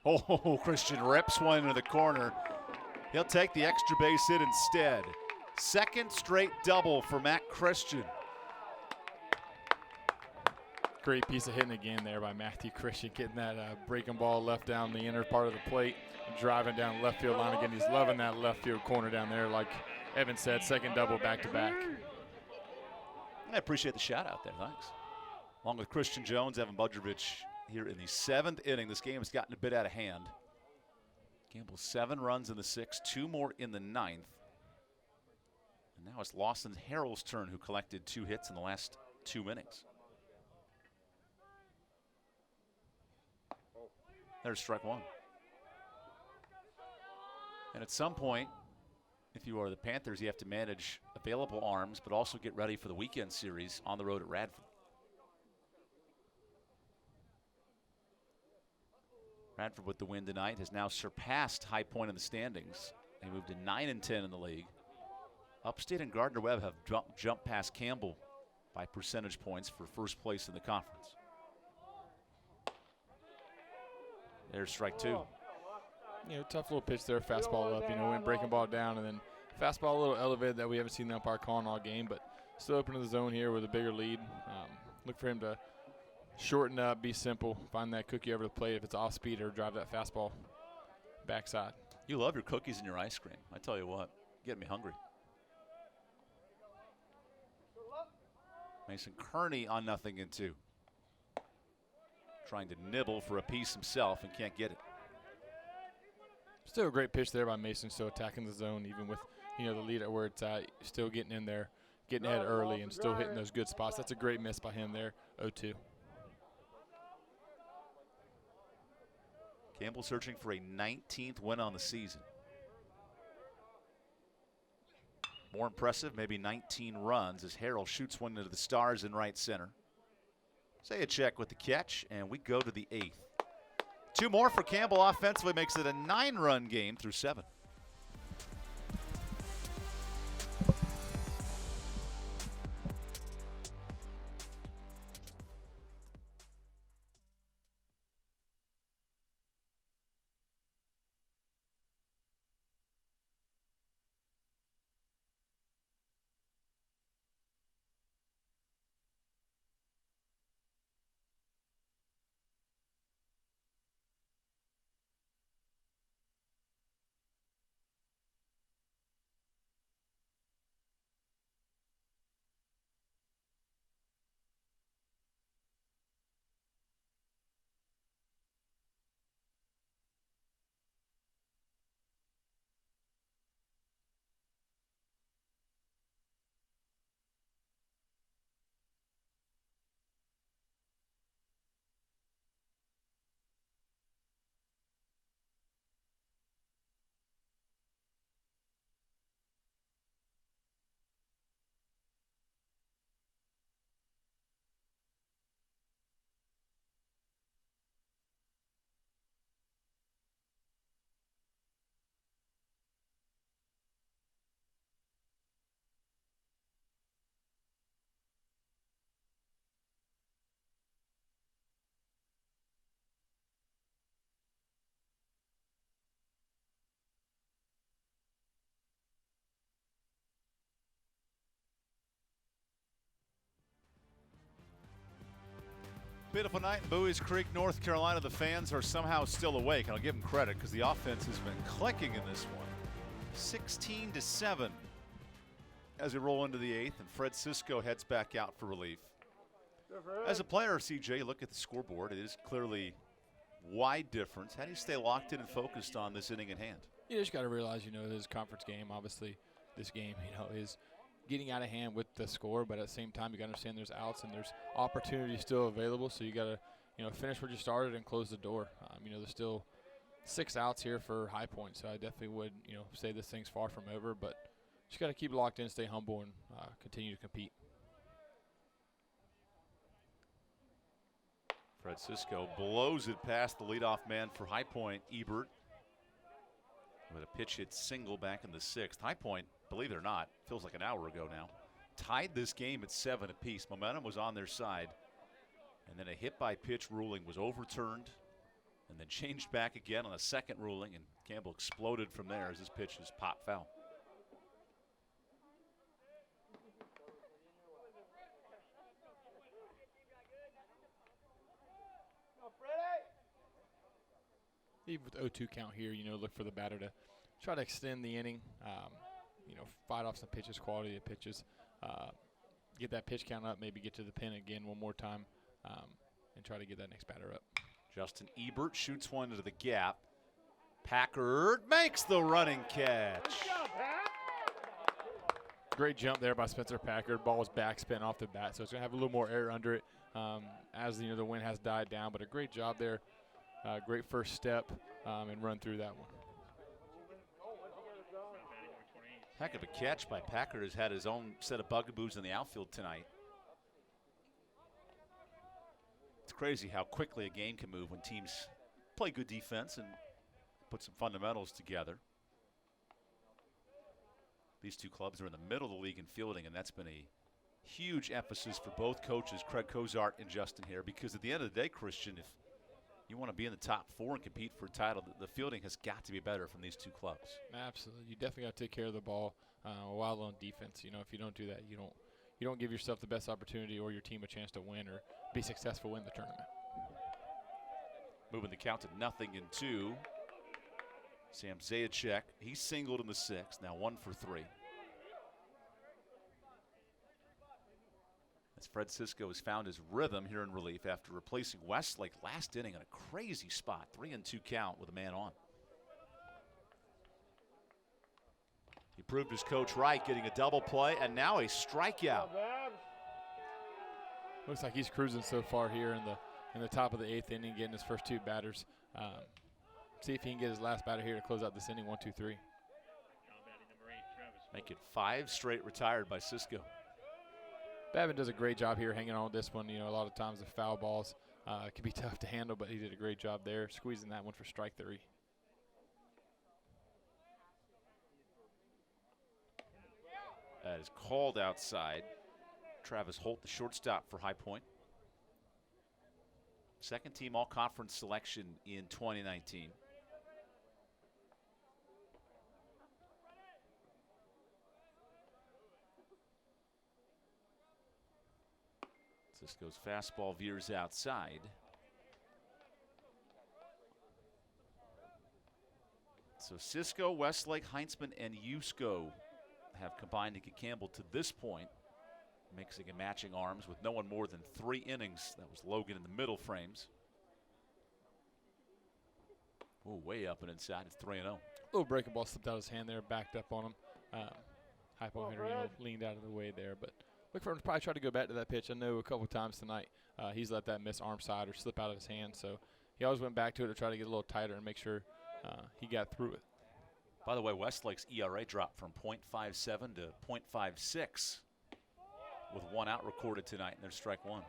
Oh, Christian rips one into the corner. He'll take the extra base hit instead. Second straight double for Matt Christian. Great piece of hitting again there by Matthew Christian, getting that breaking ball left down the inner part of the plate, driving down left field line again. He's loving that left field corner down there. Like Evan said, second double back-to-back. I appreciate the shout out there. Thanks. Along with Christian Jones, Evan Budrovich here in the 7th inning. This game has gotten a bit out of hand. Campbell 7 runs in the 6th, 2 more in the 9th. And now it's Lawson Harrell's turn, who collected 2 hits in the last 2 innings. There's strike 1. And at some point, if you are the Panthers, you have to manage available arms, but also get ready for the weekend series on the road at Radford. Radford with the win tonight has now surpassed High Point in the standings. They moved to 9-10 in the league. Upstate and Gardner-Webb have jumped past Campbell by percentage points for first place in the conference. There's strike 2. Tough little pitch there, fastball up, went breaking ball down, and then fastball a little elevated that we haven't seen the umpire calling all game, but still open to the zone here with a bigger lead. Look for him to shorten up, be simple, find that cookie over the plate if it's off speed, or drive that fastball backside. You love your cookies and your ice cream. I tell you what, getting me hungry. Mason Kearney on 0-2. Trying to nibble for a piece himself and can't get it. Still a great pitch there by Mason, still attacking the zone, even with the lead at where it's at, still getting in there, getting ahead early, and still hitting those good spots. That's a great miss by him there, 0-2. Campbell searching for a 19th win on the season. More impressive, maybe 19 runs as Harrell shoots one into the stars in right center. Sayacek with the catch, and we go to the 8th. 2 more for Campbell offensively makes it a 9-run game through 7. Beautiful night in Bowie's Creek, North Carolina. The fans are somehow still awake, and I'll give them credit because the offense has been clicking in this one. 16-7 as we roll into the 8th, and Fred Cisco heads back out for relief. As a player, CJ, look at the scoreboard. It is clearly wide difference. How do you stay locked in and focused on this inning at hand? You just got to realize, this is a conference game. Obviously, this game, is getting out of hand with the score, but at the same time, you got to understand there's outs and there's opportunities still available. So you got to, finish where you started and close the door. There's still 6 outs here for High Point, so I definitely would, say this thing's far from over, but just got to keep locked in, stay humble, and continue to compete. Fred Cisco blows it past the leadoff man for High Point, Ebert, with a pitch hit single back in the 6th. High Point, believe it or not, feels like an hour ago now, tied this game at 7 apiece. Momentum was on their side, and then a hit by pitch ruling was overturned and then changed back again on a second ruling, and Campbell exploded from there as his pitch is popped foul. even with 0-2 count here, look for the batter to try to extend the inning, fight off some pitches, quality of pitches, get that pitch count up, maybe get to the pin again one more time, and try to get that next batter up. Justin Ebert shoots one into the gap. Packard makes the running catch. Great jump there by Spencer Packard. Ball was backspin off the bat, so it's going to have a little more air under it as the wind has died down. But a great job there. Great first step and run through that one. Heck of a catch by Packard, who's had his own set of bugaboos in the outfield tonight. It's crazy how quickly a game can move when teams play good defense and put some fundamentals together. These two clubs are in the middle of the league in fielding, and that's been a huge emphasis for both coaches, Craig Cozart and Justin Hare, because at the end of the day, Christian, if you want to be in the top 4 and compete for a title, the fielding has got to be better from these two clubs. Absolutely. You definitely got to take care of the ball while on defense. If you don't do that, you don't give yourself the best opportunity or your team a chance to win or be successful in the tournament. Moving the count to 0-2. Sam Zajac, he singled in the 6th, now 1 for 3. As Fred Cisco has found his rhythm here in relief after replacing Westlake last inning in a crazy spot, 3-2 count with a man on. He proved his coach right, getting a double play, and now a strikeout. Looks like he's cruising so far here in the top of the 8th inning, getting his first 2 batters. See if he can get his last batter here to close out this inning, 1-2-3. Make it 5 straight retired by Cisco. Babin does a great job here hanging on with this one. A lot of times the foul balls can be tough to handle, but he did a great job there, squeezing that one for strike 3. That is called outside. Travis Holt, the shortstop for High Point. Second team all-conference selection in 2019. Cisco's fastball veers outside. So Cisco, Westlake, Heintzman, and Yusko have combined to get Campbell to this point, mixing and matching arms with no one more than 3 innings. That was Logan in the middle frames. Oh, way up and inside. It's 3-0. Little breaking ball slipped out of his hand there, backed up on him. Hypo Henry leaned out of the way there, but look for him to probably try to go back to that pitch. I know a couple times tonight he's let that miss arm side or slip out of his hand, so he always went back to it to try to get a little tighter and make sure he got through it. By the way, Westlake's ERA dropped from .57 to .56 with 1 out recorded tonight in their strike 1.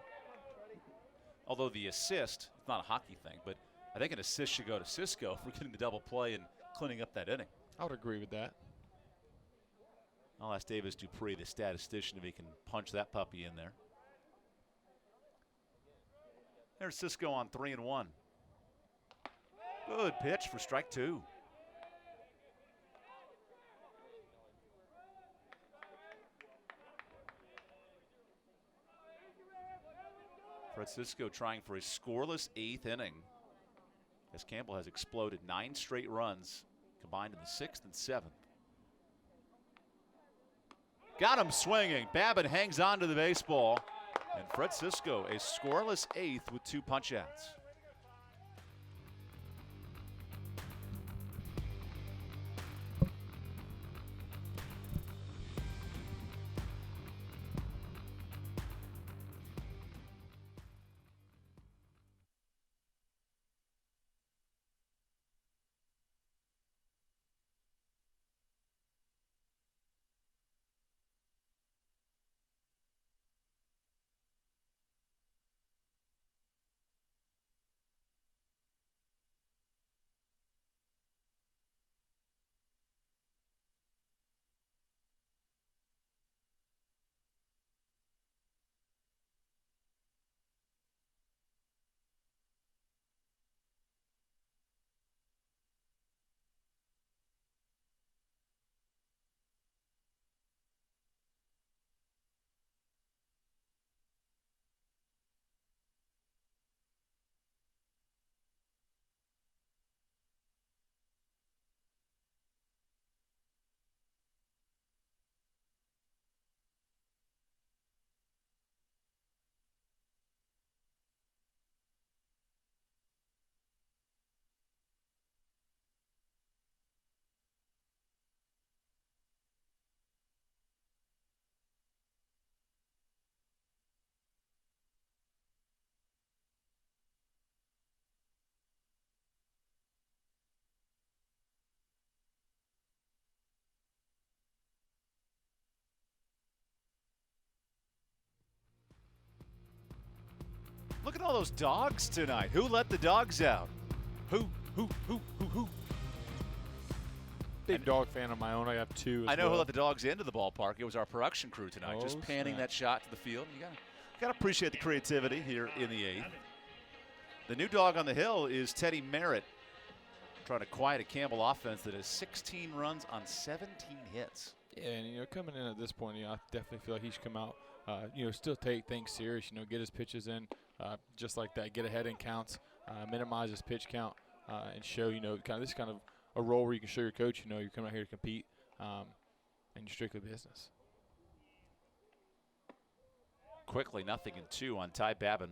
Although the assist, it's not a hockey thing, but I think an assist should go to Cisco for getting the double play and cleaning up that inning. I would agree with that. I'll ask Davis Dupree, the statistician, if he can punch that puppy in there. There's Cisco on 3-1. Good pitch for strike 2. Francisco trying for a scoreless 8th inning as Campbell has exploded 9 straight runs combined in the 6th and 7th. Got him swinging. Babin hangs on to the baseball. And Fred Cisco, a scoreless 8th with 2 punch-outs. Look at all those dogs tonight. Who let the dogs out? Who? Big dog fan of my own. I have two. I know who let the dogs into the ballpark. It was our production crew tonight, just panning that shot to the field. You got to appreciate the creativity here in the 8th. The new dog on the hill is Teddy Merritt, trying to quiet a Campbell offense that has 16 runs on 17 hits. Yeah, and coming in at this point, I definitely feel like he should come out, still take things serious. Get his pitches in, just like that. Get ahead in counts, minimize his pitch count, and show this kind of a role where you can show your coach, you're coming out here to compete, and you're strictly business. Quickly, 0-2 on Ty Babin,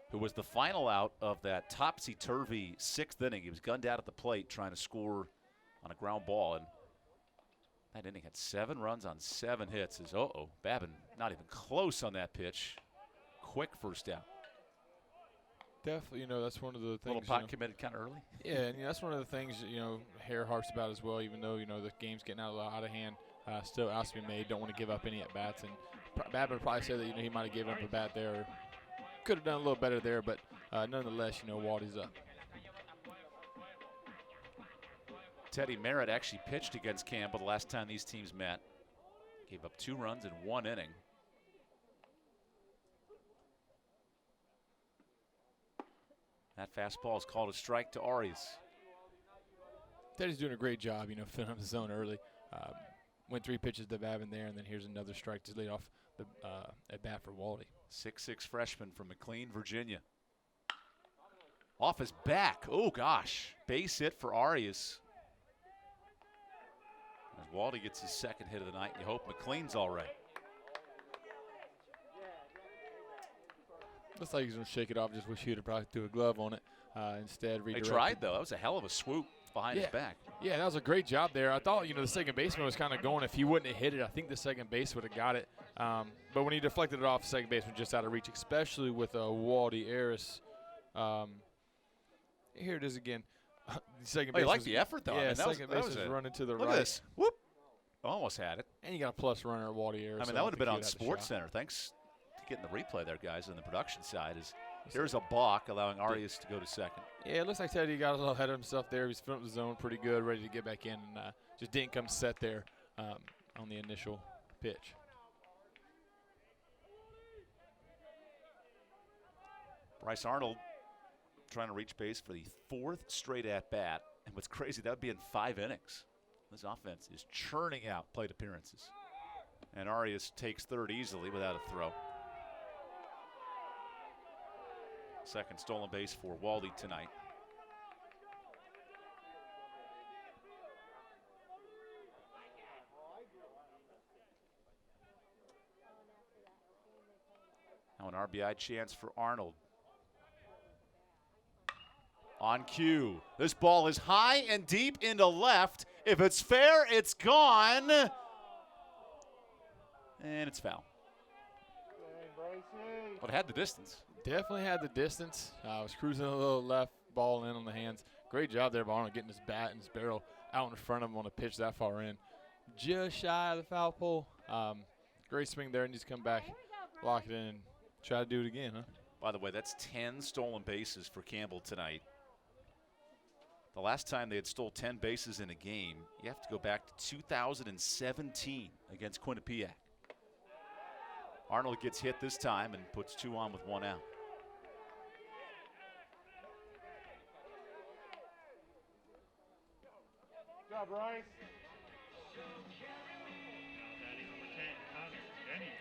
who was the final out of that topsy-turvy 6th inning. He was gunned out at the plate trying to score on a ground ball, and that inning had 7 runs on 7 hits. Babin not even close on that pitch. Quick first out. Definitely, that's one of the things. A little pot committed kind of early. Yeah, and that's one of the things, Hare harps about as well, even though, the game's getting out of hand. Still outs to be made, don't want to give up any at-bats. And Babin probably said that, he might have given up a bat there. Or could have done a little better there, but nonetheless, Waldy's up. Teddy Merritt actually pitched against Campbell the last time these teams met. Gave up 2 runs in 1 inning. That fastball is called a strike to Arias. Teddy's doing a great job, filling up the zone early. Went 3 pitches to Babin there, and then here's another strike to lead off the at bat for Waldy. 6'6" freshman from McLean, Virginia. Off his back. Oh, gosh. Base hit for Arias. As Waldy gets his 2nd hit of the night, you hope McLean's all right. Looks like he's going to shake it off. Just wish he would have probably threw a glove on it instead. They tried, though. That was a hell of a swoop behind his back. Yeah, that was a great job there. I thought, the second baseman was kind of going. If he wouldn't have hit it, I think the second base would have got it. But when he deflected it off, the second baseman just out of reach, especially with Waldy Arias. Here it is again. Second base. You like the effort, though. Yeah, I mean, second base is running to the right. Look at this. Whoop. Almost had it. And you got a plus runner at Waldy Arias. I mean, that would have been on Sports Center. Thanks to getting the replay there, guys, on the production side. Here's a balk, allowing Arias to go to second. Yeah, it looks like Teddy got a little ahead of himself there. He was filling up the zone pretty good, ready to get back in, and just didn't come set there on the initial pitch. Bryce Arnold trying to reach base for the 4th straight at-bat. And what's crazy, that would be in 5 innings. This offense is churning out plate appearances. And Arias takes 3rd easily without a throw. 2nd stolen base for Waldy tonight. Now an RBI chance for Arnold. On cue. This ball is high and deep into left. If it's fair, it's gone. And it's foul. But it had the distance. Definitely had the distance. Was cruising a little left, ball in on the hands. Great job there by Arnold getting his bat and his barrel out in front of him on a pitch that far in. Just shy of the foul pole. Great swing there, and just come back, lock it in, and try to do it again, huh? By the way, that's 10 stolen bases for Campbell tonight. The last time they had stole 10 bases in a game, you have to go back to 2017 against Quinnipiac. Arnold gets hit this time and puts 2 on with 1 out. Good job, Bryce.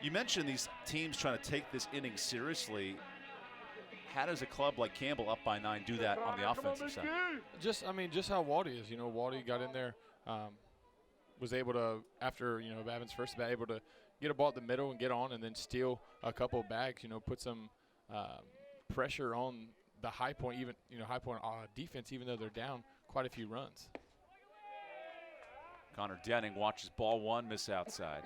You mentioned these teams trying to take this inning seriously. How does a club like Campbell up by 9 do that on the offensive side? Just how Waldy is. Waldy got in there, was able to, after, Babin's first bat, able to get a ball at the middle and get on and then steal a couple of bags, put some pressure on the high point, even, high point defense, even though they're down quite a few runs. Connor Denning watches ball 1 miss outside.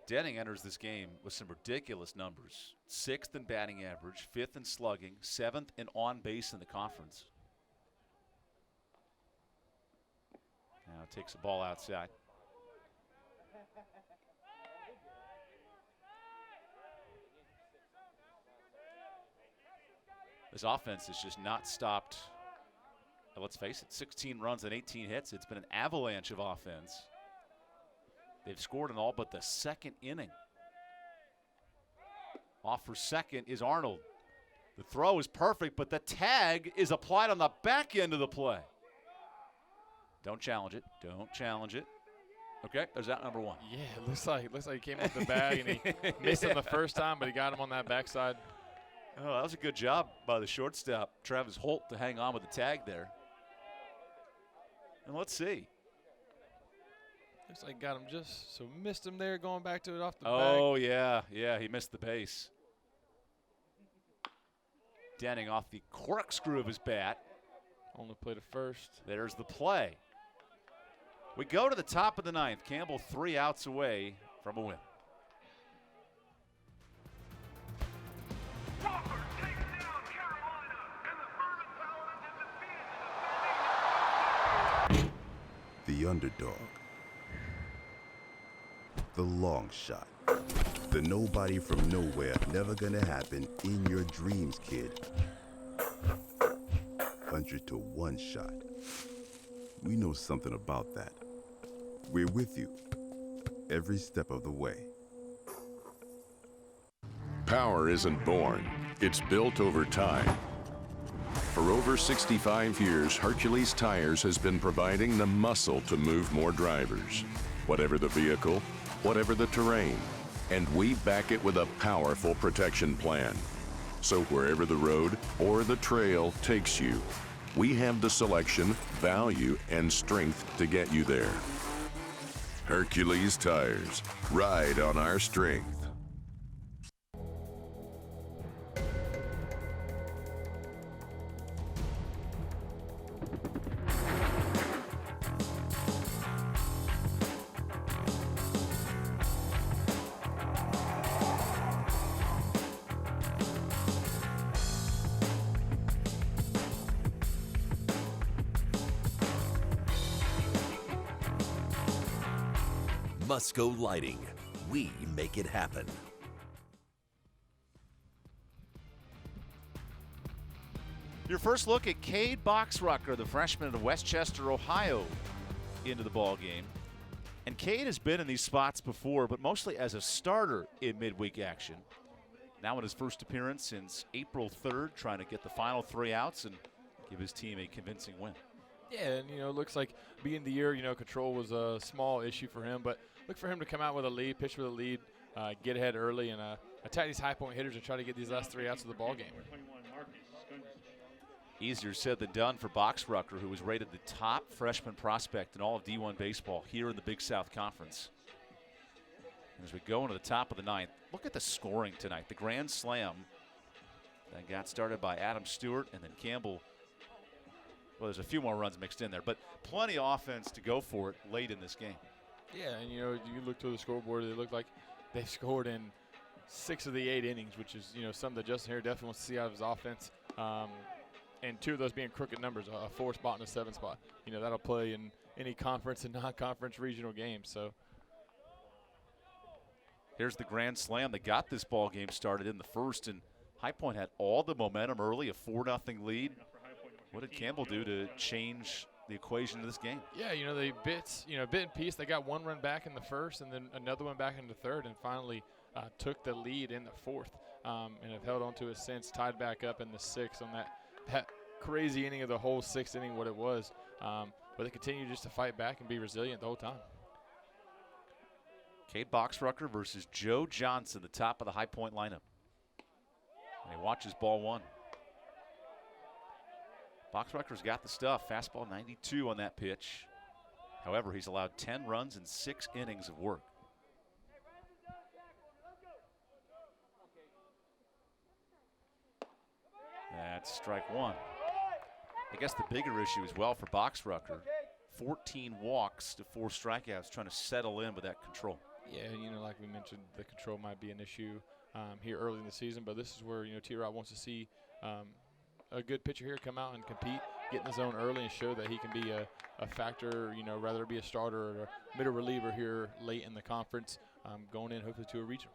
Denning enters this game with some ridiculous numbers. 6th in batting average, 5th in slugging, 7th in on base in the conference. Now takes the ball outside. This offense has just not stopped. Let's face it, 16 runs and 18 hits. It's been an avalanche of offense. They've scored in all but the second inning. Off for second is Arnold. The throw is perfect, but the tag is applied on the back end of the play. Don't challenge it. Don't challenge it. Okay, there's out number one. Yeah, it looks like he came off the bag and he missed him the first time, but he got him on that backside. Oh, that was a good job by the shortstop, Travis Holt, to hang on with the tag there. And let's see. Looks like got him just, so missed him there going back to it off the bag. Oh, yeah, he missed the base. Denning off the corkscrew of his bat. Only play to first. There's the play. We go to the top of the ninth. Campbell 3 outs away from a win. The underdog. The long shot. The nobody from nowhere, never gonna happen in your dreams, kid. 100 to 1 shot. We know something about that. We're with you every step of the way. Power isn't born, it's built over time. For over 65 years, Hercules Tires has been providing the muscle to move more drivers. Whatever the vehicle, whatever the terrain, and we back it with a powerful protection plan. So wherever the road or the trail takes you, we have the selection, value, and strength to get you there. Hercules Tires, ride on our strength. Musco Lighting. We make it happen. Your first look at Cade Boxrucker, the freshman of Westchester, Ohio, into the ball game. And Cade has been in these spots before, but mostly as a starter in midweek action. Now in his first appearance since April 3rd, trying to get the final 3 outs and give his team a convincing win. Yeah, and, it looks like beginning of the year, control was a small issue for him, but look for him to come out with a lead, pitch with a lead, get ahead early, and attack these high-point hitters and try to get these last 3 outs of the ball game. Easier said than done for Boxrucker, who was rated the top freshman prospect in all of D1 baseball here in the Big South Conference. And as we go into the top of the ninth, look at the scoring tonight. The grand slam that got started by Adam Stewart, and then Campbell. Well, there's a few more runs mixed in there, but plenty of offense to go for it late in this game. Yeah, and you look to the scoreboard, they look like they've scored in 6 of the 8 innings, which is something that Justin Hare definitely wants to see out of his offense. And 2 of those being crooked numbers, a 4 spot and a 7 spot. That'll play in any conference and non-conference regional games. So here's the grand slam that got this ball game started in the first, and High Point had all the momentum early, a 4-0 lead. What did Campbell do to change the equation of this game? Yeah, they bit and piece. They got 1 run back in the first and then another one back in the third, and finally took the lead in the fourth, and have held on to it since, tied back up in the 6th on that crazy inning of the whole 6th inning, what it was. But they continue just to fight back and be resilient the whole time. Cade Boxrucker versus Joe Johnson, the top of the High Point lineup. And he watches ball 1. Boxrucker's got the stuff. Fastball 92 on that pitch. However, he's allowed 10 runs in 6 innings of work. That's strike 1. I guess the bigger issue as well for Boxrucker, 14 walks to 4 strikeouts, trying to settle in with that control. Yeah, like we mentioned, the control might be an issue here early in the season, but this is where, T-Rod wants to see a good pitcher here come out and compete, get in the zone early and show that he can be a factor, rather be a starter or a middle reliever here late in the conference, going in hopefully to a regional.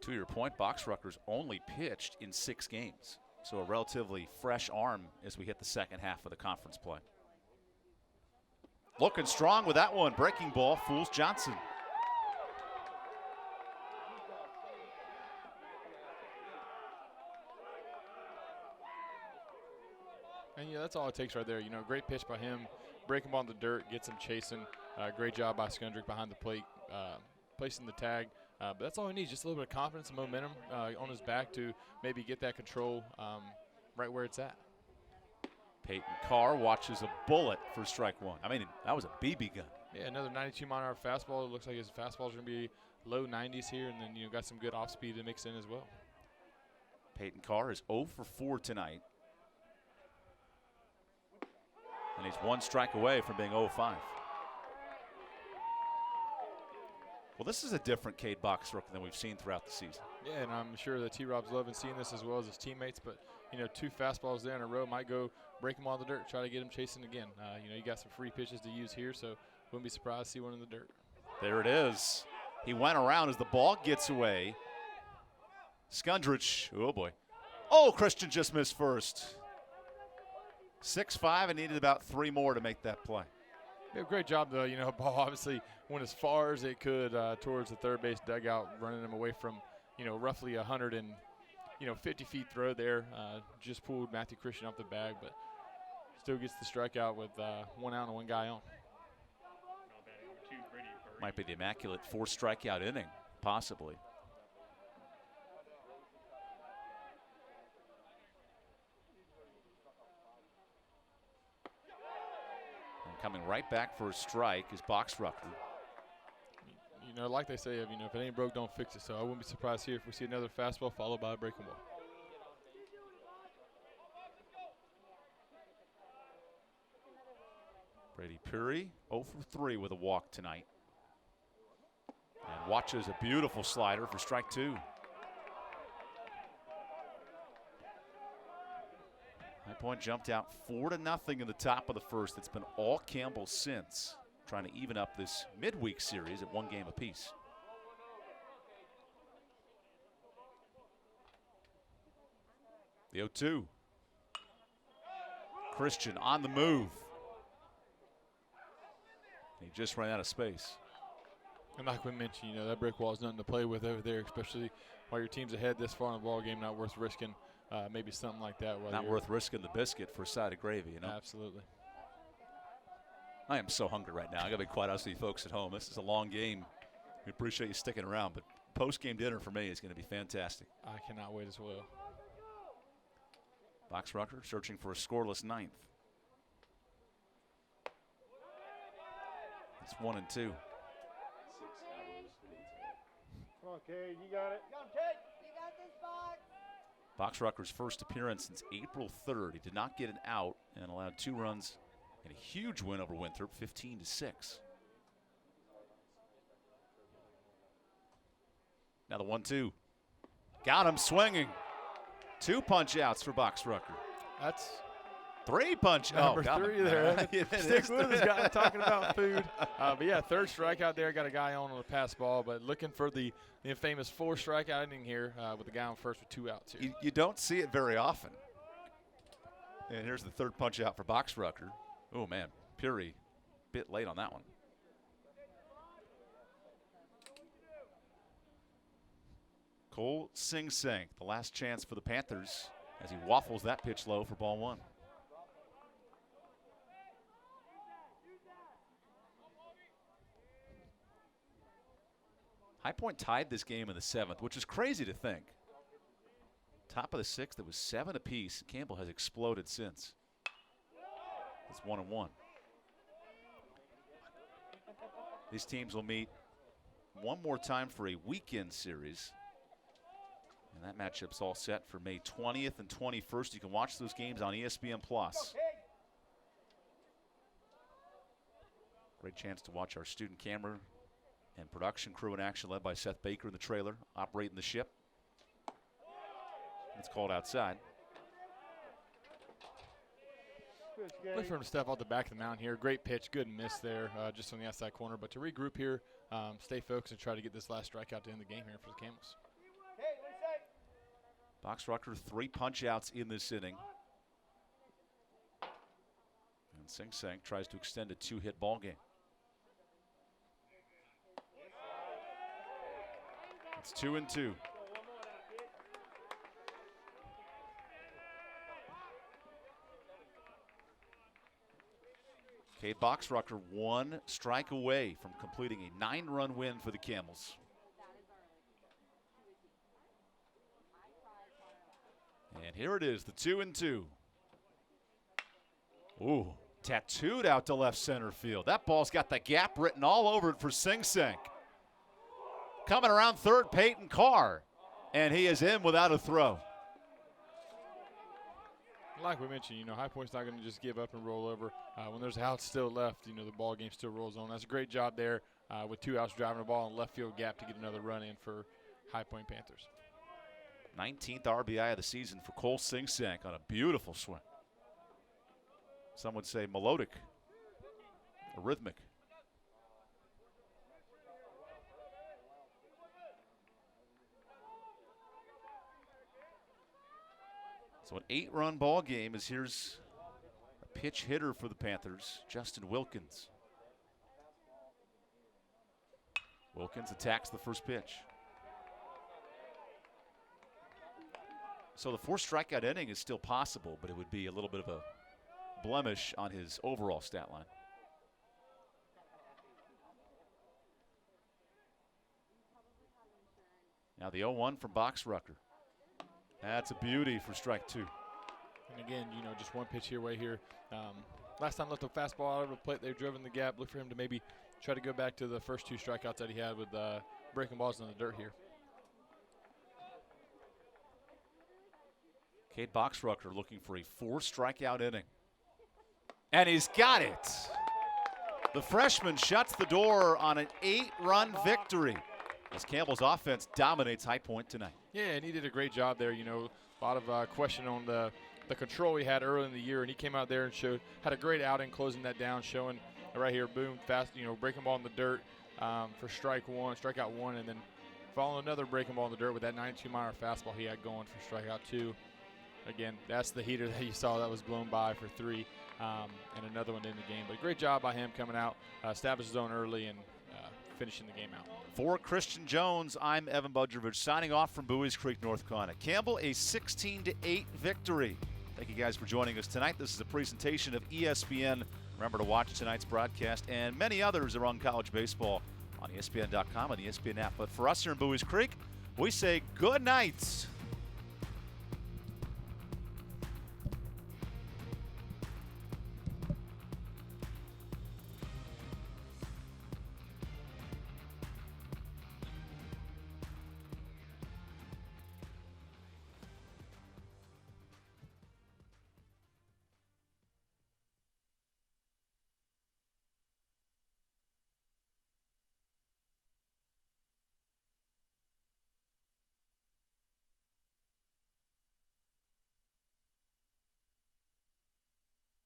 To your point, Boxrucker's only pitched in 6 games. So a relatively fresh arm as we hit the second half of the conference play. Looking strong with that one. Breaking ball fools Johnson. And yeah, that's all it takes right there. You know, great pitch by him. Break him on the dirt, gets him chasing. Great job by Skundrick behind the plate, placing the tag. But that's all he needs, just a little bit of confidence and momentum on his back to maybe get that control right where it's at. Peyton Carr watches a bullet for strike one. I mean, that was a BB gun. Yeah, another 92-mile-an-hour fastball. It looks like his fastball is going to be low 90s here, and then, you know, got some good off-speed to mix in as well. Peyton Carr is 0 for 4 tonight. And he's 1 strike away from being 0-5. Well, this is a different Cade Boxrook than we've seen throughout the season. Yeah, and I'm sure that T-Rob's loving seeing this as well as his teammates. But, you know, 2 fastballs there in a row might go break him on the dirt, try to get him chasing again. You know, you got some free pitches to use here, so wouldn't be surprised to see one in the dirt. There it is. He went around as the ball gets away. Skundrich, oh boy. Oh, Christian just missed first. 6-5 and needed about 3 more to make that play. Yeah, great job, though. You know, ball obviously went as far as it could towards the third base dugout, running him away from, you know, roughly 50 feet throw there. Just pulled Matthew Christian off the bag, but still gets the strikeout with 1 out and 1 guy on. Might be the immaculate 4 strikeout inning, possibly. Coming right back for a strike is Boxrucker. You know, like they say, you know, if it ain't broke, don't fix it. So I wouldn't be surprised here if we see another fastball followed by a breaking ball. Brady Puri 0 for 3 with a walk tonight. And watches a beautiful slider for strike 2. High Point jumped out 4-0 in the top of the first. It's been all Campbell since, trying to even up this midweek series at 1 game apiece. The 0-2. Christian on the move. He just ran out of space. And like we mentioned, you know, that brick wall is nothing to play with over there, especially while your team's ahead this far in the ball game. Not worth risking maybe something like that. Not worth risking the biscuit for a side of gravy, you know? Absolutely. I am so hungry right now. I got to be quite honest with you folks at home. This is a long game. We appreciate you sticking around, but post-game dinner for me is going to be fantastic. I cannot wait as well. Boxrucker searching for a scoreless 9th. It's 1-2. 6 hours. Come on, Cade, you got it. Come on, Cade, you got this box. Boxrucker's first appearance since April 3rd. He did not get an out and allowed 2 runs and a huge win over Winthrop, 15-6. Now the 1-2. Got him swinging. 2 punch outs for Boxrucker. That's 3 punch. Number 3 there. Stick with us, guys, talking about food. But yeah, 3rd strikeout there. Got a guy on a pass ball, but looking for the infamous 4 strikeout inning here with the guy on first with 2 outs here. You don't see it very often. And here's the 3rd punch out for Boxrucker. Oh, man. Puri, bit late on that one. Cole Sing Sing, the last chance for the Panthers as he waffles that pitch low for ball 1. High Point tied this game in the 7th, which is crazy to think. Top of the 6th, it was 7 apiece. Campbell has exploded since. It's 1-1. These teams will meet one more time for a weekend series. And that matchup's all set for May 20th and 21st. You can watch those games on ESPN+. Great chance to watch our student camera and production crew in action led by Seth Baker in the trailer, operating the ship. It's called outside. Look for him to step out the back of the mound here. Great pitch, good miss there, just on the outside corner. But to regroup here, stay focused and try to get this last strikeout to end the game here for the Camels. Box-Rucker 3 punch-outs in this inning. And Sing Sing tries to extend a 2-hit ball game. It's 2-2. Cade Box-Rucker 1 strike away from completing a 9-run win for the Camels. And here it is, the 2-2. Ooh, tattooed out to left center field. That ball's got the gap written all over it for Sing Sing. Coming around third, Peyton Carr, and he is in without a throw. Like we mentioned, High Point's not going to just give up and roll over. When there's outs still left, the ball game still rolls on. That's a great job there with 2 outs driving the ball in left field gap to get another run in for High Point Panthers. 19th RBI of the season for Cole Sing Sing on a beautiful swing. Some would say melodic, or rhythmic. So an 8-run ball game as here's a pitch hitter for the Panthers, Justin Wilkins. Wilkins attacks the first pitch. So the 4 strikeout inning is still possible, but it would be a little bit of a blemish on his overall stat line. Now the 0-1 from Box-Rucker. That's a beauty for strike 2. And again, just one pitch here, way here. Last time left a fastball out of the plate. They've driven the gap. Look for him to maybe try to go back to the first 2 strikeouts that he had with breaking balls in the dirt here. Cade Box-Rucker looking for a 4 strikeout inning. And he's got it. The freshman shuts the door on an 8-run victory as Campbell's offense dominates High Point tonight. Yeah, and he did a great job there. A lot of question on the control he had early in the year, and he came out there and had a great outing closing that down, showing right here, boom, fast, breaking ball in the dirt for strikeout 1, and then following another breaking ball in the dirt with that 92-mile fastball he had going for strikeout 2. Again, that's the heater that you saw that was blown by for 3, and another one in the game. But great job by him coming out, establishing his own early, and finishing the game out. For Christian Jones, I'm Evan Budrovich signing off from Buies Creek, North Carolina. Campbell, a 16-8 victory. Thank you guys for joining us tonight. This is a presentation of ESPN. Remember to watch tonight's broadcast and many others around college baseball on ESPN.com and the ESPN app. But for us here in Buies Creek, we say good night.